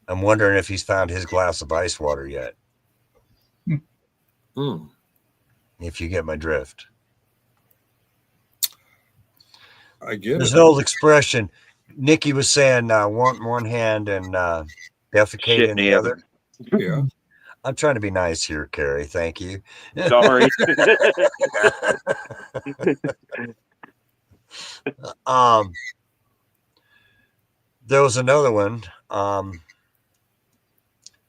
I'm wondering if he's found his glass of ice water yet. If you get my drift. I get There's it. an old expression. Nikki was saying, want one hand and defecate in the other. Yeah. I'm trying to be nice here, Carrie. Thank you. Sorry. There was another one.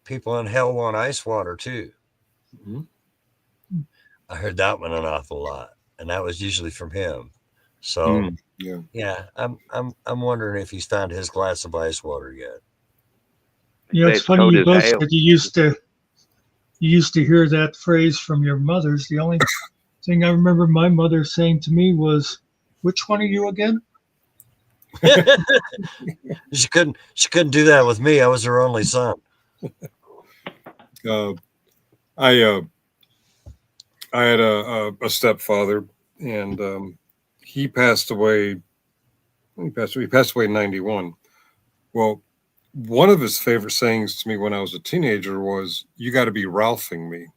People in hell want ice water too. I heard that one an awful lot, and that was usually from him. So yeah, I'm wondering if he's found his glass of ice water yet. It's funny you both said you used to hear that phrase from your mothers. The only thing I remember my mother saying to me was, "Which one are you again?" She couldn't do that with me. I was her only son. I had a stepfather, and he passed away. He passed away in 91. Well, one of his favorite sayings to me when I was a teenager was, "You got to be Ralphing me."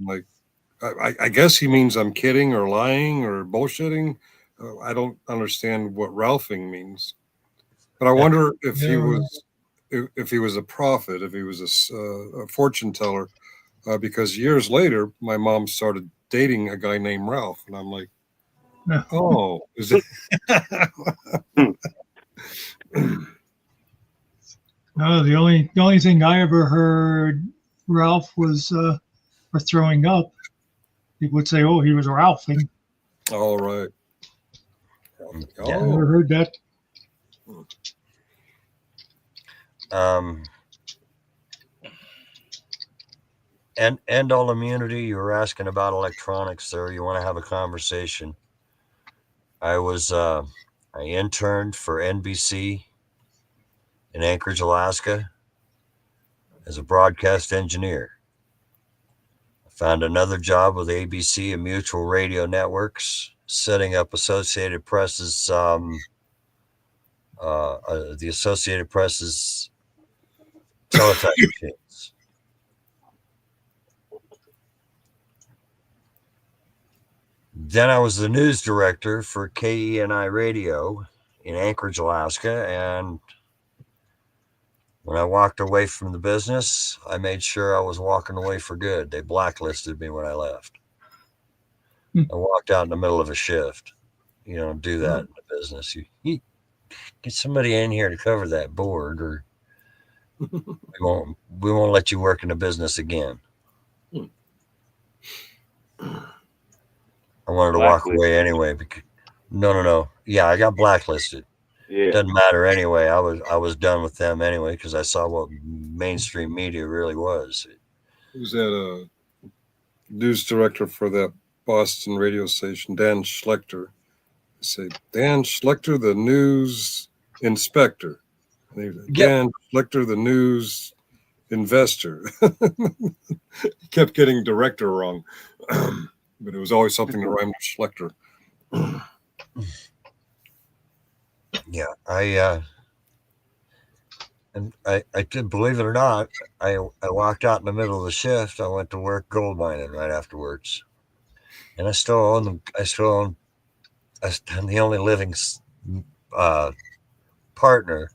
Like, I guess he means I'm kidding or lying or bullshitting. I don't understand what Ralphing means, but I wonder if he was a prophet, if he was a fortune teller, because years later my mom started dating a guy named Ralph, and I'm like, oh, is it? No, the only thing I ever heard Ralph was for throwing up. He would say, "Oh, he was Ralphing." All right. I never heard that. And end all immunity. You were asking about electronics, sir. You want to have a conversation? I interned for NBC in Anchorage, Alaska, as a broadcast engineer. I found another job with ABC and Mutual Radio Networks, setting up Associated Press's the Associated Press's teletype machines. Then I was the news director for KENI Radio in Anchorage, Alaska, and when I walked away from the business, I made sure I was walking away for good. They blacklisted me when I left. I walked out in the middle of a shift. You don't do that in the business. You get somebody in here to cover that board, or we won't let you work in the business again. I wanted to walk away anyway. Because, no. Yeah, I got blacklisted. Yeah. Doesn't matter anyway. I was done with them anyway because I saw what mainstream media really was. Who's that? News director for that Boston radio station, Dan Schlechter. I say, Dan Schlechter, the news inspector. Dan Schlechter, the news investor. He kept getting director wrong, but it was always something that rhymed with Schlechter. Yeah, I did, believe it or not, I walked out in the middle of the shift. I went to work gold mining right afterwards, and I still own them. I'm the only living partner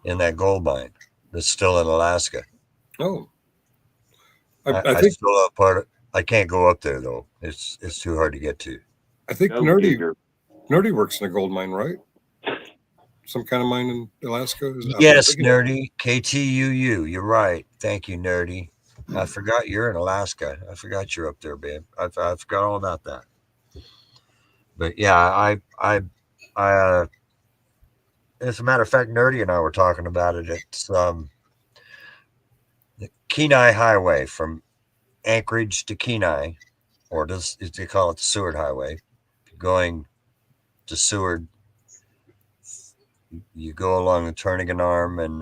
in that gold mine that's still in Alaska. Oh, I think still a part of. I can't go up there though. It's too hard to get to. I think Nerdy works in a gold mine, right? Some kind of mine in Alaska? Yes, Nerdy. KTUU. You're right. Thank you, Nerdy. I forgot you're in Alaska. I forgot you're up there, babe. I forgot all about that. But yeah, I as a matter of fact, Nerdy and I were talking about it. It's the Kenai Highway from Anchorage to Kenai, or they call it the Seward Highway. Going to Seward, you go along the Turnagain Arm and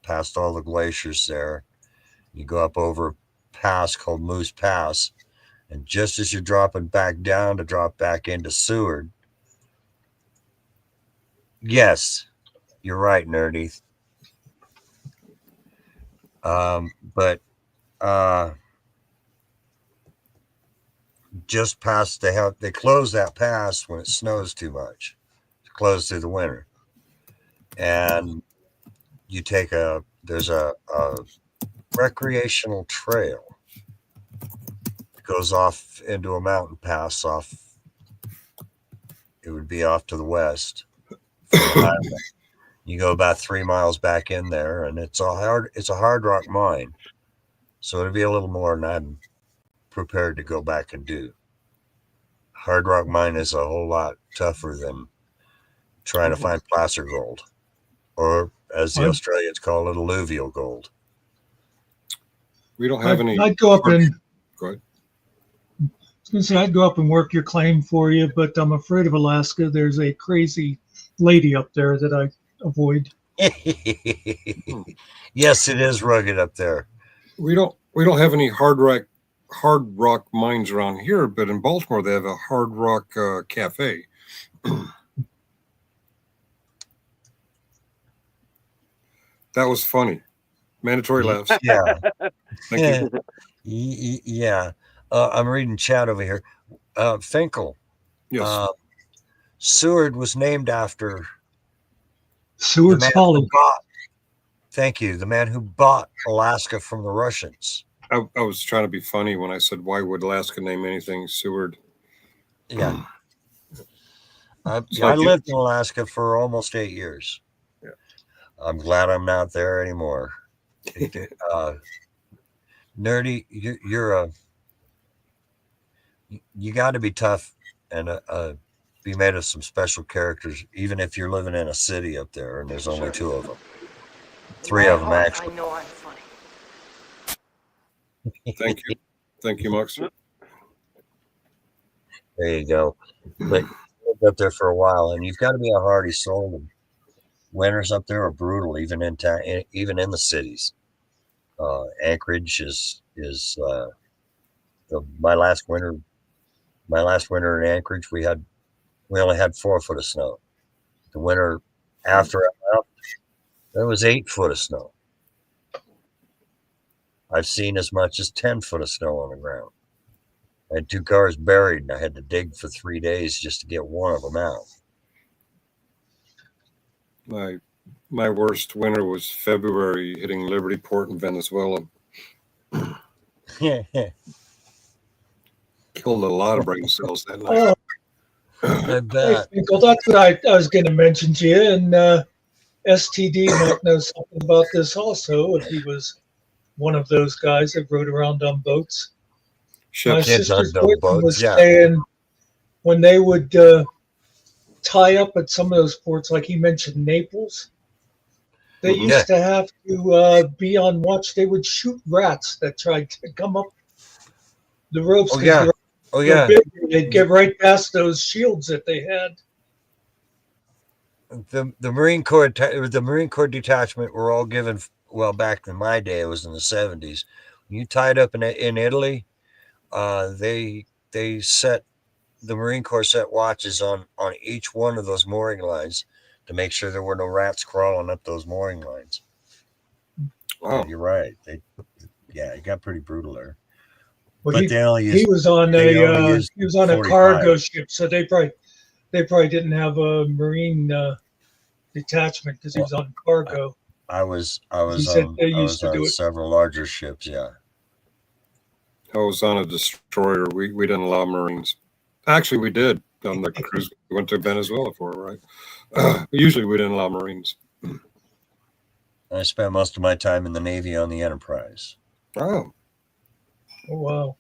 past all the glaciers there. You go up over a pass called Moose Pass, and just as you're dropping back down to drop back into Seward, yes, you're right, Nerdy. But just past they close that pass when it snows too much. It's closed through the winter, and you take there's a recreational trail. It goes off into a mountain pass off. It would be off to the west. You go about 3 miles back in there, and it's a hard rock mine, so it'll be a little more than I'm prepared to go back and do. Hard rock mine is a whole lot tougher than trying to find placer gold, or as the Australians call it, alluvial gold. We don't have any. I'd go up and go ahead. I was going to say I'd go up and work your claim for you, but I'm afraid of Alaska. There's a crazy lady up there that I avoid. Yes, it is rugged up there. We don't have any hard rock mines around here, but in Baltimore they have a hard rock cafe. That was funny. Mandatory laughs. Yeah. Thank you. Yeah. I'm reading chat over here. Finkel. Yes. Seward was named after Seward's Folly. Thank you. The man who bought Alaska from the Russians. I was trying to be funny when I said, why would Alaska name anything Seward? Yeah. I lived in Alaska for almost 8 years. Yeah. I'm glad I'm not there anymore. Nerdy, you got to be tough and be made of some special characters, even if you're living in a city up there and there's only 2 of them. 3 of them, actually. I know I'm funny. Thank you. Thank you, Muckster. There you go. But you lived up there for a while, and you've got to be a hardy soul. And winters up there are brutal, even in the cities. Anchorage is my last winter in Anchorage. We only had 4 foot of snow. The winter after I left, there was 8 foot of snow. I've seen as much as 10 foot of snow on the ground. I had 2 cars buried, and I had to dig for 3 days just to get one of them out. My worst winter was February, hitting Liberty Port in Venezuela. Killed a lot of brain cells that night. I bet. Hey, Finkel, that's what I was going to mention to you, and STD might know something about this also, if he was one of those guys that rode around on boats. ships. sister's Dog boyfriend boats, was yeah. saying when they would tie up at some of those ports, like he mentioned Naples, they Mhm. used to have to be on watch. They would shoot rats that tried to come up the ropes Oh because yeah. Oh they're yeah. big. They'd get right past those shields that they had. The Marine Corps detachment were all given. Well, back in my day, it was in the 70s. When you tied up in Italy, they set the Marine Corps set watches on each one of those mooring lines to make sure there were no rats crawling up those mooring lines. Wow. Yeah, you're right. It got pretty brutal there. Well, But he was on a 45. cargo ship, so they probably didn't have a marine detachment because he was on cargo. I was He said on they used to do it. several larger ships. Yeah. I was on a destroyer. We didn't allow Marines. Actually, we did on the cruise. We went to Venezuela for it, right? Usually, we didn't allow Marines. I spent most of my time in the Navy on the Enterprise. Oh, Oh, wow.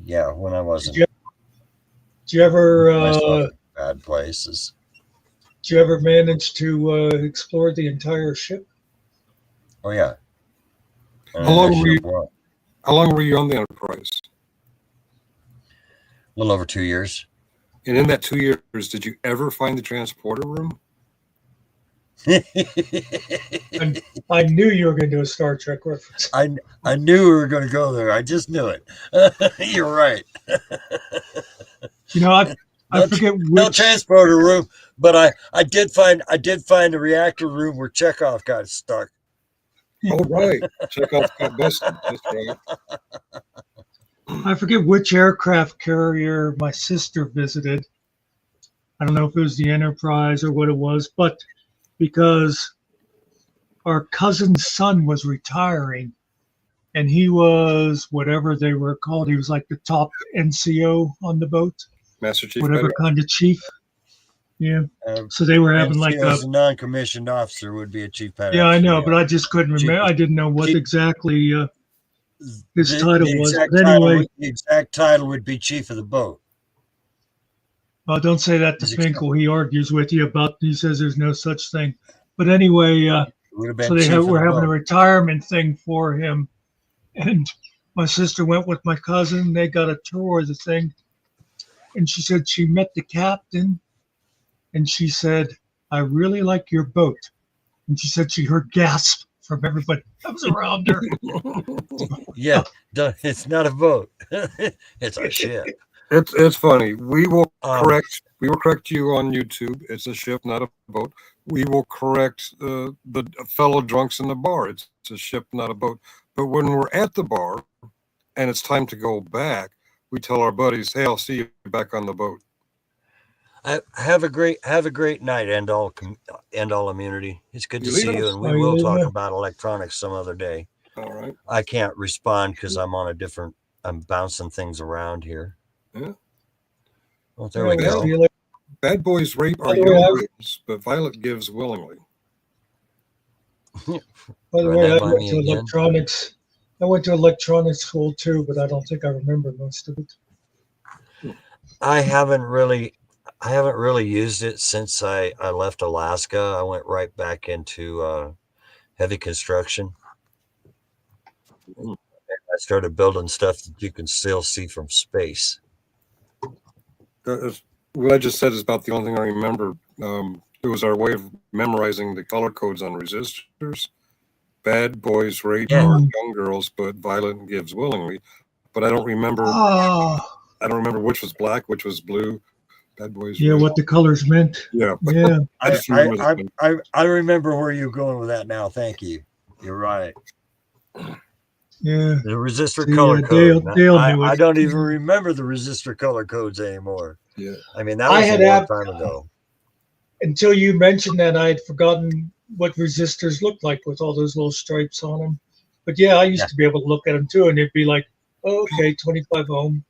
Yeah, when I wasn't. Did you ever myself in bad places. did you ever manage to explore the entire ship? Oh yeah. how long were you on the Enterprise? A little over 2 years. And in that 2 years, did you ever find the transporter room? I knew you were going to do a Star Trek reference. I knew we were going to go there. I just knew it. You're right. You know, I forget which. No transporter room, but I did find the reactor room where Chekhov got stuck. Oh right, Chekhov got busted. That's right. I forget which aircraft carrier my sister visited. I don't know if it was the Enterprise or what it was, but because our cousin's son was retiring and he was whatever they were called. He was like the top NCO on the boat, Master Chief, whatever kind of chief. Yeah. So they were having like a non-commissioned officer would be a chief petty yeah, officer, I know, but I just couldn't remember. I didn't know what exactly his title was. But anyway, the exact title would be chief of the boat. Well, don't say that to Finkel. He argues with you about. He says there's no such thing. But anyway, so they were having a retirement thing for him, and my sister went with my cousin. They got a tour of the thing, and she said she met the captain, and she said, "I really like your boat," and she said she heard gasps from everybody that was around her. Yeah, it's not a boat; it's a ship. It's funny. We will correct you on YouTube. It's a ship, not a boat. We will correct the fellow drunks in the bar. It's a ship, not a boat. But when we're at the bar and it's time to go back, we tell our buddies, "Hey, I'll see you back on the boat." Have a great night, end all immunity. It's good to see you, and we will talk about electronics some other day. All right. I can't respond because I'm bouncing things around here. Yeah. Well, there we go. Bad boys rape our young girls, but Violet gives willingly. By the way, I went to electronics. I went to electronics school too, but I don't think I remember most of it. I haven't really used it since I left Alaska. I went right back into heavy construction. I started building stuff that you can still see from space. What I just said is about the only thing I remember. It was our way of memorizing the color codes on resistors. Bad boys rape our young girls, but Violet gives willingly. But I don't remember. I don't remember which was black, which was blue. Bad boys. Yeah, what the colors meant. Yeah. Yeah. I remember where you're going with that now. Thank you. You're right. Yeah. The resistor color code. I don't even remember the resistor color codes anymore. Yeah. I mean, that was a long time ago. Until you mentioned that, I had forgotten what resistors looked like with all those little stripes on them. But yeah, I used to be able to look at them too, and it'd be like, oh, okay, 25 ohm.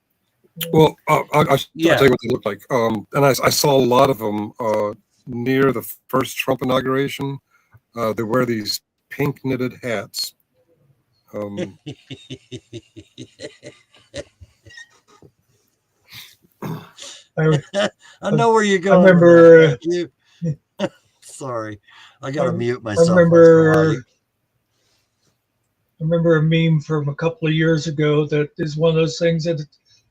Well, I'll tell you what they look like. And I saw a lot of them near the first Trump inauguration. They wear these pink knitted hats. I know where you're I going. remember. Thank you. Sorry, I gotta mute I myself. remember a meme from a couple of years ago that is one of those things that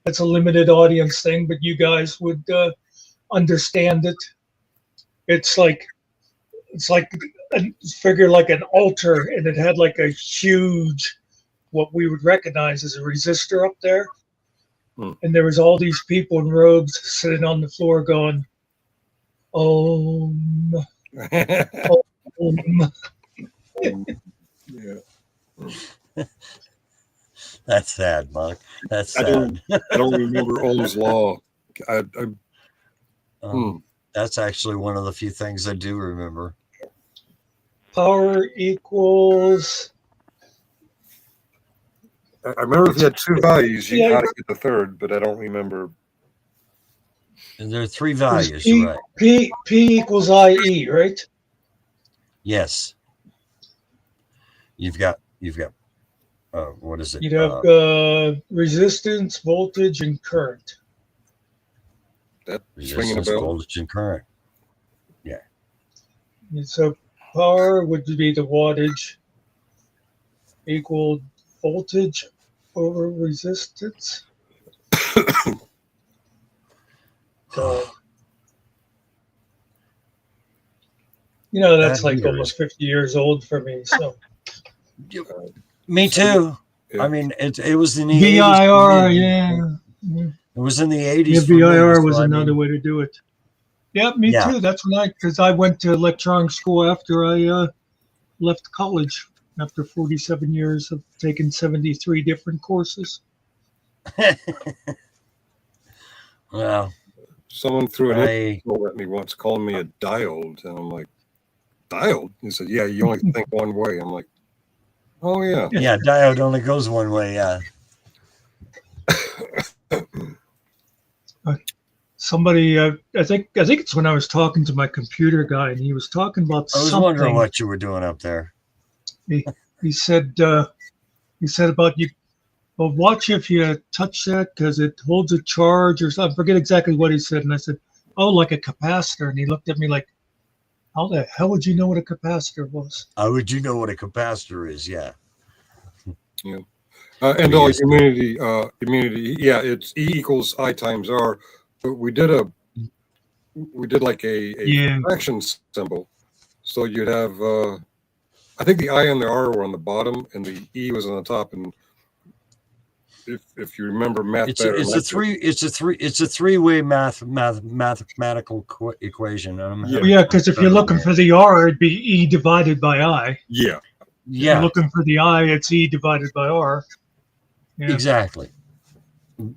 it's a limited audience thing, but you guys would understand it. It's like figure like an altar, and it had like a huge, what we would recognize as a resistor up there. And there was all these people in robes sitting on the floor going, Om. Om. Yeah. That's sad, Muck. That's sad. I don't remember Ohm's law. That's actually one of the few things I do remember. Power equals. I remember if you had two values, you got to get the third, but I don't remember. And there are three values, right? P equals IE, right? Yes. You've got what is it? You'd have resistance, voltage, and current. That swinging a bell. Voltage and current. Yeah. And so power would be the wattage equal voltage over resistance. So, that's like almost 50 years old for me. So, me too. Yeah. I mean, it was in the VIR, 80s. yeah. It was in the 80s. Yeah, VIR was another way to do it. Yeah, me too. That's when because I went to electronic school after I left college after 47 years of taking 73 different courses. Well, someone threw an info at me once, calling me a diode, and I'm like, diode? He said, yeah, you only think one way. I'm like, oh yeah. Yeah, diode only goes one way. Yeah. Somebody, I think it's when I was talking to my computer guy, and he was talking about something. I was wondering what you were doing up there. He said about you. Well, watch if you touch that because it holds a charge or something. I forget exactly what he said, and I said, "Oh, like a capacitor." And he looked at me like, "How the hell would you know what a capacitor was?" How would you know what a capacitor is? Yeah. Yeah. And all immunity, yeah, it's E equals I times R. But we did like a fraction symbol. So you'd have, I think the I and the R were on the bottom and the E was on the top. And if you remember math, it's a three-way mathematical equation. Yeah, because if you're looking for the R, it'd be E divided by I. Yeah. If you're looking for the I, it's E divided by R. Yeah. Exactly.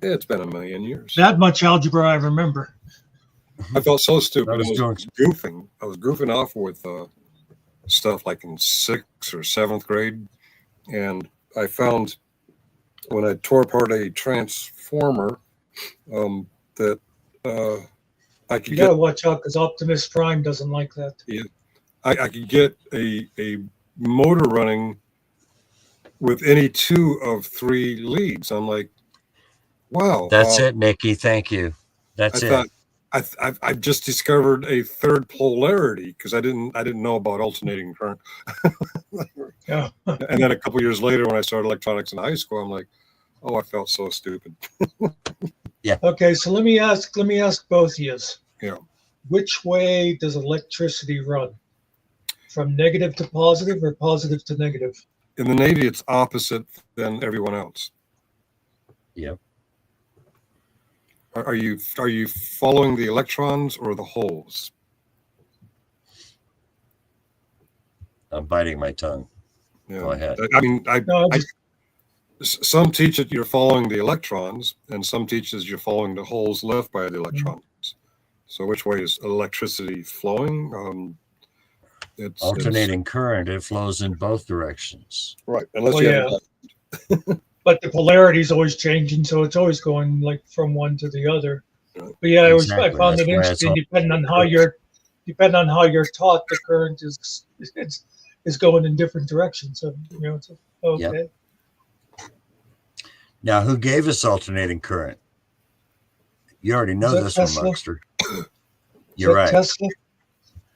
It's been a million years. That much algebra I remember. I felt so stupid. I was goofing. I was goofing off with stuff like in 6th or 7th grade. And I found when I tore apart a transformer that I could gotta watch out because Optimus Prime doesn't like that. Yeah. I could get a motor running with any 2 of 3 leads. I'm like, wow. That's it, Nikki. Thank you. That's it. I just discovered a third polarity because I didn't know about alternating current. Yeah. And then a couple years later, when I started electronics in high school, I'm like, oh, I felt so stupid. Yeah. Okay, so let me ask both of you. Yeah. Which way does electricity run? From negative to positive or positive to negative? In the Navy, it's opposite than everyone else. Yep. Are you following the electrons or the holes? I'm biting my tongue. Yeah. Go ahead. I mean, some teach that you're following the electrons, and some teaches you're following the holes left by the electrons. So which way is electricity flowing? It's alternating current. It flows in both directions. Right. Unless you have but the polarity is always changing, so it's always going like from one to the other. But yeah, I found it interesting. Depending on how you're taught, the current is going in different directions. So it's okay. Yep. Now, who gave us alternating current? You already know this one, Tesla? Muckster. You're right. Tesla?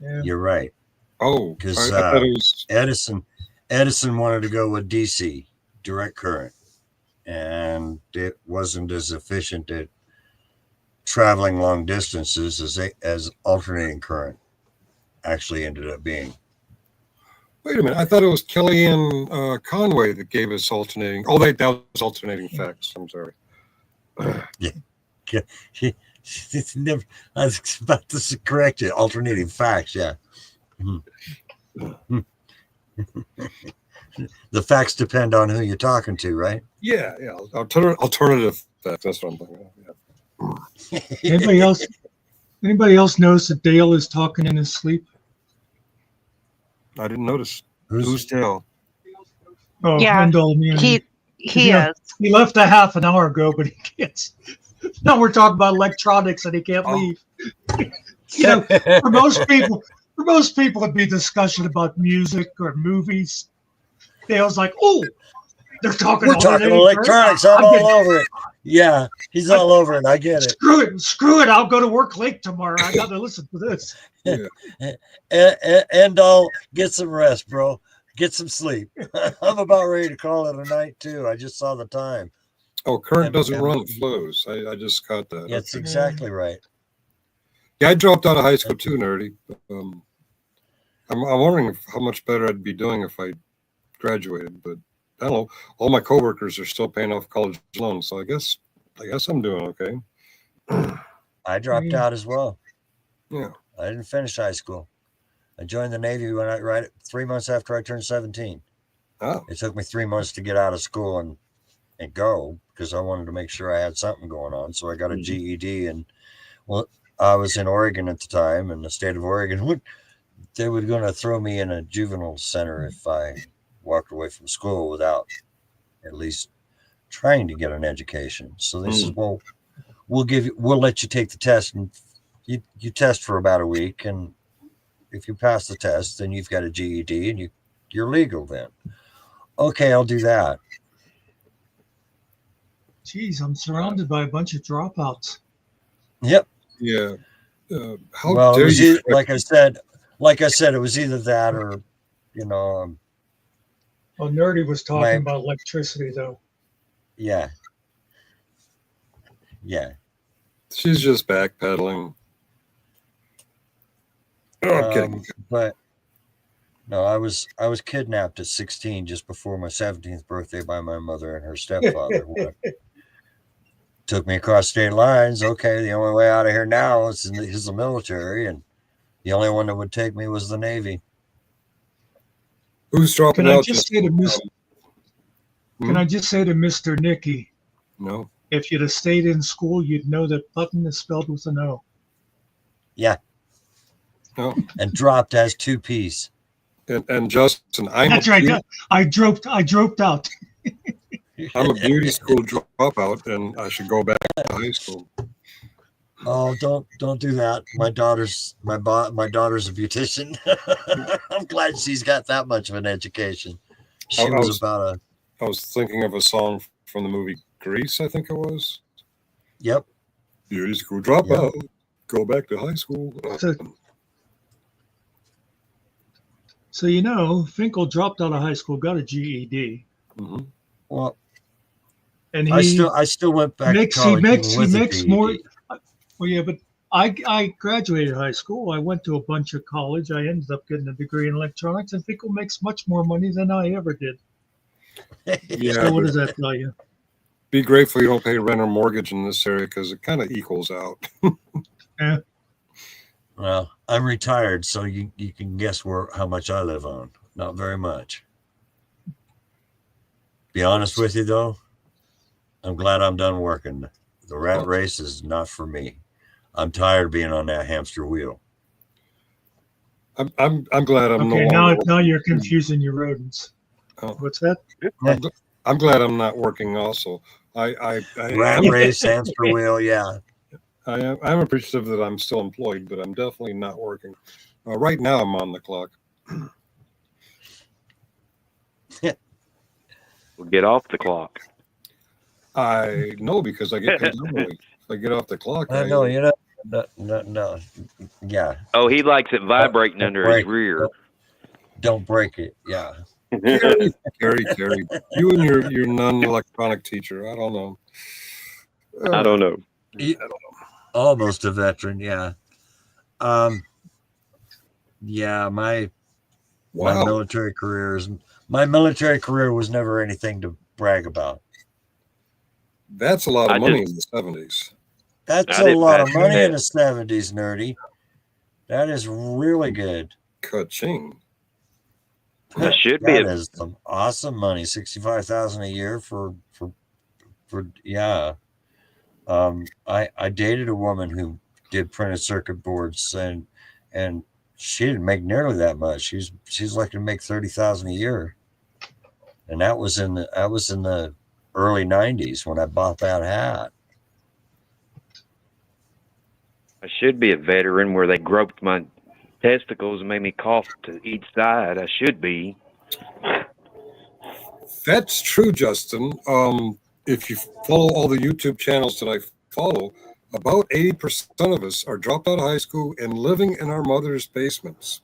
Yeah. You're right. Oh, Because I thought it was. Edison wanted to go with DC, direct current, and it wasn't as efficient at traveling long distances as alternating current actually ended up being. Wait a minute. I thought it was Kellyanne Conway that gave us alternating. Oh, that was alternating facts. I'm sorry. Yeah. It's never, I was about to correct it. Alternating facts, yeah. The facts depend on who you're talking to, right? Yeah. Alternative facts. That's what I'm thinking of. Yeah. Anybody else notice that Dale is talking in his sleep? I didn't notice. Who's Dale? Oh, Yeah, Wendell, he is. He left a half an hour ago, but he can't. Now we're talking about electronics, and he can't leave. For most people, it'd be discussion about music or movies. Dale's like, oh, they're talking. We're talking electronics. I'm all over it. Yeah, he's all over it. I get it. Screw it. I'll go to work late tomorrow. I got to listen to this. And I'll get some rest, bro. Get some sleep. I'm about ready to call it a night too. I just saw the time. Oh, current doesn't run, it flows. I just got that. That's exactly right. Yeah, I dropped out of high school too, nerdy. I'm wondering how much better I'd be doing if I graduated, but I don't know. All my coworkers are still paying off college loans, so I guess I'm doing okay. I dropped out as well. Yeah, I didn't finish high school. I joined the Navy right 3 months after I turned 17. Oh. It took me 3 months to get out of school and go because I wanted to make sure I had something going on. So I got a GED, and I was in Oregon at the time, and the state of Oregon they were going to throw me in a juvenile center if I walked away from school without at least trying to get an education. So they said, well, we'll let you take the test, and you test for about a week, and if you pass the test, then you've got a GED and you're legal then. Okay, I'll do that. Jeez, I'm surrounded by a bunch of dropouts. Yep. Yeah. How dare you? Like I said, it was either that or, Well, Nerdy was talking about electricity, though. Yeah. Yeah. She's just backpedaling. Okay. But no, I was kidnapped at 16 just before my 17th birthday by my mother and her stepfather. Took me across state lines. Okay, the only way out of here now is the military, and the only one that would take me was the Navy. Who's dropping Can out? Can I just say to Mr. Nicky? No. If you'd have stayed in school, you'd know that button is spelled with an O. Yeah. No. And dropped as 2 P's. And Justin, That's right. I dropped out. I'm a beauty school dropout, and I should go back to high school. Oh, don't do that. My daughter's a beautician. I'm glad she's got that much of an education. I was thinking of a song from the movie Grease, I think it was. Yep. Beauty school dropout. Yep. Go back to high school. So Finkel dropped out of high school, got a GED. Mm-hmm. Well, and I still went back to college. He makes more. Well, yeah, but I graduated high school. I went to a bunch of college. I ended up getting a degree in electronics, and Finkel makes much more money than I ever did. Yeah. So what does that tell you? Be grateful you don't pay rent or mortgage in this area because it kind of equals out. Yeah. Well, I'm retired, so you can guess how much I live on. Not very much. Be honest with you, though, I'm glad I'm done working. The rat race is not for me. I'm tired of being on that hamster wheel. I'm glad I'm okay, no longer. Now you're confusing your rodents. Oh. What's that? I'm glad I'm not working also. I rat race, hamster wheel, yeah. I'm appreciative that I'm still employed, but I'm definitely not working. Right now, I'm on the clock. We'll get off the clock. I know because I get paid early. If I get off the clock. I know, you know, no, yeah. Oh, he likes it vibrating under his rear. Don't break it. Yeah. Carrie, you and your non-electronic teacher. I don't know. I don't know. Almost a veteran, yeah. Yeah, my military career was never anything to brag about. That's a lot of money in the 70s. That's a lot of money in the 70s, nerdy. That is really good. Ka-ching. That should be. That is some awesome money. $65,000 a year for yeah. I dated a woman who did printed circuit boards, and she didn't make nearly that much. She's lucky to make $30,000 a year, and that was in the early 90s when I bought that hat. I should be a veteran where they groped my testicles and made me cough to each side. I should be. That's true, Justin. If you follow all the YouTube channels that I follow, about 80% of us are dropped out of high school and living in our mother's basements.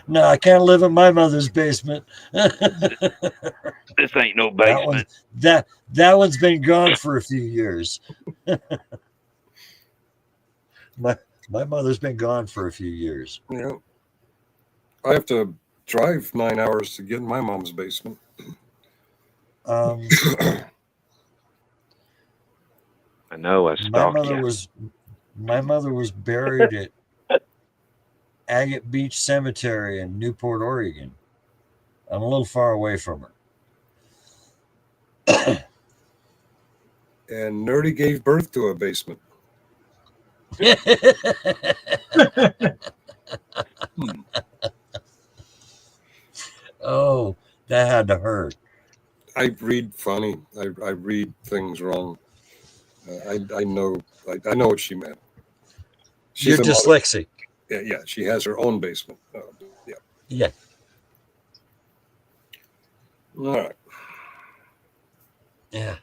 No, I can't live in my mother's basement. This ain't no basement. That one's been gone for a few years. My mother's been gone for a few years. Yeah. I have to drive 9 hours to get in my mom's basement. I know. I stalked you. My mother was buried at Agate Beach Cemetery in Newport, Oregon. I'm a little far away from her. And Nerdy gave birth to a basement. Oh, that had to hurt. I read funny. I read things wrong. I know what she meant. You're dyslexic. Yeah. She has her own basement. Yeah. All right. Yeah.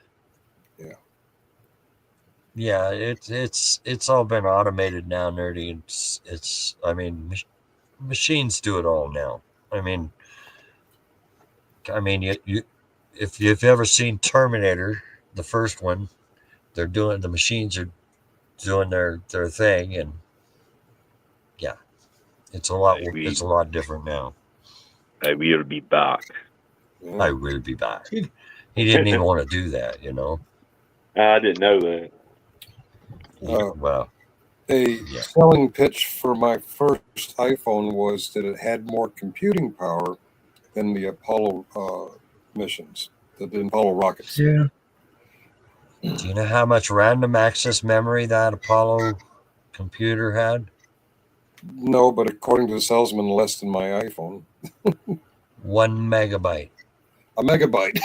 Yeah, it's all been automated now, nerdy. It's I mean, machines do it all now. I mean, if you've ever seen Terminator, the first one, the machines are doing their thing, and yeah, it's a lot different now. I will be back. I will be back. He didn't even want to do that, you know. I didn't know that. Well, selling pitch for my first iPhone was that it had more computing power than the Apollo missions, the Apollo rockets. Yeah. Do you know how much random access memory that Apollo computer had? No, but according to the salesman, less than my iPhone. 1 megabyte. A megabyte.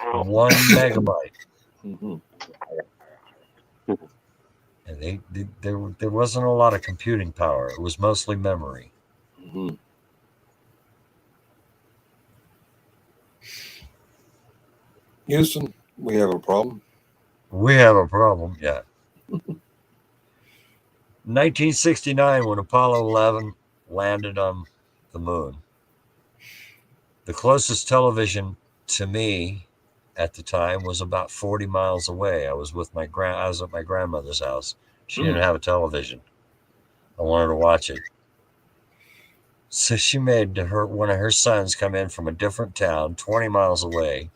1 megabyte. Mm-hmm. And there wasn't a lot of computing power. It was mostly memory. Mm-hmm. Houston, we have a problem. We have a problem, yeah. 1969, when Apollo 11 landed on the moon, the closest television to me at the time was about 40 miles away. I was at my grandmother's house. She didn't have a television. I wanted to watch it. So she made one of her sons come in from a different town, 20 miles away,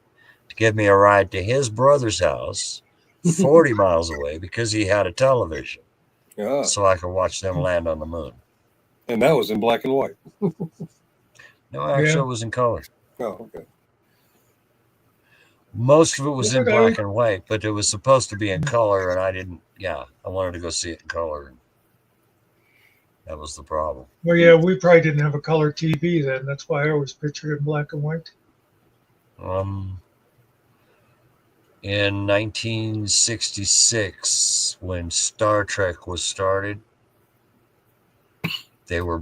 to give me a ride to his brother's house, 40 miles away, because he had a television. Yeah. So I could watch them land on the moon. And that was in black and white. No, actually, it was in color. Oh, okay. Most of it was in black and white, but it was supposed to be in color, and I wanted to go see it in color. That was the problem. Well, yeah, we probably didn't have a color TV then. That's why I always pictured it in black and white. In 1966, when Star Trek was started, they were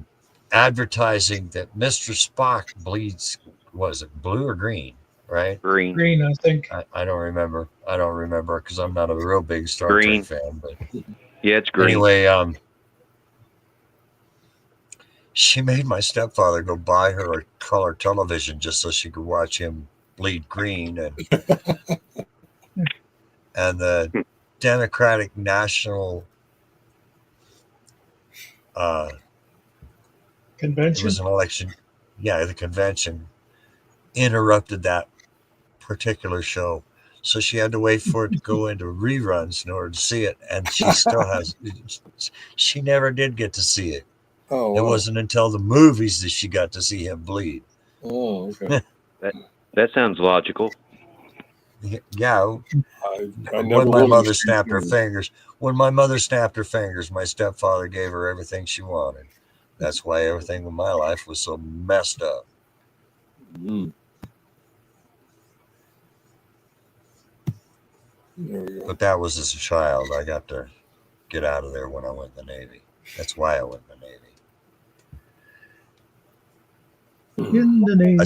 advertising that Mr. Spock bleeds, was it blue or green? right? Green. Green, I think. I don't remember. I don't remember because I'm not a real big Star Green. Trek fan. But Yeah, it's green. anyway, she made my stepfather go buy her a color television just so she could watch him bleed green, and the Democratic National Convention. It was an election. Yeah, the convention interrupted that particular show. So she had to wait for it to go into reruns in order to see it. And she still has, she never did get to see it. Oh, wow. It wasn't until the movies that she got to see him bleed. Oh, okay. That sounds logical. Yeah. I never When my will mother understand snapped her them. fingers, my stepfather gave her everything she wanted. That's why everything in my life was so messed up. Mm. There we go. But that was as a child. I got to get out of there when I went in the Navy. That's why I went in the Navy. In the Navy. I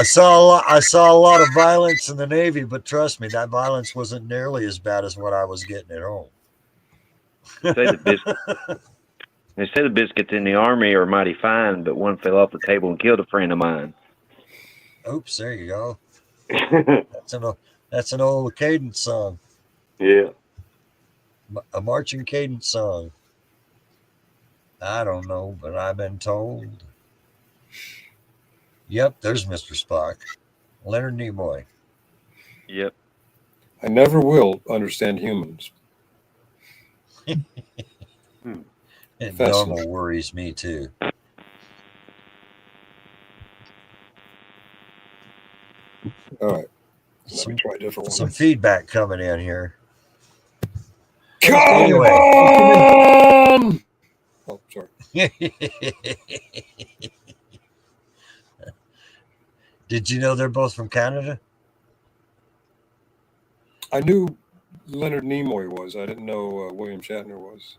saw a lot of violence in the Navy, but trust me, that violence wasn't nearly as bad as what I was getting at home. They say the biscuits in the Army are mighty fine, but one fell off the table and killed a friend of mine. Oops, there you go. That's an old cadence song. Yeah. A marching cadence song. I don't know, but I've been told. Yep, there's Mr. Spock. Leonard Nimoy. Yep. I never will understand humans. And normal worries me too. All right. Let me try a different one. Some feedback coming in here. Anyway. Oh, sorry. Did you know they're both from Canada? I knew Leonard Nimoy was. I didn't know William Shatner was.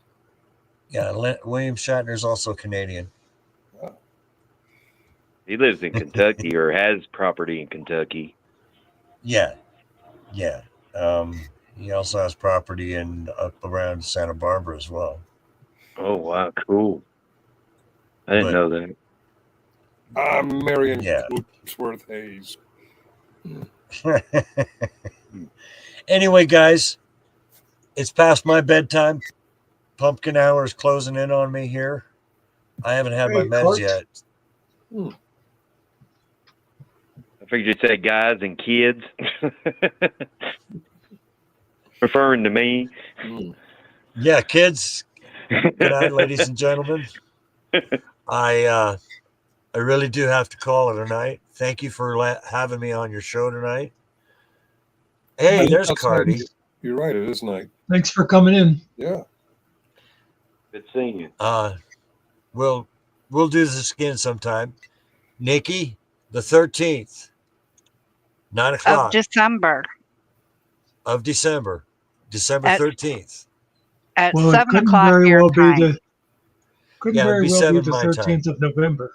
Yeah, William Shatner is also Canadian. He lives in Kentucky or has property in Kentucky. Yeah. He also has property up around Santa Barbara as well. Oh, wow, cool. I didn't know that. I'm Marion Cootsworth Hayes. Anyway, guys, it's past my bedtime. Pumpkin hour is closing in on me here. I haven't had my meds yet. I figured you'd say guys and kids. Referring to me. Yeah, kids. Good night, ladies and gentlemen. I really do have to call it a night. Thank you for having me on your show tonight. Hey, there's Cardi. You're right. It is night. Thanks for coming in. Yeah. Good seeing you. We'll do this again sometime. Nikki, the 13th, 9 o'clock Of December. Of December 13th. At Well, 7 couldn't o'clock very your well time. be the couldn't Yeah, it'd very be well 7 be the my time. 13th of November.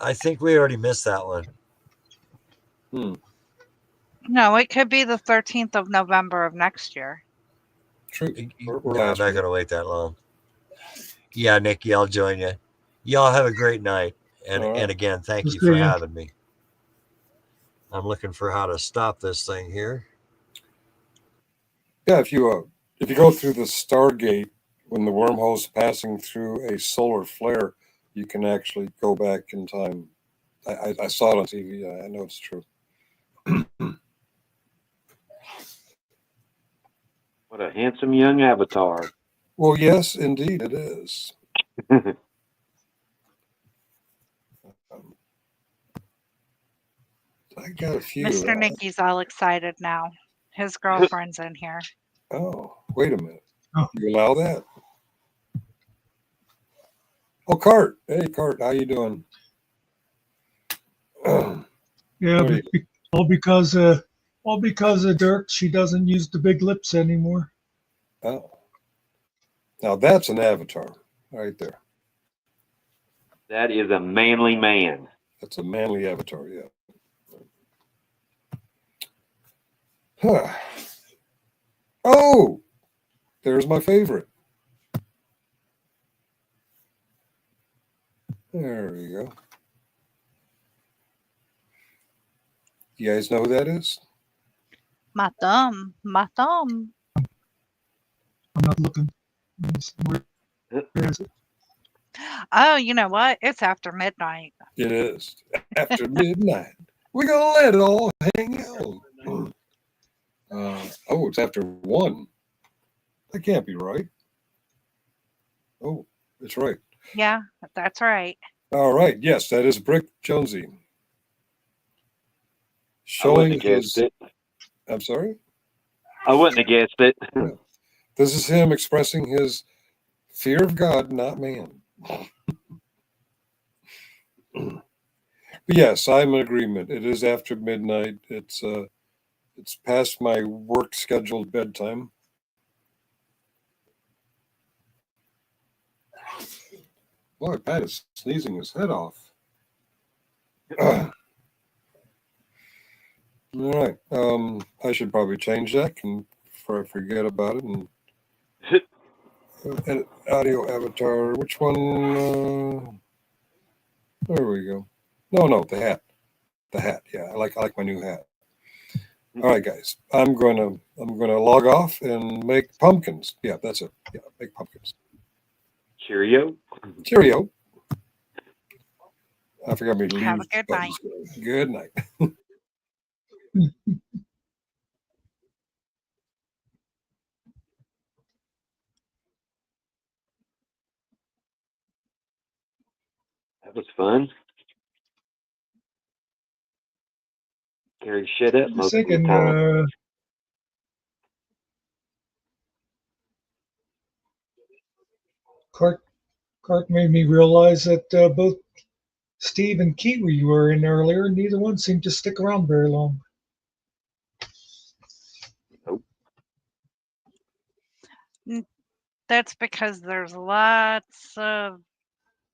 I think we already missed that one. No, it could be the 13th of November of next year. True. I'm not going to wait that long. Yeah, Nikki, I'll join you. Y'all have a great night. And again, thank you for having me. I'm looking for how to stop this thing here. Yeah, if you go through the Stargate when the wormhole's passing through a solar flare, you can actually go back in time. I saw it on TV. I know it's true. What a handsome young avatar. Well, yes, indeed, it is. I got a few. Mr. Nicky's all excited now. His girlfriend's in here. Oh, wait a minute. You allow that? Oh, Cart. Hey, Cart, how you doing? Yeah, but all because of Dirk, she doesn't use the big lips anymore. Oh. Now that's an avatar right there. That is a manly man. That's a manly avatar, yeah. Huh. Oh, there's my favorite. There we go. You guys know who that is? My thumb. My thumb. I'm not looking. Where is it? Oh, you know what? It's after midnight. It is. After midnight. We're going to let it all hang out. Oh, it's after 1. That can't be right. Oh, it's right. Yeah, that's right. All right. Yes, that is Brick Jonesy. I Showing wouldn't have his. guessed it. I'm sorry? I wouldn't have guessed it. This is him expressing his fear of God, not man. But yes, I'm in agreement. It is after midnight. It's past my work scheduled bedtime. Boy, Pat is sneezing his head off. All right. I should probably change that before I forget about it. And edit audio avatar. Which one? There we go. No, the hat. The hat. Yeah, I like my new hat. All right, guys. I'm gonna log off and make pumpkins. Yeah, that's it. Yeah, make pumpkins. Cheerio. Cheerio. I forgot me to leave. Have a good night. Good night. That was fun. Carry shit up I was most of the thinking, time. Clark made me realize that both Steve and Kiwi were in earlier. Neither one seemed to stick around very long. Nope. That's because there's lots of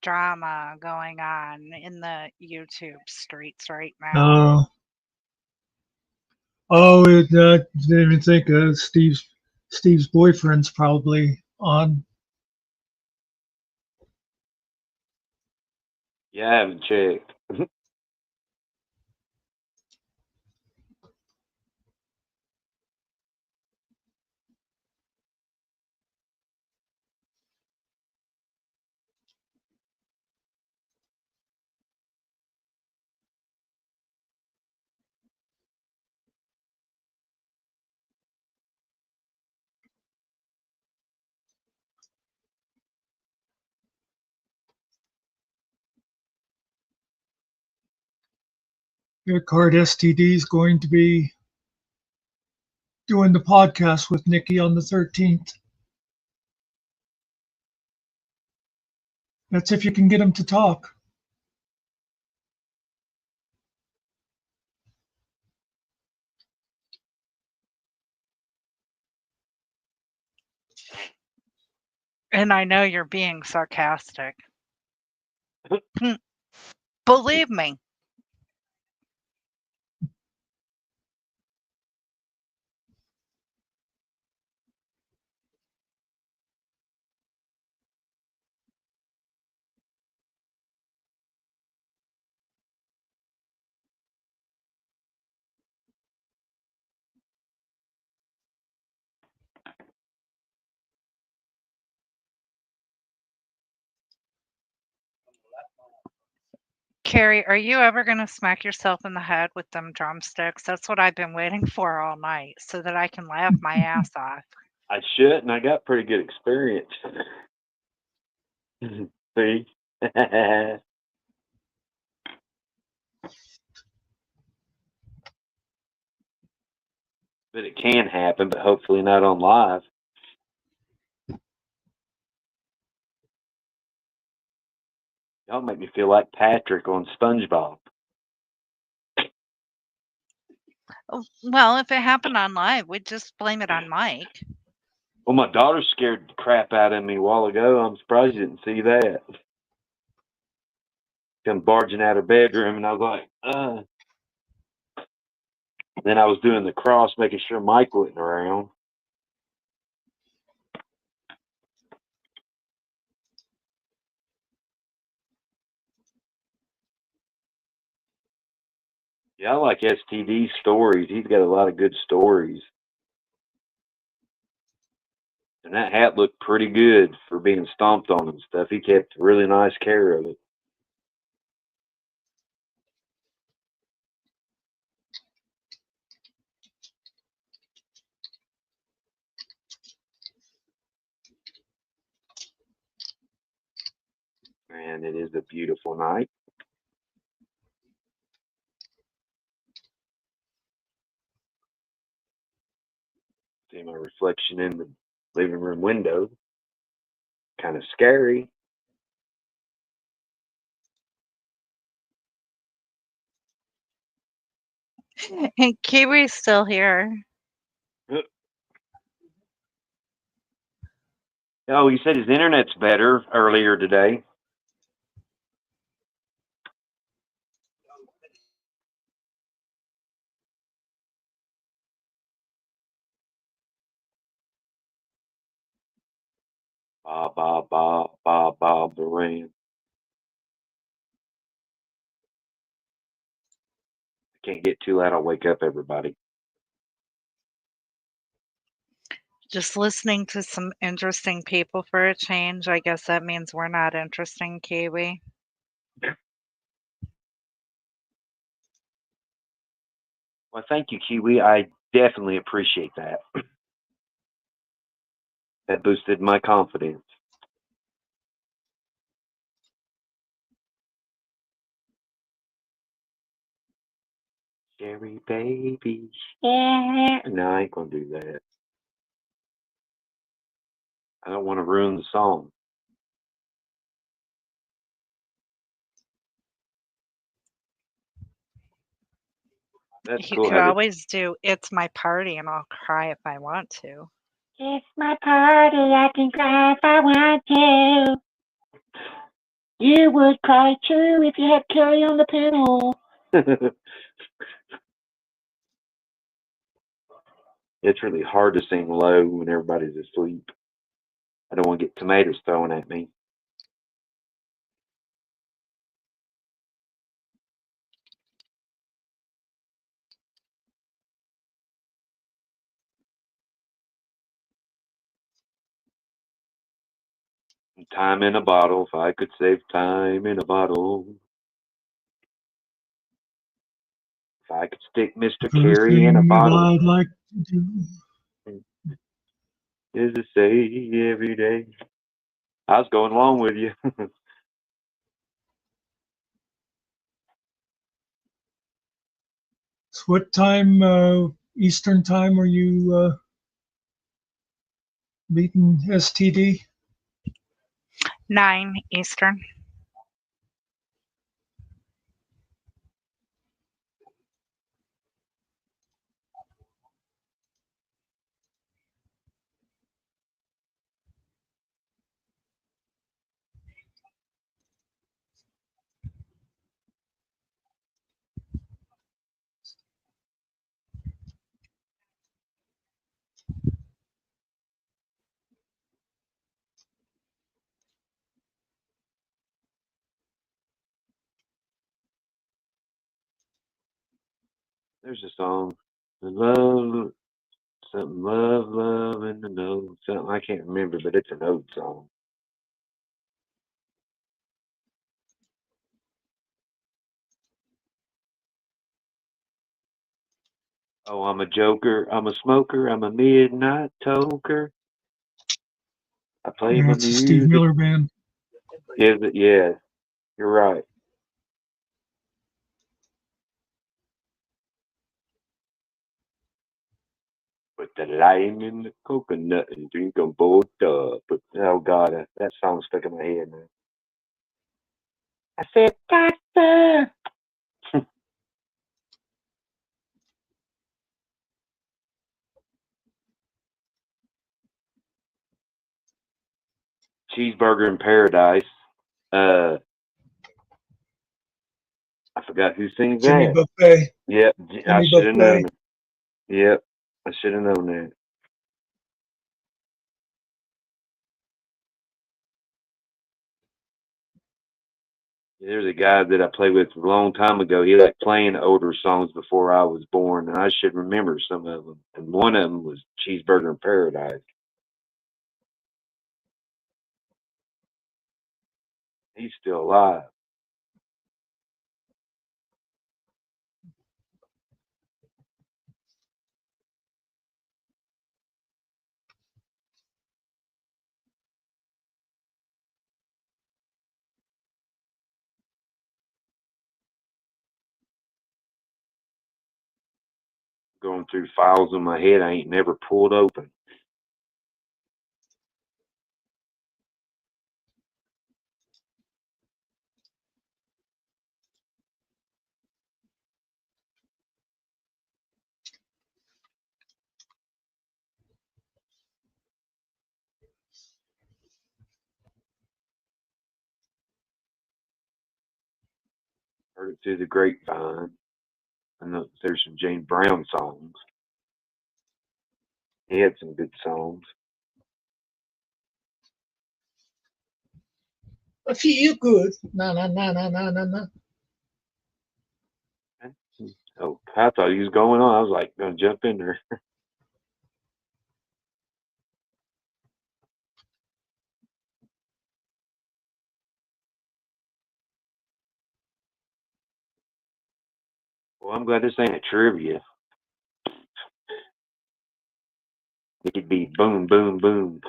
drama going on in the YouTube streets right now. I didn't even think Steve's boyfriend's probably on. Yeah, I haven't checked. Your card STD is going to be doing the podcast with Nikki on the 13th. That's if you can get him to talk. And I know you're being sarcastic. Believe me. Carrie, are you ever going to smack yourself in the head with them drumsticks? That's what I've been waiting for all night so that I can laugh my ass off. I should, and I got pretty good experience. See? But it can happen, but hopefully not on live. Y'all make me feel like Patrick on SpongeBob. Well, if it happened on live, we'd just blame it on Mike. Well, my daughter scared the crap out of me a while ago. I'm surprised you didn't see that. come barging out her bedroom, and I was like, Then I was doing the cross, making sure Mike wasn't around. Yeah, I like STD's stories. He's got a lot of good stories. And that hat looked pretty good for being stomped on and stuff. He kept really nice care of it. And it is a beautiful night. See my reflection in the living room window. Kind of scary. And Kiwi's still here. Oh, he said his internet's better earlier today. Bob the rain. I can't get too loud. I'll wake up everybody. Just listening to some interesting people for a change. I guess that means we're not interesting, Kiwi. Well, thank you, Kiwi. I definitely appreciate that. That boosted my confidence. Cherry baby. Yeah. No, I ain't gonna do that. I don't want to ruin the song. That's You cool. could always do "It's My Party" and I'll cry if I want to. It's my party. I can cry if I want to. You would cry too if you had Kelly on the panel. It's really hard to sing low when everybody's asleep. I don't want to get tomatoes thrown at me. Time in a bottle. If I could save time in a bottle. If I could stick Mr. Carey in a bottle. I'd like to do Is to say every day. I was going along with you. So what time, Eastern time, are you meeting STD? 9 Eastern. There's a song. The love, something love in the note. Something I can't remember, but it's an old song. Oh, I'm a joker. I'm a smoker. I'm a midnight toker. I play my It's a Steve music. Miller Band. Is it? Yeah, you're right. Put the lime in the coconut and drink them both up. But, oh, God, that song's stuck in my head now. I said, doctor. Cheeseburger in Paradise. forgot who sings Jimmy that. Buffet. Yep, I Jimmy should have known Buffet. it. Yep, I should have known that. There's a guy that I played with a long time ago. He liked playing older songs before I was born, and I should remember some of them. And one of them was Cheeseburger in Paradise. He's still alive. Going through files in my head I ain't never pulled open. Heard it through the grapevine. I know there's some James Brown songs. He had some good songs. I feel good. Na na na na na na na. Oh, I thought he was going on. I was like, gonna jump in there. Well, I'm glad this ain't a trivia. It could be boom, boom, boom.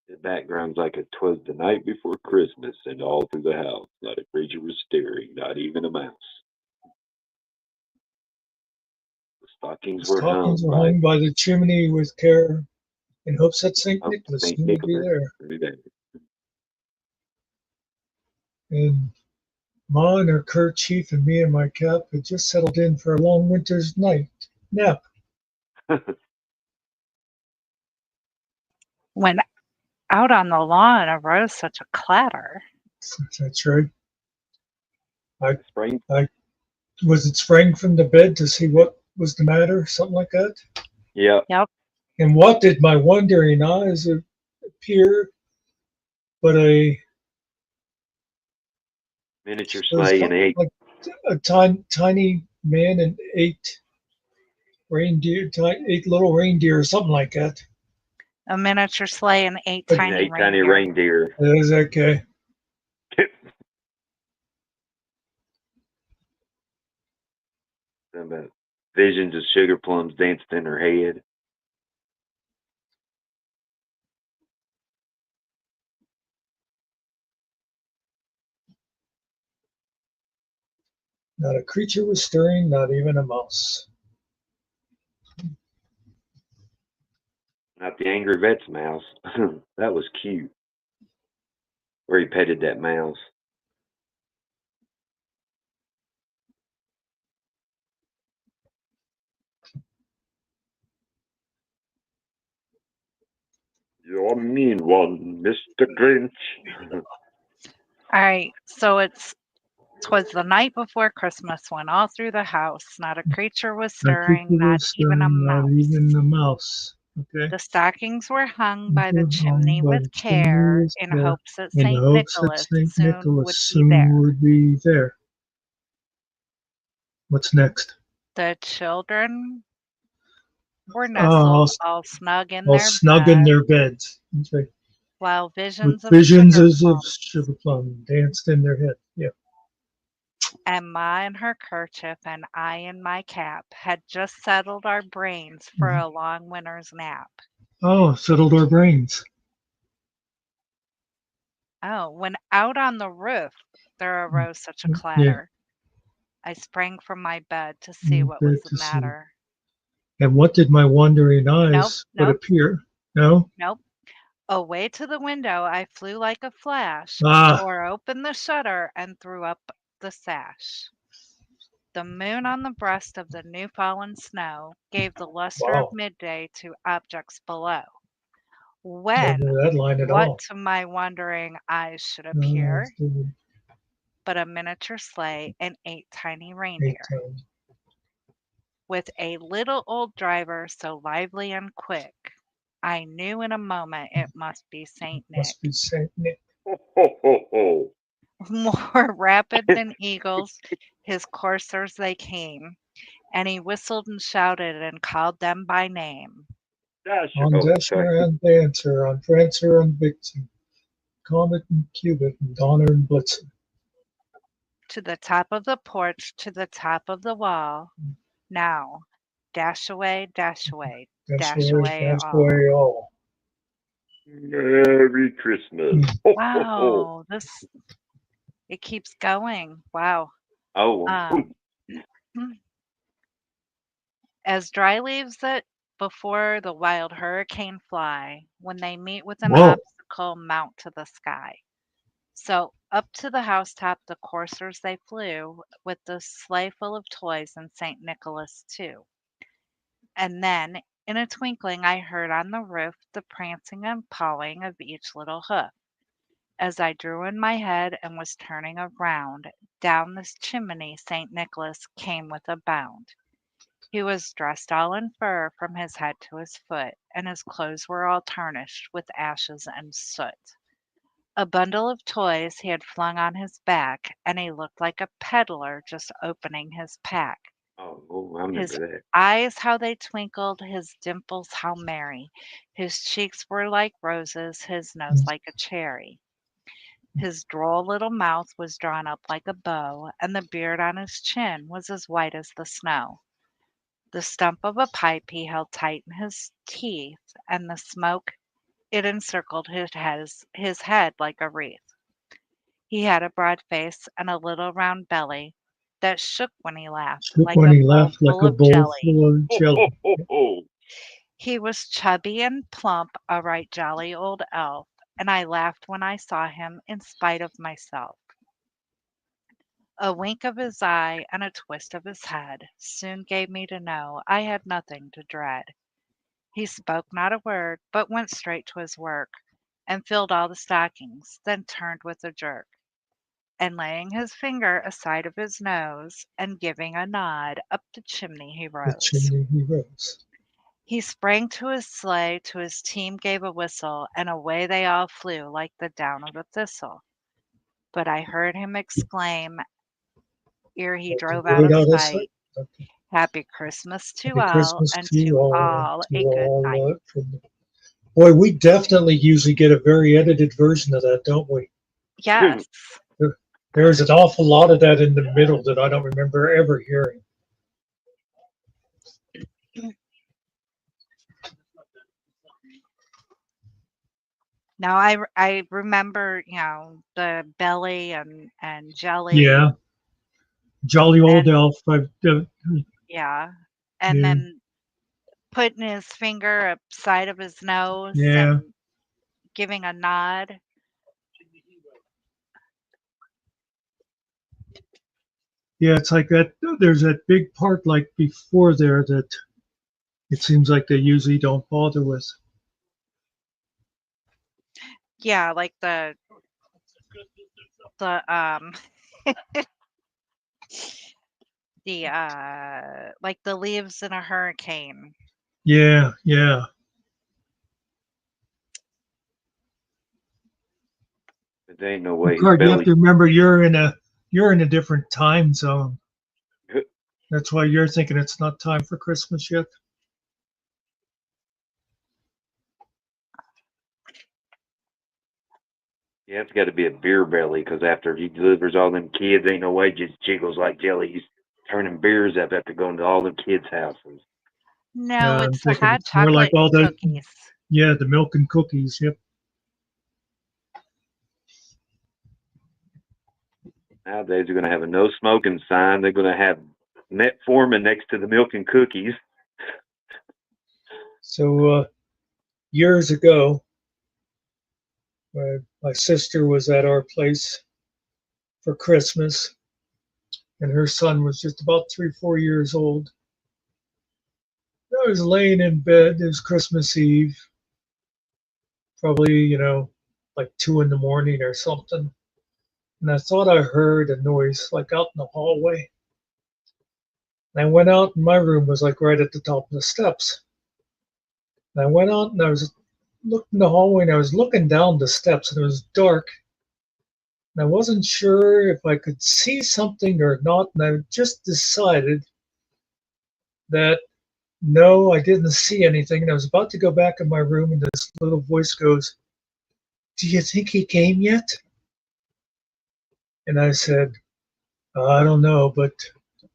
The background's like it was the night before Christmas, and all through the house, not a creature was stirring, not even a mouse. The stockings were Stockings hung were hung by the chimney with care in hopes that St. by Nicholas St. would be Nicholas. there. And Ma and her kerchief and me and my cap had just settled in for a long winter's night nap. When out on the lawn arose such a clatter. That's right. Spring. Was it sprang from the bed to see what was the matter, something like that? Yeah. Yep. And what did my wondering eyes appear but a Miniature sleigh and eight. Like a tiny man and eight little reindeer or something like that. A miniature sleigh and eight Tiny reindeer. That is okay. About visions of sugar plums danced in her head. Not a creature was stirring, not even a mouse. Not the angry vet's mouse. That was cute. Where he petted that mouse. You're a mean one, Mr. Grinch. All right, so twas the night before Christmas when all through the house not a creature was stirring, not even a mouse. Not even a mouse. Okay. The stockings were hung by the chimney with care in hopes that in St. hopes Nicholas that St. soon Nicholas would be there. would be there. What's next? The children were nestled all snug in their in their beds. That's right. While With visions of sugar plum danced in their head. Yeah. and Ma in her kerchief and I in my cap had just settled our brains for a long winter's nap. Oh, settled our brains. Oh, when out on the roof there arose such a clatter. I sprang from my bed to see what was the matter. And what did my wondering eyes but appear? No? Nope. Away to the window I flew like a flash, tore open the shutter, and threw up the sash. The moon on the breast of the new fallen snow gave the luster of Wow. midday to objects below. Don't When, know that line at what all. to my wondering eyes should No, appear, it's the but a miniature sleigh and 8 tiny 8 reindeer, times. with a little old driver so lively and quick. I knew in a moment it must be Saint Nick. Must be Saint Nick. Ho, ho, ho, ho. More rapid than eagles, his coursers they came, and he whistled and shouted and called them by name. Dasher. On Oh, Dasher sorry. and Dancer, on Prancer and Vixen, Comet and Cubit, and Donner and Blitzen. To the top of the porch, to the top of the wall. Now, dash away, dash away, Dash dash away, away dash all. away all. Merry Christmas. Ho, ho, ho. Wow, it keeps going. Wow. Oh, Um, as dry leaves that before the wild hurricane fly, when they meet with an Whoa. obstacle, mount to the sky. So up to the housetop the coursers they flew, with the sleigh full of toys and St. Nicholas too. And then, in a twinkling, I heard on the roof the prancing and pawing of each little hoof. As I drew in my head and was turning around, down this chimney St. Nicholas came with a bound. He was dressed all in fur from his head to his foot, and his clothes were all tarnished with ashes and soot. A bundle of toys he had flung on his back, and he looked like a peddler just opening his pack. oh, I His remember that. eyes, how they twinkled, his dimples, how merry. His cheeks were like roses, his nose like a cherry. His droll little mouth was drawn up like a bow, and the beard on his chin was as white as the snow. The stump of a pipe he held tight in his teeth, and the smoke it encircled his head like a wreath. He had a broad face and a little round belly that shook when he laughed, Shook like when a he bowl laughed like full a of bowl jelly. full of Ho, jelly. ho, ho, ho. He was chubby and plump, a right jolly old elf, and I laughed when I saw him in spite of myself. A wink of his eye and a twist of his head soon gave me to know I had nothing to dread. He spoke not a word, but went straight to his work, and filled all the stockings, then turned with a jerk, and laying his finger aside of his nose, and giving a nod, up the chimney he The rose. chimney he rose. He sprang to his sleigh, to his team gave a whistle, and away they all flew like the down of a thistle. But I heard him exclaim, ere he drove out Rode of out of sight, sight. Okay. Happy Christmas to Happy all, Christmas and to to all. all To a good all. night. Boy, we definitely usually get a very edited version of that, don't we? Yes. There's an awful lot of that in the middle that I don't remember ever hearing. Now I remember, the belly and jelly. Yeah. Jolly old And elf. yeah. And Yeah. then putting his finger up side of his nose Yeah. and giving a nod. Yeah, it's like that. There's that big part like before there that it seems like they usually don't bother with. Yeah, like the like the leaves in a hurricane. Yeah, yeah. There ain't no way his Card, you have belly. to remember you're in a different time zone. That's why you're thinking it's not time for Christmas yet. Yeah, it's got to be a beer belly because after he delivers all them kids, ain't no way just jiggles like jelly. He's turning beers up after going to all them kids' houses. No, I'm it's the thinking hot it's more like chocolate all the cookies. the milk and cookies. Yep. Nowadays, they're going to have a no smoking sign. They're going to have metformin next to the milk and cookies. So years ago, my sister was at our place for Christmas, and her son was just about 3, 4 years old. I was laying in bed. It was Christmas Eve, probably, like 2 in the morning or something. And I thought I heard a noise like out in the hallway. And I went out, and my room was like right at the top of the steps. And I went out and I was looking in the hallway and I was looking down the steps and it was dark. And I wasn't sure if I could see something or not. And I just decided that no, I didn't see anything. And I was about to go back in my room and this little voice goes, "Do you think he came yet?" And I said, "I don't know, but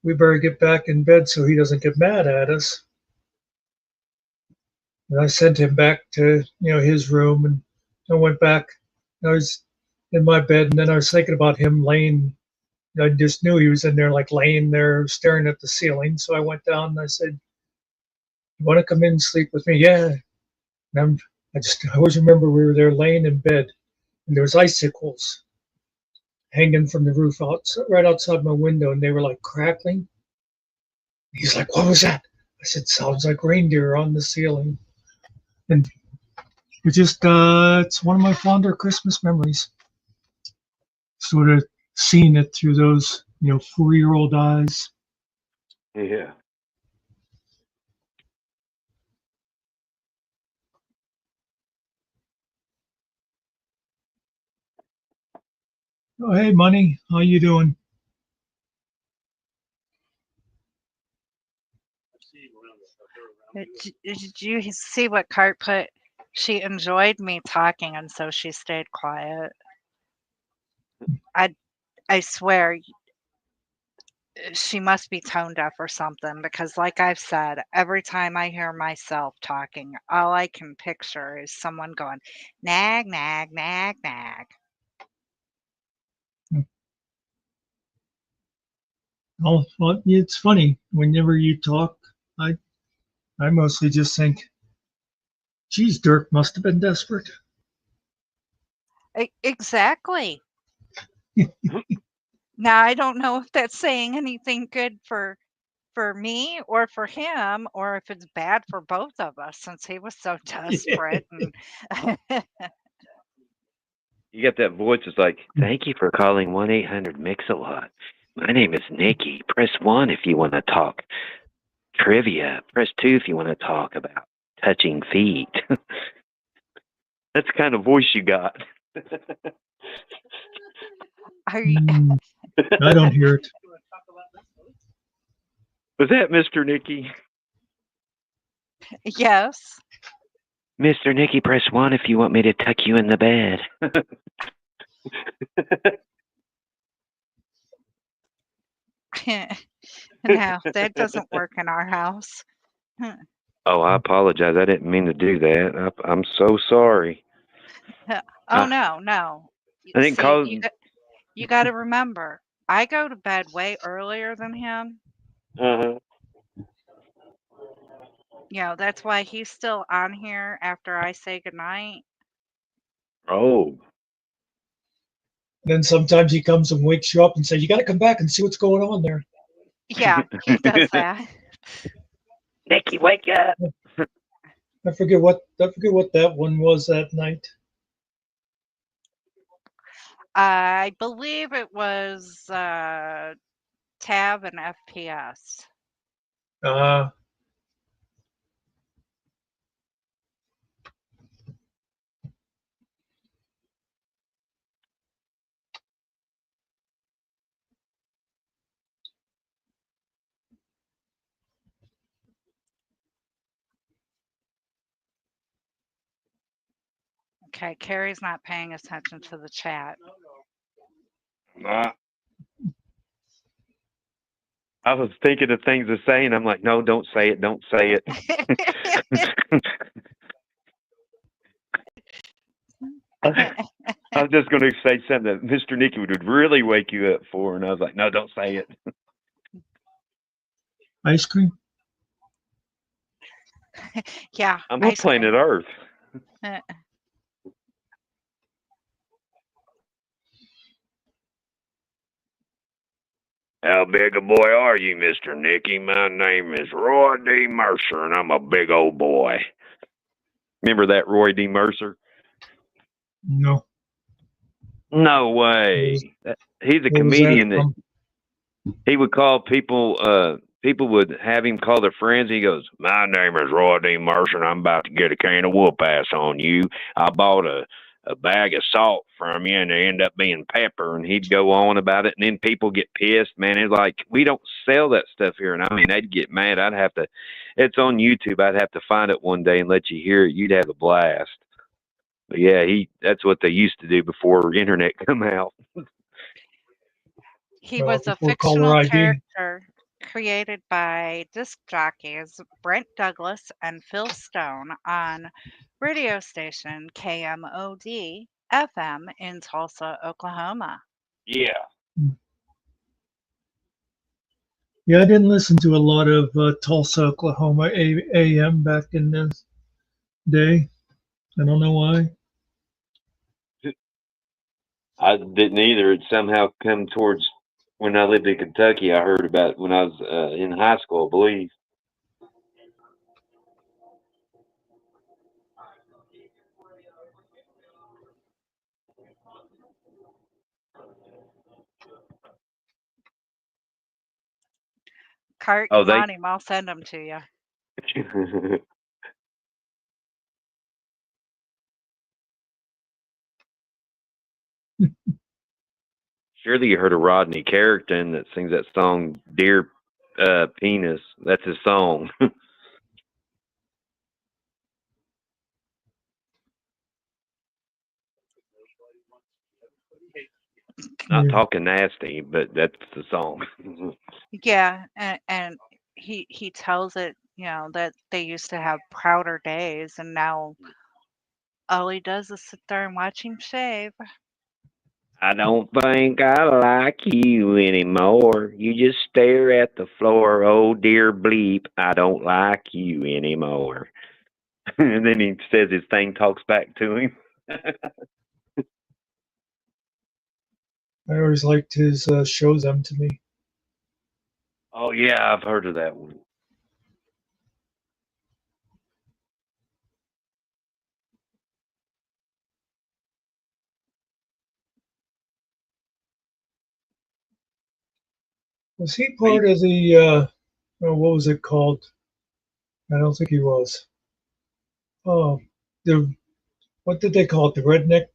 we better get back in bed so he doesn't get mad at us." And I sent him back to, his room, and I went back. I was in my bed, and then I was thinking about him laying. I just knew he was in there, like laying there, staring at the ceiling. So I went down and I said, "You want to come in and sleep with me?" "Yeah." And I always remember we were there laying in bed, and there was icicles hanging from the roof right outside my window, and they were like crackling. He's like, "What was that?" I said, "Sounds like reindeer on the ceiling." And it's one of my fonder Christmas memories. Sort of seeing it through those, 4-year-old eyes. Yeah. Oh, hey, Money, how you doing? Did you see what Cart put? She enjoyed me talking, and so she stayed quiet. I swear she must be tone deaf or something, because like I've said, every time I hear myself talking, all I can picture is someone going, "Nag, nag, nag, nag." Oh, well, it's funny. Whenever you talk, I mostly just think, geez, Dirk must have been desperate. Exactly. Now, I don't know if that's saying anything good for me or for him, or if it's bad for both of us, since he was so desperate. And You got that voice. It's like, "Thank you for calling 1-800-MIX-A-LOT. My name is Nikki. Press 1 if you want to talk trivia. Press 2 if you want to talk about touching feet." That's the kind of voice you got. are you, I don't hear it. Was that Mr. Nicky? yes. Mr. Nicky, press 1 if you want me to tuck you in the bed. No, that doesn't work in our house. Oh, I apologize. I didn't mean to do that. I'm so sorry. Oh, no. I didn't See, call. you got to remember, I go to bed way earlier than him. Uh-huh. That's why he's still on here after I say goodnight. Oh. Then sometimes he comes and wakes you up and says, "You got to come back and see what's going on there." Yeah, he does that. Nicky, wake up. I forget what that one was that night. I believe it was Tab and FPS. Okay, Carrie's not paying attention to the chat. I was thinking of things to say, and I'm like, no, don't say it. Don't say it. I was just going to say something that Mr. Nicky would really wake you up for, and I was like, no, don't say it. Ice cream? Yeah. I'm on planet Earth. How big a boy are you, Mr. Nicky? My name is Roy D. Mercer, and I'm a big old boy. Remember that Roy D. Mercer? No. No way. He's a What was that comedian that from? he would call people. People would have him call their friends. He goes, "My name is Roy D. Mercer, and I'm about to get a can of whoop ass on you. I bought a bag of salt from you, and it ended up being pepper." And he'd go on about it, and then people get pissed. Man, it's like we don't sell that stuff here, and I mean they'd get mad. I'd have to. It's on YouTube. I'd have to find it one day and let you hear it. You'd have a blast. But yeah, that's what they used to do before internet come out. He was a Before caller fictional ID. character created by disc jockeys Brent Douglas and Phil Stone on radio station KMOD FM in Tulsa, Oklahoma. Yeah. Yeah, I didn't listen to a lot of Tulsa, Oklahoma AM back in the day. I don't know why. I didn't either. It somehow come towards when I lived in Kentucky. I heard about it when I was in high school, I believe. Kurt, Oh, you want him? I'll send him to you. Surely you heard of Rodney Carrington that sings that song, Dear Penis. That's his song. Not talking nasty, but that's the song. Yeah, and he tells it, that they used to have prouder days, and now all he does is sit there and watch him shave. I don't think I like you anymore. You just stare at the floor. Oh, dear bleep, I don't like you anymore. And then he says his thing talks back to him. I always liked his Show Them to Me. Oh, yeah, I've heard of that one. Was he part of the, what was it called? I don't think he was. Oh, what did they call it? The Redneck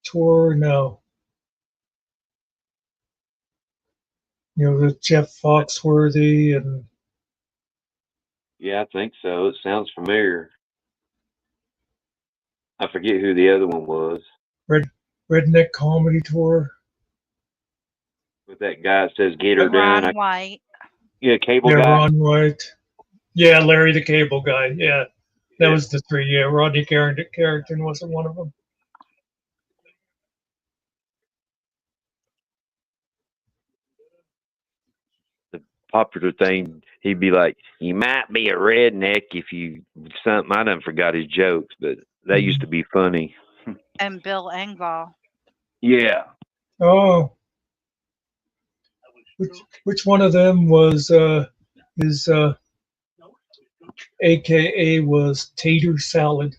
Tour? No. With Jeff Foxworthy and. Yeah, I think so. It sounds familiar. I forget who the other one was. Redneck Comedy Tour. With that guy that says "Get her Ron done." White. Yeah, cable guy. Ron White. Yeah, Larry the Cable Guy. Yeah, that was the three. Yeah, Rodney Carrington wasn't one of them. The popular thing, he'd be like, "You might be a redneck if you something." I done forgot his jokes, but that used to be funny. And Bill Engvall. Yeah. Oh. Which one of them was his AKA was Tater Salad?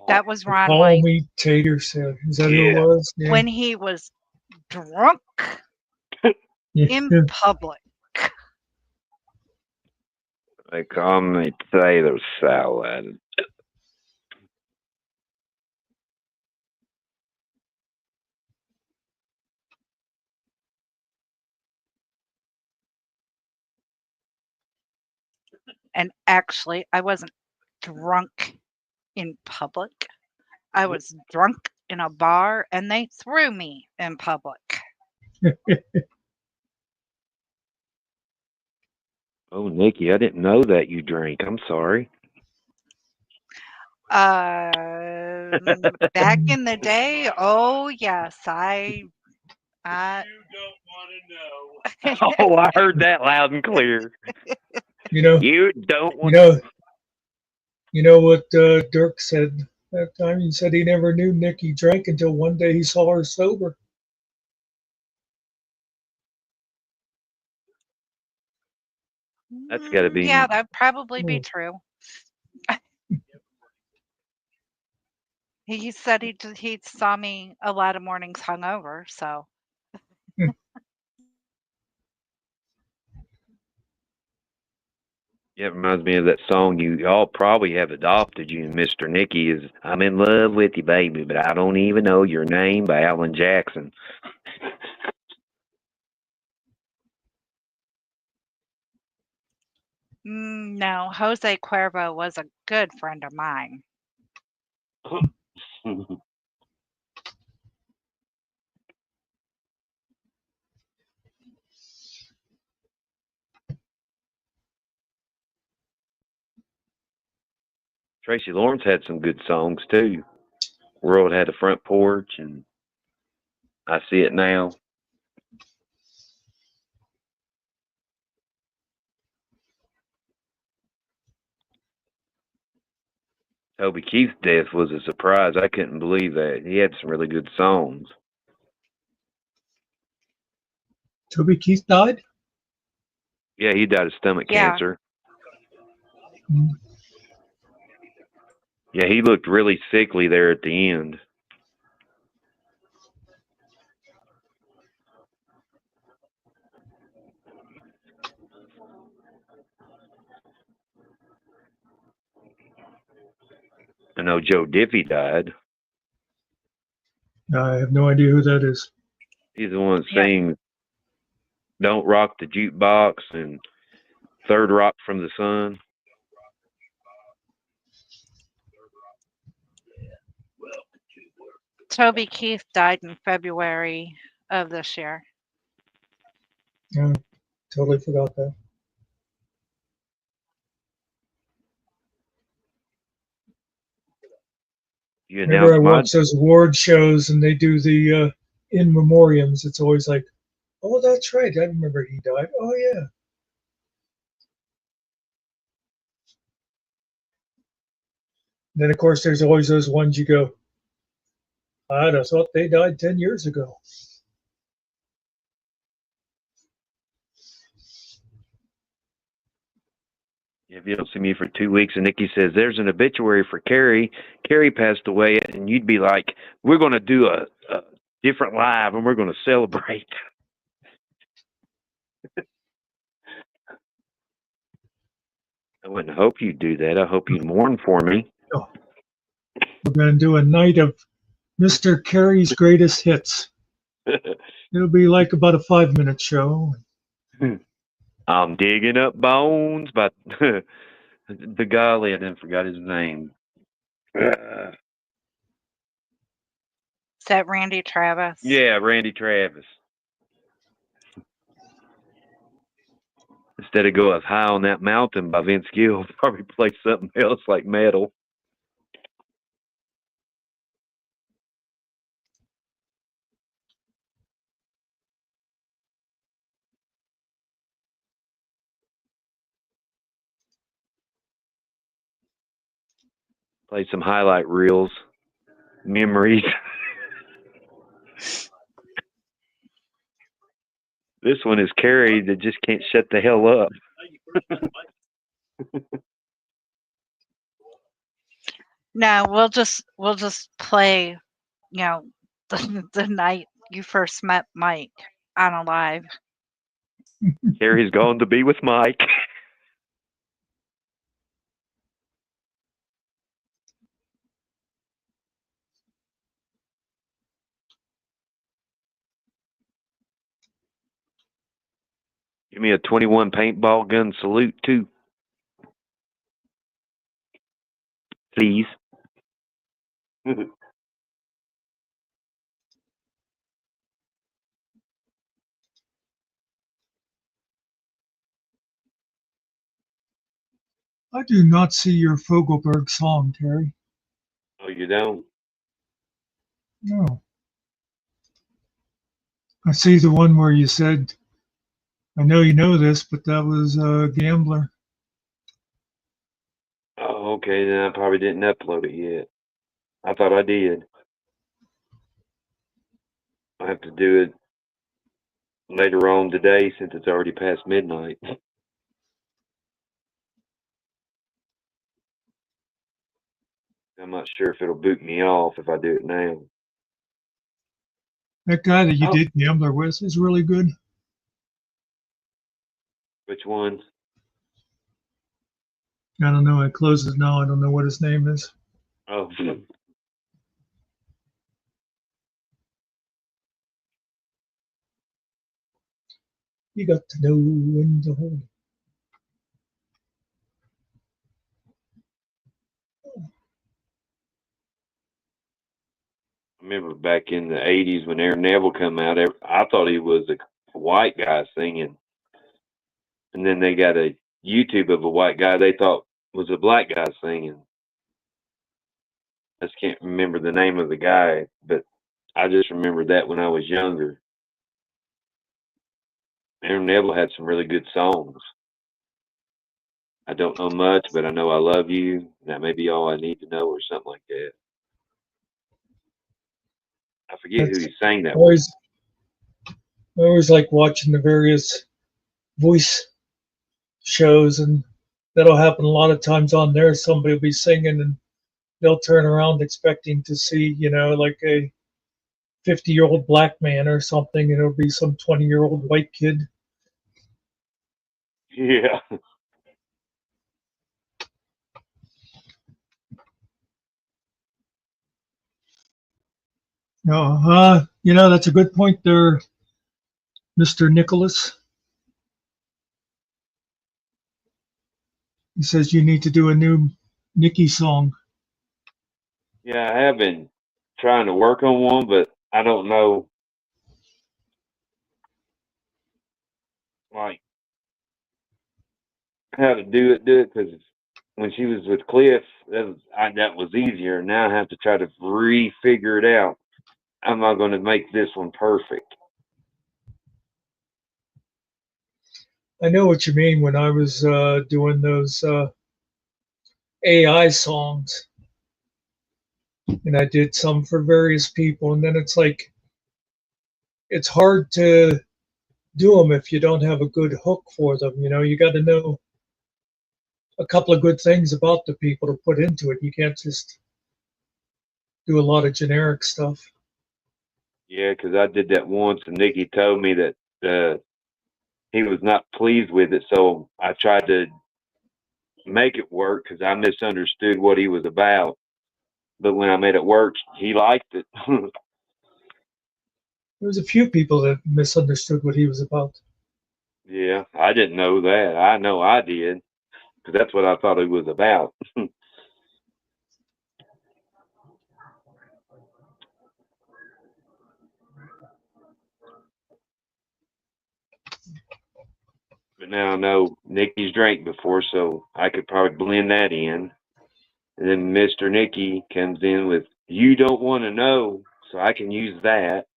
That was Ron Call White. me Tater Salad. Is that who it was? Yeah. When he was drunk in public. They call me Tater Salad. And actually, I wasn't drunk in public. I was drunk in a bar, and they threw me in public. Oh, Nikki, I didn't know that you drank. I'm sorry. Back in the day, oh yes, I. You don't want to know. Oh, I heard that loud and clear. You don't want. You know what Dirk said that time? He said he never knew Nikki drank until one day he saw her sober. That's got to be. Yeah, that'd probably be true. He said he saw me a lot of mornings hungover, so. Yeah, it reminds me of that song you all probably have adopted. You and Mr. Nicky is "I'm in love with you, baby, but I don't even know your name" by Alan Jackson. No, Jose Cuervo was a good friend of mine. Tracy Lawrence had some good songs too. World Had a Front Porch and I See It Now. Toby Keith's death was a surprise. I couldn't believe that. He had some really good songs. Toby Keith died? Yeah, he died of stomach cancer. Mm. Yeah, he looked really sickly there at the end. I know Joe Diffie died. I have no idea who that is. He's the one that sings "Don't Rock the Jukebox" and "Third Rock from the Sun." Toby Keith died in February of this year. Yeah, totally forgot that. Whenever I watch those award shows and they do the in memoriams, it's always like, oh, that's right. I remember he died. Oh, yeah. Then, of course, there's always those ones you go, I thought they died 10 years ago. If you don't see me for 2 weeks and Nikki says there's an obituary for Carrie, Carrie passed away, and you'd be like, we're going to do a different live and we're going to celebrate. I wouldn't hope you'd do that. I hope you'd mourn for me. Oh. We're going to do a night of Mr. Carey's greatest hits. It'll be like about a 5-minute show. I'm digging up bones, but the golly, I didn't forgot his name. Is that Randy Travis? Yeah, Randy Travis. Instead of going High on That Mountain by Vince Gill, probably play something else like metal. Play some highlight reels, memories. This one is Carrie that just can't shut the hell up. No, we'll just play, the night you first met Mike on a live. Carrie's gone to be with Mike. Give me a 21 paintball gun salute too, please. I do not see your Fogelberg song, Terry. Oh, you don't? No. I see the one where you said, I know you know this, but that was a Gambler. Oh, okay. Then I probably didn't upload it yet. I thought I did. I have to do it later on today since it's already past midnight. I'm not sure if it'll boot me off if I do it now. That guy that you Oh. did Gambler with is really good. Which one? I don't know. It closes now. I don't know what his name is. Oh, You got to know when to hold. I remember back in the 80s when Aaron Neville come out, I thought he was a white guy singing. And then they got a YouTube of a white guy they thought was a black guy singing. I just can't remember the name of the guy, but I just remembered that when I was younger. Aaron Neville had some really good songs. I don't know much, but I know I love you. That may be all I need to know, or something like that. I forget who he sang that with. I always like watching the various voice shows, and that'll happen a lot of times on there. Somebody will be singing, and they'll turn around expecting to see, like a 50-year-old black man or something, and it'll be some 20-year-old white kid. Yeah. No, that's a good point there, Mr. Nicholas. He says you need to do a new Nicki song. Yeah, I have been trying to work on one, but I don't know, like, how to do it because when she was with Cliff, that was easier. Now I have to try to re-figure it out. I'm not going to make this one perfect. I know what you mean. When I was doing those AI songs, and I did some for various people, and then it's like it's hard to do them if you don't have a good hook for them. You got to know a couple of good things about the people to put into it. You can't just do a lot of generic stuff. Yeah, because I did that once, and Nikki told me that he was not pleased with it, so I tried to make it work because I misunderstood what he was about. But when I made it work, he liked it. There was a few people that misunderstood what he was about. Yeah, I didn't know that. I know I did because that's what I thought it was about. But now I know Nikki's drank before, so I could probably blend that in. And then Mr. Nicky comes in with "You Don't Want to Know," so I can use that.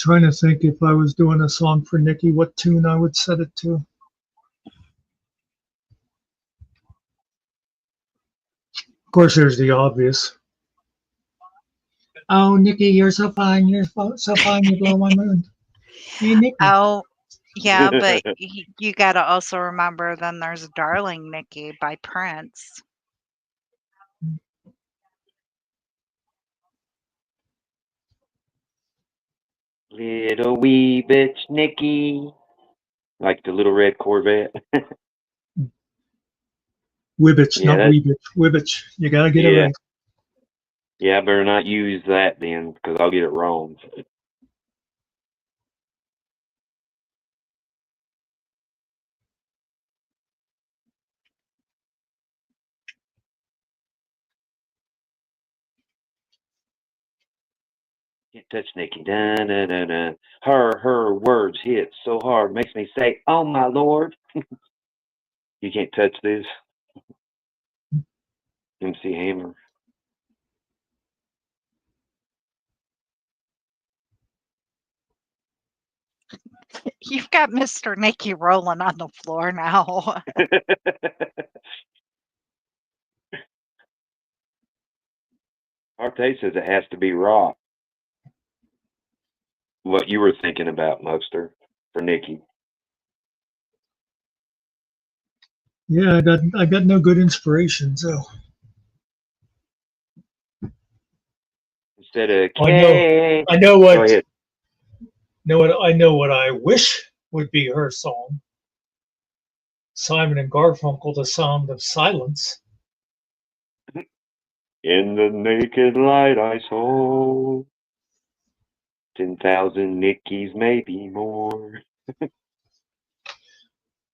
Trying to think if I was doing a song for Nikki, what tune I would set it to. Of course, there's the obvious. Oh, Nikki, you're so fine. You're so fine. You blow my mind. Hey, Nikki. Oh, yeah, but you got to also remember then there's Darling Nikki by Prince. Little wee bitch Nikki. Like the little red Corvette. Wibbitch, Yeah, not Weebitch. Wibbitch. You got to get it yeah. right. Yeah, I better not use that then because I'll get it wrong. Can't touch Nikki. Da, da, da, da. Her words hit so hard makes me say, "Oh my Lord." You can't touch this. MC Hammer. You've got Mr. Nicky rolling on the floor now. Arte says it has to be rock. What you were thinking about, Muckster, for Nikki. Yeah, I got no good inspiration, so Instead of I know Go ahead. I know what I wish would be her song. Simon and Garfunkel, The Sound of Silence. In the naked light I saw 10,000 Nickies, maybe more.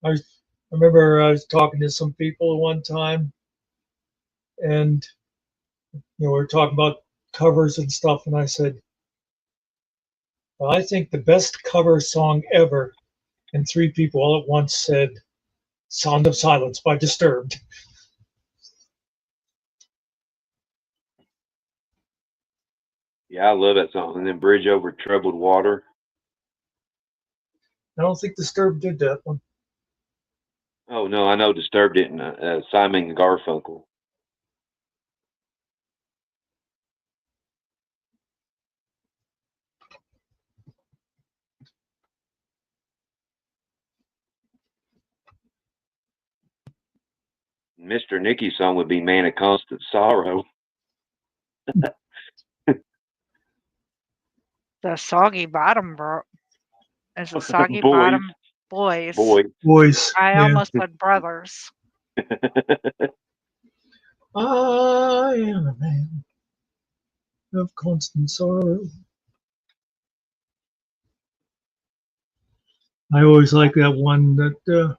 I remember I was talking to some people one time, and we were talking about covers and stuff, and I said, well, I think the best cover song ever, and three people all at once said, Sound of Silence by Disturbed. Yeah, I love that song. And then Bridge Over Troubled Water. I don't think Disturbed did that one. Oh, no, I know Disturbed didn't. Simon and Garfunkel. Mr. Nicky's song would be Man of Constant Sorrow. The Soggy Bottom is a Soggy Boys. Bottom Boys. Boys. I Yeah. almost said brothers. I am a man of constant sorrow. I always like that one that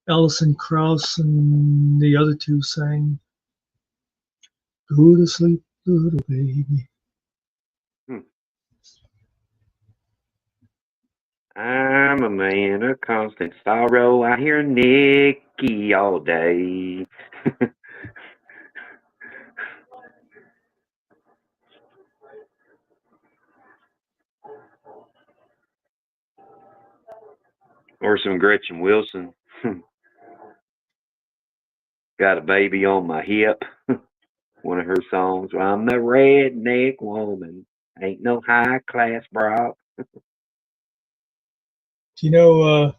Alison Krauss and the other two sang. Go to sleep, little baby. I'm a man of constant sorrow. I hear Nicky all day. Or some Gretchen Wilson. Got a baby on my hip. One of her songs. I'm the redneck woman. Ain't no high class bra. Do you know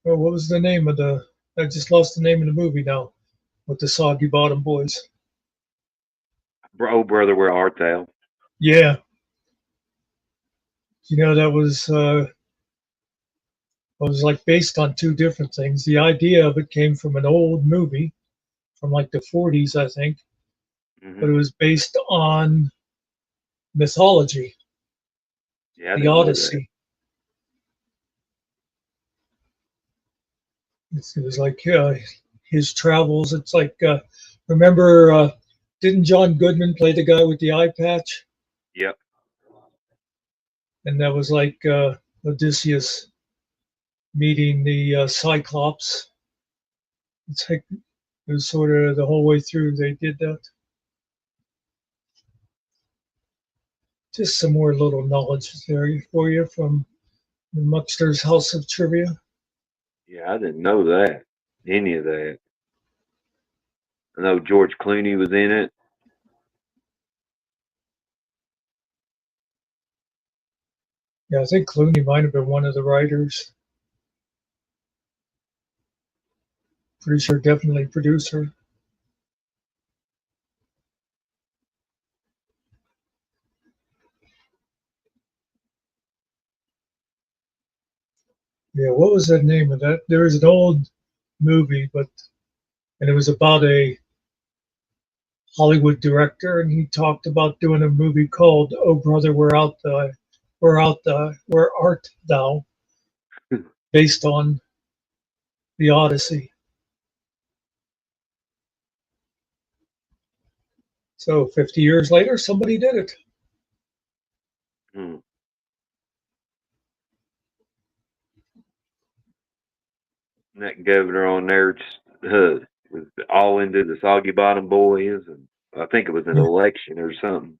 what was the name of I just lost the name of the movie now with the Soggy Bottom Boys. Oh, brother, where art thou? Yeah. You know, that was like based on two different things. The idea of it came from an old movie from like the 40s, I think, but it was based on mythology. Yeah, the Odyssey. It was like his travels. It's like, remember, didn't John Goodman play the guy with the eye patch? Yep. And that was like Odysseus meeting the Cyclops. It's like it was sort of the whole way through they did that. Just some more little knowledge there for you from the Muckster's House of Trivia. Yeah, I didn't know that. Any of that. I know George Clooney was in it. Yeah, I think Clooney might have been one of the writers. Pretty sure definitely producer. Yeah, what was the name of that? There was an old movie, and it was about a Hollywood director, and he talked about doing a movie called "Oh Brother, Where Art Thou," based on the Odyssey. So 50 years later, somebody did it. That governor on there was all into the Soggy Bottom Boys, and I think it was an election or something.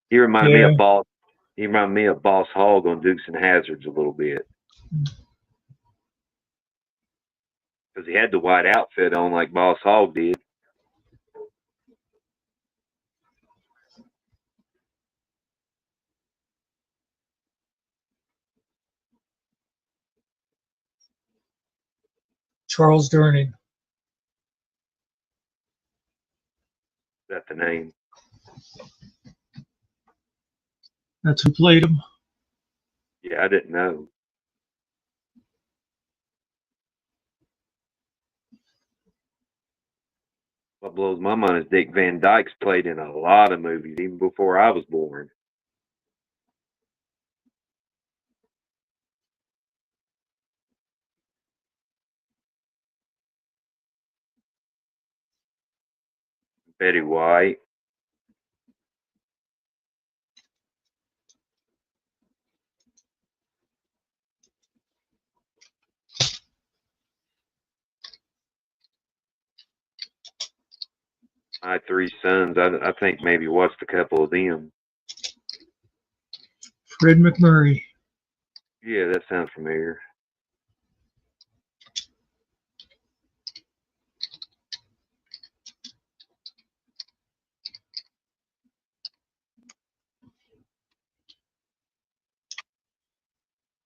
He reminded me of Boss. He reminded me of Boss Hogg on Dukes and Hazzards a little bit, because he had the white outfit on like Boss Hogg did. Charles Durning. Is that the name? That's who played him. Yeah, I didn't know. What blows my mind is Dick Van Dyke's played in a lot of movies, even before I was born. Betty White. My Three Sons. I think maybe watched a couple of them. Fred McMurray. Yeah, that sounds familiar.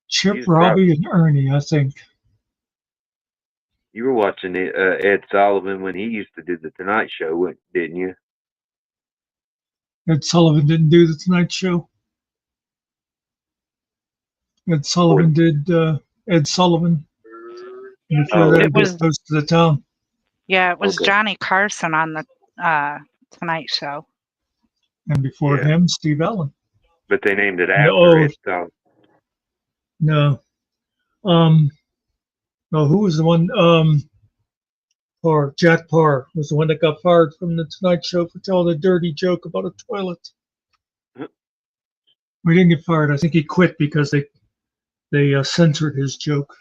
Chip, Robbie, and Ernie, I think. You were watching Ed Sullivan when he used to do the Tonight Show, didn't you? Ed Sullivan didn't do the Tonight Show. Ed Sullivan did Ed Sullivan. Before that, It was Toast to the Town. Yeah, it was Okay. Johnny Carson on the Tonight Show. And before Yeah. him, Steve Allen. But they named it after No. Ed Sullivan. No. No, who was the one? Jack Parr was the one that got fired from the Tonight Show for telling a dirty joke about a toilet. We didn't get fired. I think he quit because they censored his joke.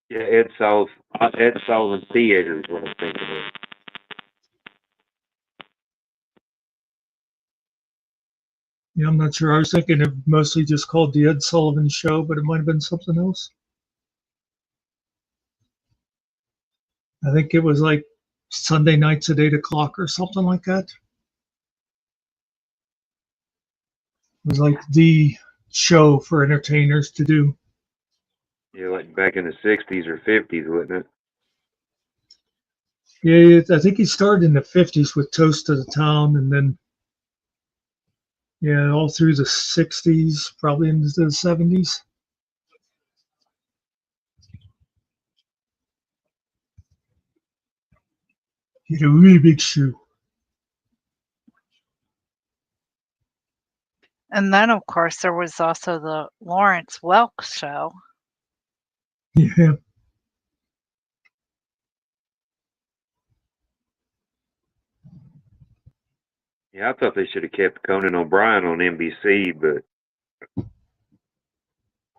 Yeah, Ed Sullivan Theater is what I'm thinking of. Yeah, I'm not sure. I was thinking of mostly just called the Ed Sullivan Show, but it might have been something else. I think it was like Sunday nights at 8 o'clock or something like that. It was like the show for entertainers to do. Yeah, like back in the 60s or 50s, wasn't it? Yeah, I think he started in the 50s with Toast to the Town, and then, yeah, all through the 60s, probably into the 70s. He had a really big shoe. And then, of course, there was also the Lawrence Welk Show. Yeah. Yeah, I thought they should have kept Conan O'Brien on NBC, but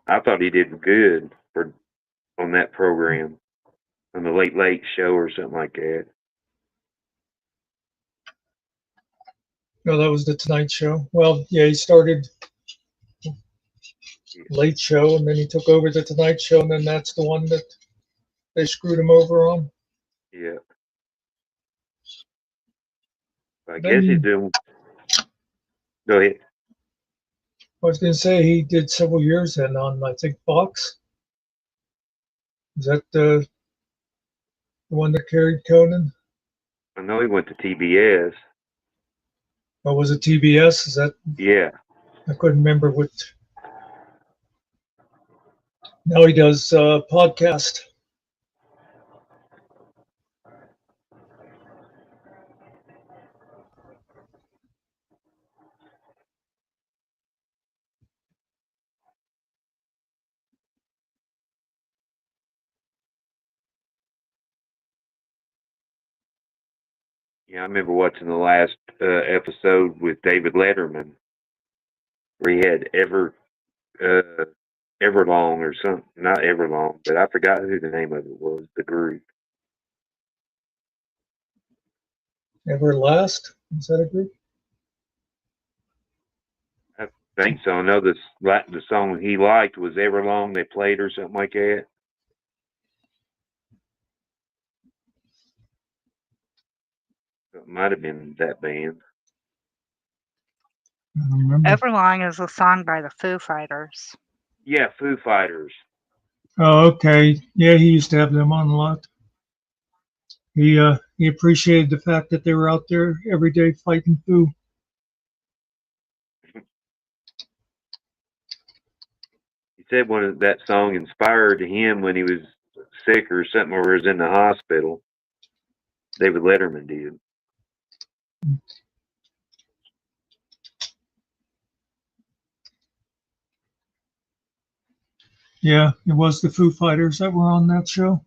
I thought he did good on that program, on the Late Late Show or something like that. No, that was the Tonight Show. Well, yeah, he started Late Show, and then he took over the Tonight Show, and then that's the one that they screwed him over on. Yeah. I Then- guess he's doing. Go ahead. I was going to say he did several years then on, I think, Fox. Is that the one that carried Conan? I know he went to TBS. Or was it TBS? Is that? Yeah. I couldn't remember what. Now he does podcast. Yeah, I remember watching the last episode with David Letterman, where he had Everlong or something. Not Everlong, but I forgot who the name of it was. The group. Everlast? Is that a group? I think so. I know the song he liked was Everlong. They played or something like that. It might have been that band. I don't remember. Everlong is a song by the Foo Fighters. Yeah, Foo Fighters. Oh, okay. Yeah, he used to have them on a lot. He appreciated the fact that they were out there every day fighting foo. He said that song inspired him when he was sick or something, or was in the hospital. David Letterman did. Yeah, it was the Foo Fighters that were on that show.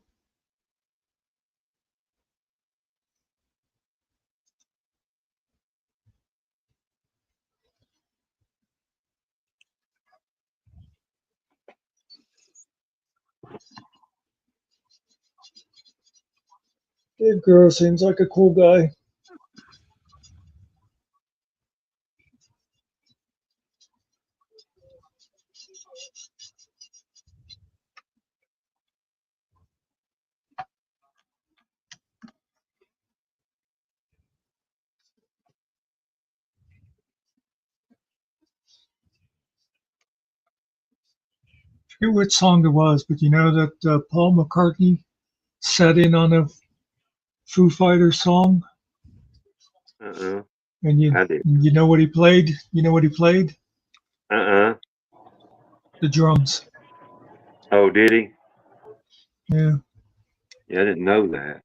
Dave Grohl seems like a cool guy. I forget which song it was, but you know that Paul McCartney sat in on a Foo Fighters song, Uh-uh. and I did. you know what he played? You know what he played? Uh-uh. The drums. Oh, did he? Yeah. Yeah, I didn't know that.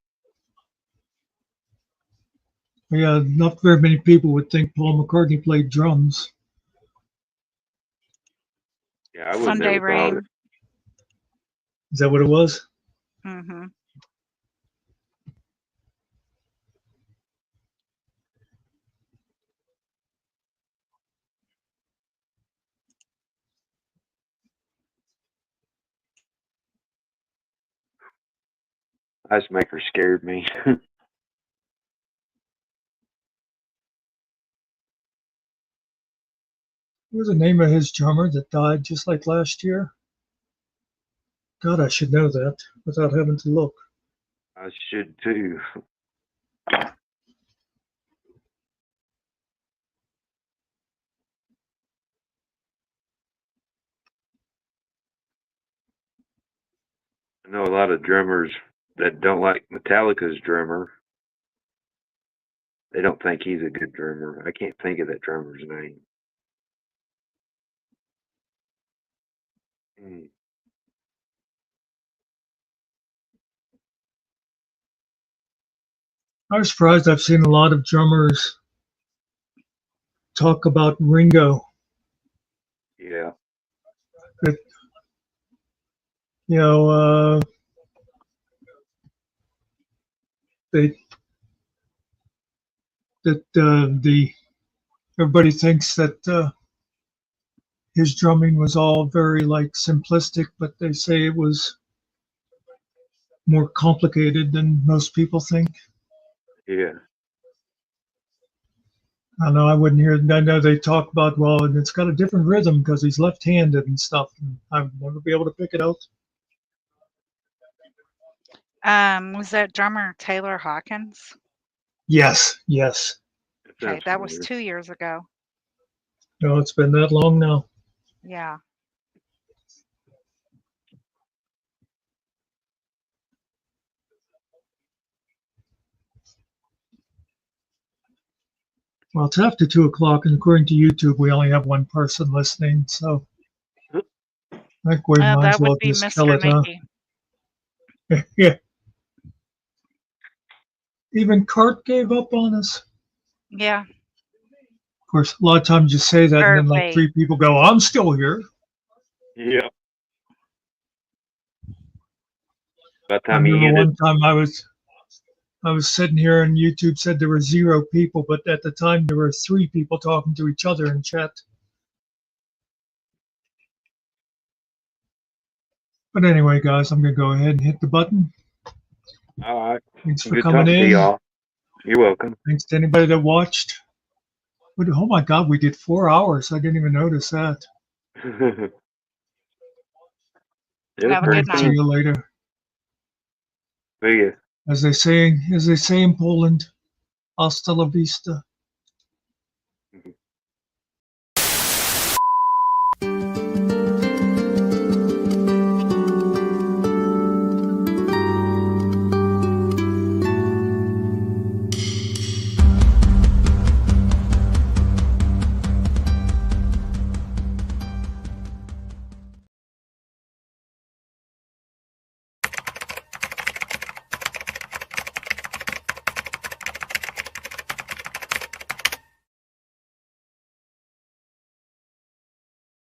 Yeah, not very many people would think Paul McCartney played drums. Yeah, I would Sunday never thought Rain. it. Is that what it was? Mm-hmm. Icemaker scared me. What was the name of his drummer that died just like last year? God, I should know that without having to look. I should too. I know a lot of drummers that don't like Metallica's drummer. They don't think he's a good drummer. I can't think of that drummer's name. Hmm. I was surprised. I've seen a lot of drummers talk about Ringo. Yeah. That, you know, everybody thinks that his drumming was all very like simplistic, but they say it was more complicated than most people think. Yeah. I know I wouldn't hear. I know they talk about, well, and it's got a different rhythm because he's left-handed and stuff. And I'd never be able to pick it out. Was that drummer Taylor Hawkins? Yes, yes. Okay, that was 2 years ago. No, it's been that long now. Yeah. Well, it's after 2 o'clock, and according to YouTube, we only have one person listening. So I think we might that as well would be just kill Mr. it, huh? Mickey. Yeah. Even Cart gave up on us. Yeah. Of course, a lot of times you say that, and then like Perfect. 3 people go, "I'm still here." Yeah. By the I time he remember ended, one time I was sitting here, and YouTube said there were 0 people, but at the time there were 3 people talking to each other in chat. But anyway, guys, I'm gonna go ahead and hit the button. all right. Thanks for Good coming talking to in. y'all. You're welcome. Thanks to anybody that watched. Oh my God, we did 4 hours. I didn't even notice that. It was Have a pretty good night. See fun. you later. See ya. As they say in Poland, hasta la vista.